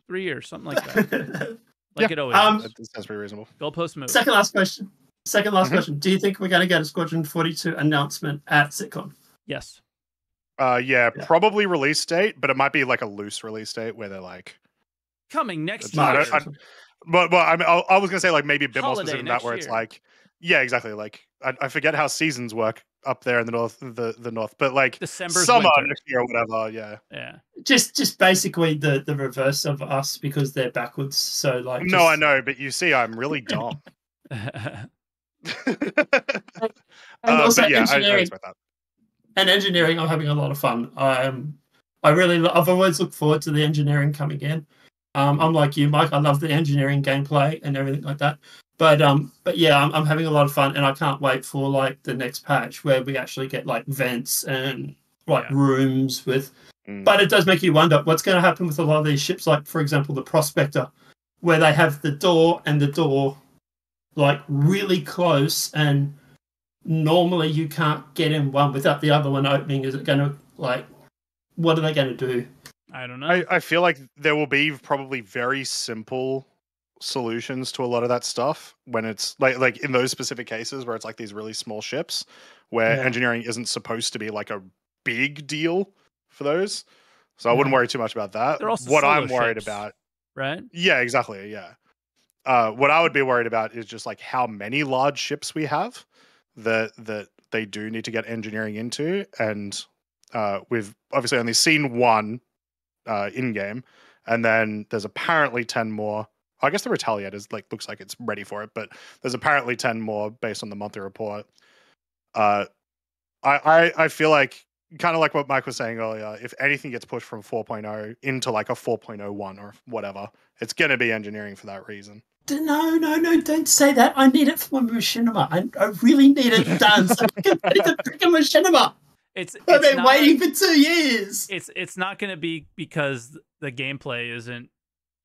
3 years, something like that. Like it always is. That's pretty reasonable. Goalpost move. Second last question. Question. Do you think we're going to get a Squadron 42 announcement at SitCon? Yes. Probably release date, but it might be like a loose release date where they're like coming next year. But I mean, I was gonna say like maybe a bit more Holiday specific than that, where it's like, exactly. Like I forget how seasons work up there in the north, the north, but like December's summer winter. next year or whatever. Yeah. Just basically the reverse of us because they're backwards. So like. No, I know, but you see, I'm really dumb. And also engineering. I expect that. And engineering, I'm having a lot of fun. I've always looked forward to the engineering coming in. I'm like you, Mike. I love the engineering gameplay and everything like that. But yeah, I'm having a lot of fun, and I can't wait for like the next patch where we actually get like vents and rooms with. But it does make you wonder what's going to happen with a lot of these ships, like for example the Prospector, where they have the door like really close, and normally you can't get in one without the other one opening. Is it going to like? What are they going to do? I don't know. I feel like there will be probably very simple solutions to a lot of that stuff when it's like in those specific cases where it's like these really small ships where engineering isn't supposed to be like a big deal for those. So I wouldn't worry too much about that. They're also what solo I'm worried ships, about, right? Yeah, exactly. Yeah. What I would be worried about is just like how many large ships we have that they do need to get engineering into, and we've obviously only seen one in game, and then there's apparently 10 more. I guess the Retaliator's like looks like it's ready for it, but there's apparently 10 more based on the monthly report. I feel like kind of like what Mike was saying earlier. If anything gets pushed from 4.0 into like a 4.01 or whatever, it's going to be engineering for that reason. No, don't say that. I need it for my machinima. I really need it done so I can play the freaking machinima. I've been waiting for 2 years. It's not going to be because the gameplay isn't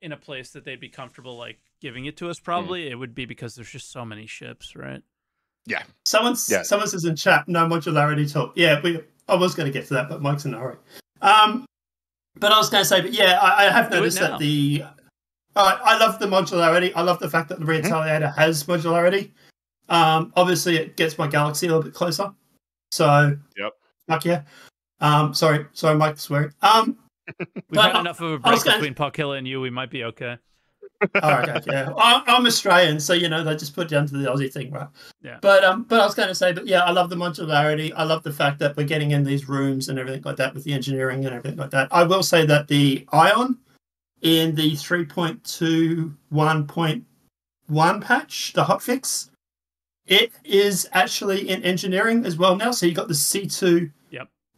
in a place that they'd be comfortable like giving it to us. Probably it would be because there's just so many ships, right? Yeah. Someone says in chat, no modularity talk. Yeah, I was going to get to that, but Mike's in a hurry. But I was going to say, I have noticed that I love the modularity. I love the fact that the Retaliator has modularity. Obviously, it gets my Galaxy a little bit closer. So, fuck yeah. Sorry, Mike, swearing. We've had enough of a break between Pakilla and you. We might be okay. All right, okay, yeah. I'm Australian, so they just put it down to the Aussie thing, right? Yeah. But I was going to say, I love the modularity. I love the fact that we're getting in these rooms and everything like that with the engineering and everything like that. I will say that the Ion in the 3.21.1 patch, the hotfix, it is actually in engineering as well now. So you got the C2,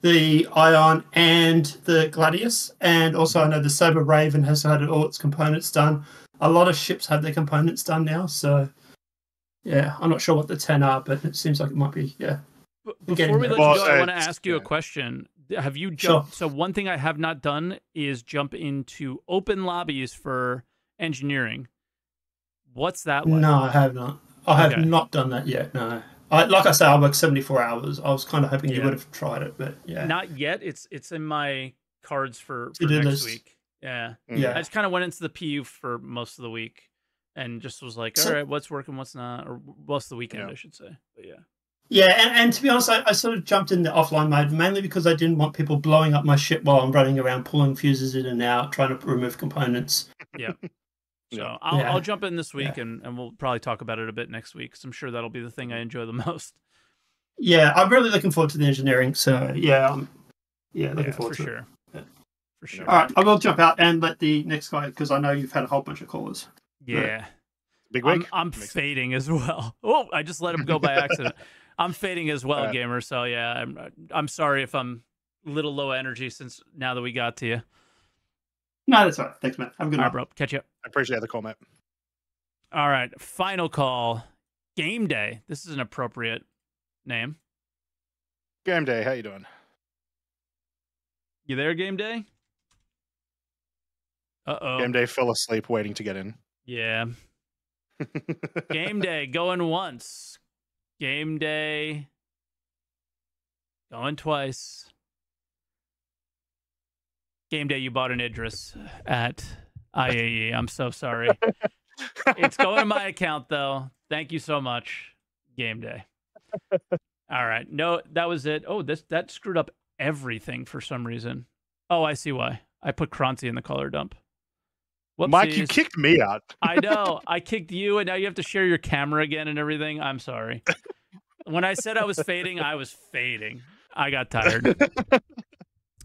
the Ion, and the Gladius, and also I know the Saber Raven has had all its components done. A lot of ships have their components done now, so yeah, I'm not sure what the 10 are, but it seems like it might be Before we let you go, I want to ask you a question. Have you jumped? Sure. So one thing I have not done is jump into open lobbies for engineering. What's that like? No, I have not. I have not done that yet. No. Like I say, I work 74 hours. I was kind of hoping you would have tried it, but yeah. Not yet. It's in my cards for next week. Yeah. Yeah. I just kind of went into the PU for most of the week and just was like, all right, what's working, what's not, or most of the weekend, I should say. But yeah. Yeah, and to be honest, I sort of jumped in the offline mode mainly because I didn't want people blowing up my shit while I'm running around pulling fuses in and out, trying to remove components. Yeah. So I'll jump in this week and we'll probably talk about it a bit next week. 'Cause I'm sure that'll be the thing I enjoy the most. Yeah, I'm really looking forward to the engineering. So looking forward to it. Yeah. For sure. All right, I will jump out and let the next guy, because I know you've had a whole bunch of callers. Yeah. Big week. I'm fading as well. Oh, I just let him go by accident. I'm fading as well, gamer. So yeah, I'm sorry if I'm a little low energy since now that we got to you. No, that's all right. Thanks, man. Have a good night, bro. Catch you up. I appreciate the call, mate. All right, final call. Game Day. This is an appropriate name. Game Day, how you doing? You there, Game Day? Uh-oh. Game Day fell asleep waiting to get in. Yeah. Game Day going once. Game Day going twice. Game Day, you bought an Idris at IAE. I'm so sorry. It's going to my account, though. Thank you so much, Game Day. All right. No, that was it. Oh, that screwed up everything for some reason. Oh, I see why. I put Croncy in the color dump. Whoopsies. Mike, you kicked me out. I know. I kicked you, and now you have to share your camera again and everything. I'm sorry. When I said I was fading, I was fading. I got tired.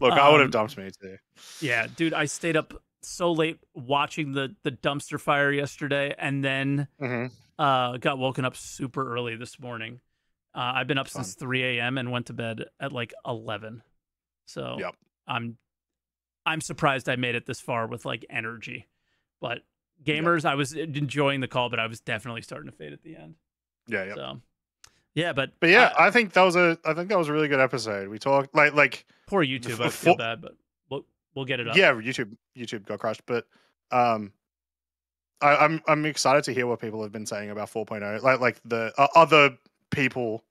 Look, I would have dumped me too. Yeah, dude, I stayed up so late watching the dumpster fire yesterday, and then got woken up super early this morning. I've been up since 3 a.m. and went to bed at like 11. So I'm surprised I made it this far with like energy. But gamers, I was enjoying the call, but I was definitely starting to fade at the end. Yeah. So yeah, but yeah, I think that was a really good episode. We talked like poor YouTube. I feel bad, but we'll get it up. Yeah, YouTube got crushed, but I'm excited to hear what people have been saying about 4.0. Like the other people,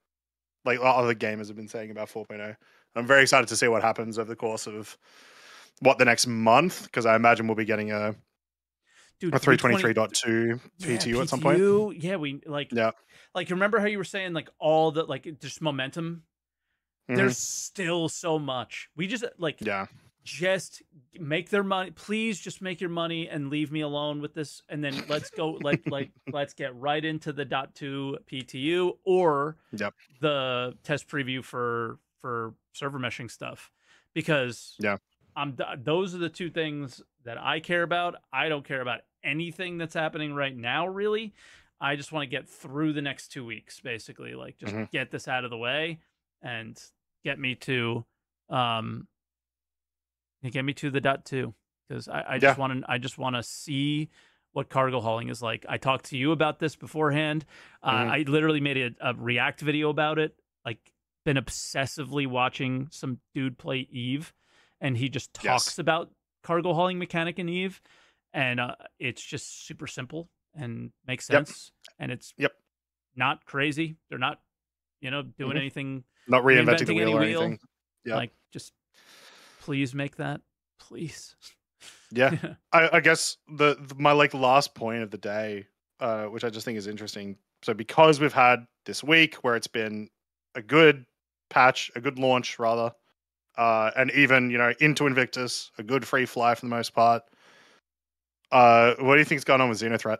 like other gamers have been saying about 4.0. I'm very excited to see what happens over the course of the next month, because I imagine we'll be getting a 323.2 PTU at some point. Yeah, like remember how you were saying like all the like just momentum. There's still so much. We just just make their money. Please just make your money and leave me alone with this. And then let's go let's get right into the .2 PTU or the test preview for server meshing stuff, because those are the two things that I care about. I don't care about anything that's happening right now, really. I just want to get through the next 2 weeks, basically. Like, just get this out of the way and get me to the .2, because I just want to see what cargo hauling is like. I talked to you about this beforehand. I literally made a React video about it. Like, been obsessively watching some dude play Eve, and he just talks about cargo hauling mechanic in Eve, and it's just super simple and makes sense, and it's not crazy. They're not, doing anything, not reinventing the wheel or anything. Like, just please make that, please. I guess my like last point of the day, which I just think is interesting. So because we've had this week where it's been a good patch, a good launch rather, and even into Invictus, a good free fly for the most part. What do you think's going on with Xenothreat?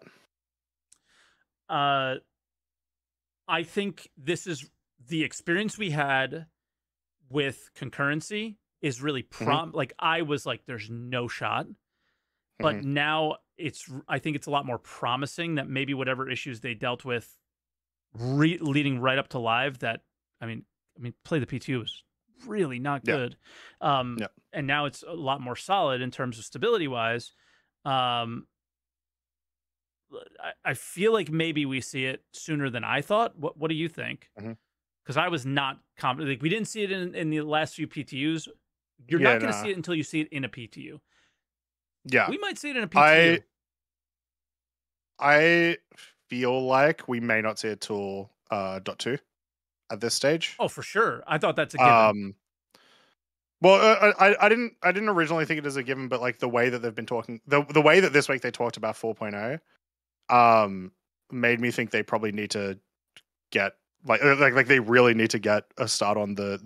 I think this is the experience we had with concurrency is really like I was like, there's no shot, but now I think it's a lot more promising that maybe whatever issues they dealt with leading right up to live, that I mean play the PTU was really not good, and now it's a lot more solid in terms of stability wise. I feel like maybe we see it sooner than I thought. What do you think? because I was not confident. Like, we didn't see it in the last few PTUs. You're not going to see it until you see it in a PTU. Yeah. We might see it in a PTU. I feel like we may not see it till .2 at this stage. Oh, for sure. I thought that's a given. Well, I didn't originally think it as a given, but like the way that they've been talking, the way that this week they talked about 4.0, made me think they probably need to get like they really need to get a start on the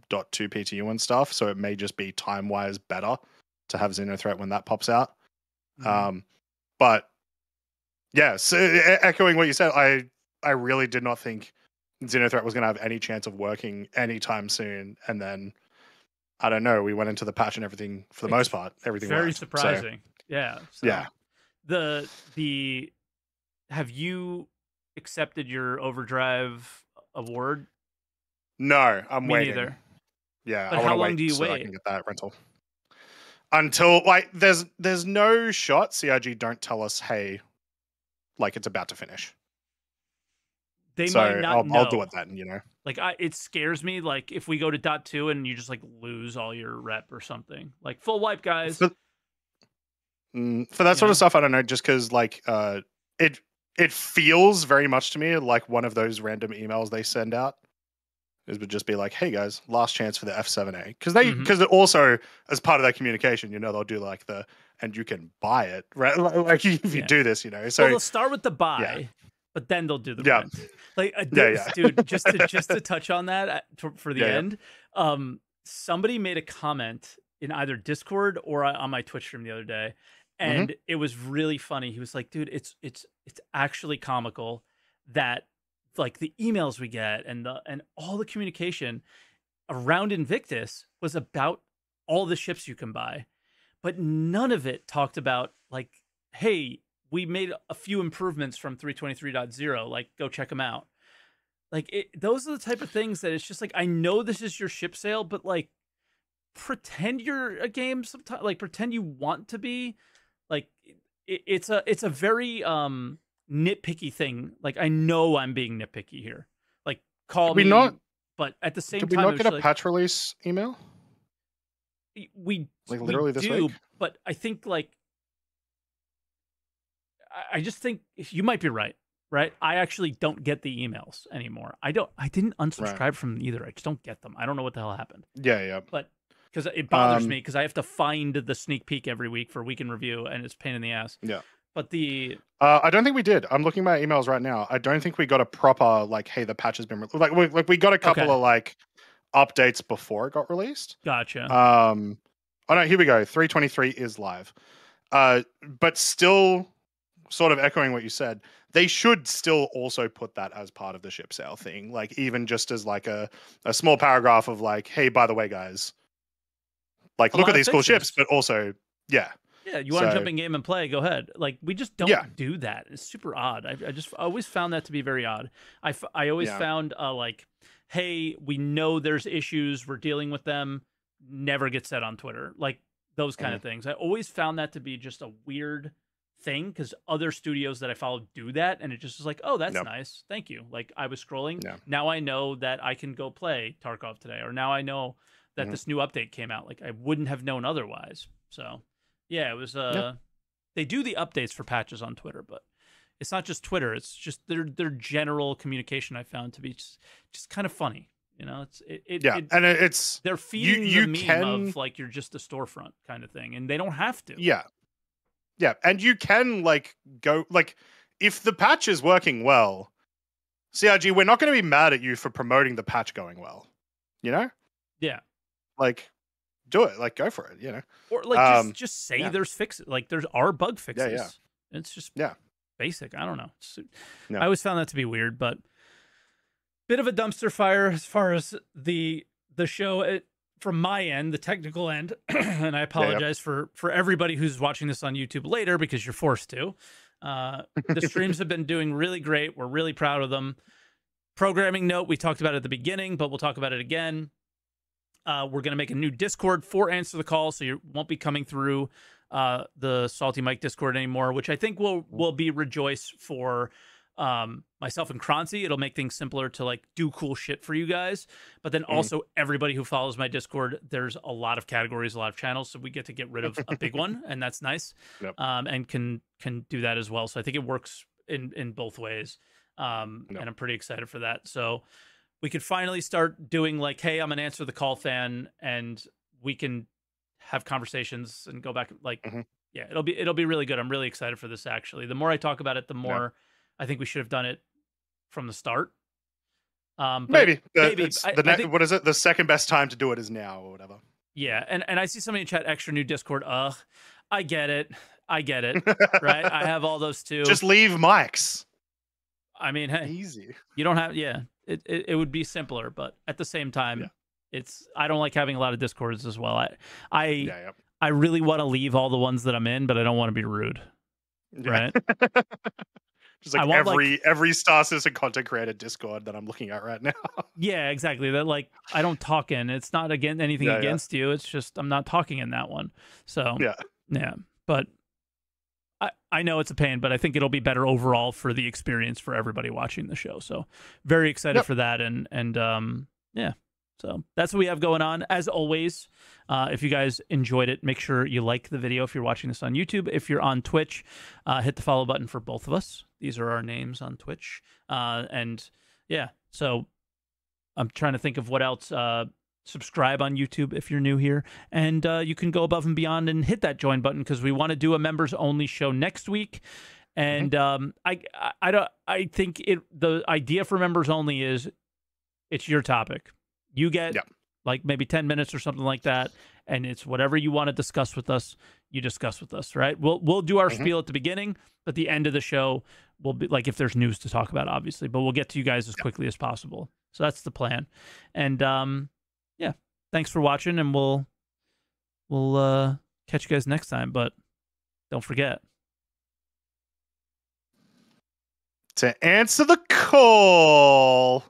.2 PTU and stuff. So it may just be time wise better to have Xenothreat when that pops out. But yeah, so echoing what you said, I really did not think Xenothreat was going to have any chance of working anytime soon, and then I don't know. We went into the patch and everything, for the most part, everything very worked. surprising. So, yeah. So yeah. The have you accepted your Overdrive award? No, I'm waiting. Neither. Yeah, but I how want to long do wait you so wait? I can get that rental. Until like there's no shot CRG don't tell us, hey, like it's about to finish. They might not know. I'll do it then, you know. Like it scares me. Like if we go to .2 and you just like lose all your rep or something. Like full wipe, guys. For that sort of stuff, I don't know. Just because like it feels very much to me like one of those random emails they send out. It would just be like, hey guys, last chance for the F7A. Because it also, as part of that communication, you know, they'll do like and you can buy it, right? Like if you do this, you know. So they'll start with the buy, but then they'll do the rent. Like, dude, just to touch on that for the end, somebody made a comment in either Discord or on my Twitch stream the other day, and it was really funny. He was like, dude, it's actually comical that like the emails we get and all the communication around Invictus was about all the ships you can buy, but none of it talked about like, hey, we made a few improvements from 323.0, like go check them out. Like those are the type of things that it's just like, I know this is your ship sale, but like pretend you're a game sometimes, like pretend you want to be. Like it's a very nitpicky thing. Like I know I'm being nitpicky here. Like call me, but at the same time, did we not get a patch release email? We like literally this week, but I think like I just think you might be right. I actually don't get the emails anymore. I didn't unsubscribe from them either. I just don't get them. I don't know what the hell happened. Yeah. But because it bothers me because I have to find the sneak peek every week for week in review, and it's a pain in the ass. Yeah. But I don't think we did. I'm looking at my emails right now. I don't think we got a proper like, hey, the patch has been like we got a couple of like updates before it got released. Gotcha. Oh no, here we go. 323 is live. But still, sort of echoing what you said, they should still also put that as part of the ship sale thing. Like even just as like a small paragraph of like, hey, by the way, guys, like look at these cool ships, but also yeah. Yeah, you want to jump in game and play, go ahead. Like, we just don't do that. It's super odd. I always found that to be very odd. I always found, like, hey, we know there's issues, we're dealing with them, never get said on Twitter. Like, those kind of things. I always found that to be just a weird thing, because other studios that I follow do that, and it just is like, oh, that's nice. Thank you. Like, I was scrolling. Now I know that I can go play Tarkov today, or now I know that this new update came out. Like, I wouldn't have known otherwise. So... yeah, it was they do the updates for patches on Twitter, but it's not just Twitter, it's just their general communication I found to be just kind of funny. You know, it's they're feeding the meme of like you're just a storefront kind of thing, and they don't have to. Yeah. And you can like go like if the patch is working well, CRG, we're not going to be mad at you for promoting the patch going well. You know? Yeah. Like do it, like go for it, you know, or like just say there's fixes, like there's bug fixes. Yeah. It's just basic. I don't know. I always found that to be weird, but bit of a dumpster fire as far as the show from my end, the technical end, and I apologize for everybody who's watching this on YouTube later because you're forced to. The streams have been doing really great. We're really proud of them. Programming note, we talked about it at the beginning, but we'll talk about it again. We're going to make a new Discord for Answer the Call, so you won't be coming through the SaltEMike Discord anymore, which I think will be Rejoice for myself and Croncy, it'll make things simpler to like do cool shit for you guys. But then also everybody who follows my Discord, there's a lot of categories, a lot of channels, so we get to get rid of a big one, and that's nice. And can do that as well. So I think it works in both ways. And I'm pretty excited for that. So we could finally start doing like, hey, I'm an Answer the Call fan, and we can have conversations and go back. Like, yeah, it'll be really good. I'm really excited for this. Actually, the more I talk about it, the more I think we should have done it from the start. Maybe what is it? The second best time to do it is now, or whatever. Yeah, and I see somebody in chat, extra new Discord. I get it, right? I have all those too. Just leave mics. I mean, hey, easy. You don't have, it would be simpler, but at the same time, I don't like having a lot of Discords as well. I really want to leave all the ones that I'm in, but I don't want to be rude, right? Just like every Star Citizen content creator Discord that I'm looking at right now. Yeah, exactly. That like I don't talk in. It's not anything against you. It's just I'm not talking in that one. So yeah. But I know it's a pain, but I think it'll be better overall for the experience for everybody watching the show. So very excited for that, and yeah. So that's what we have going on. As always, if you guys enjoyed it, make sure you like the video if you're watching this on YouTube. If you're on Twitch, hit the follow button for both of us. These are our names on Twitch. And yeah, so I'm trying to think of what else. Subscribe on YouTube if you're new here. And you can go above and beyond and hit that join button because we want to do a members only show next week. And I think the idea for members only is it's your topic. You get like maybe 10 minutes or something like that, and it's whatever you want to discuss with us, you discuss with us, right? We'll do our spiel at the beginning, but the end of the show will be like if there's news to talk about, obviously, but we'll get to you guys as quickly as possible. So that's the plan. And yeah, thanks for watching, and we'll catch you guys next time, but don't forget to answer the call.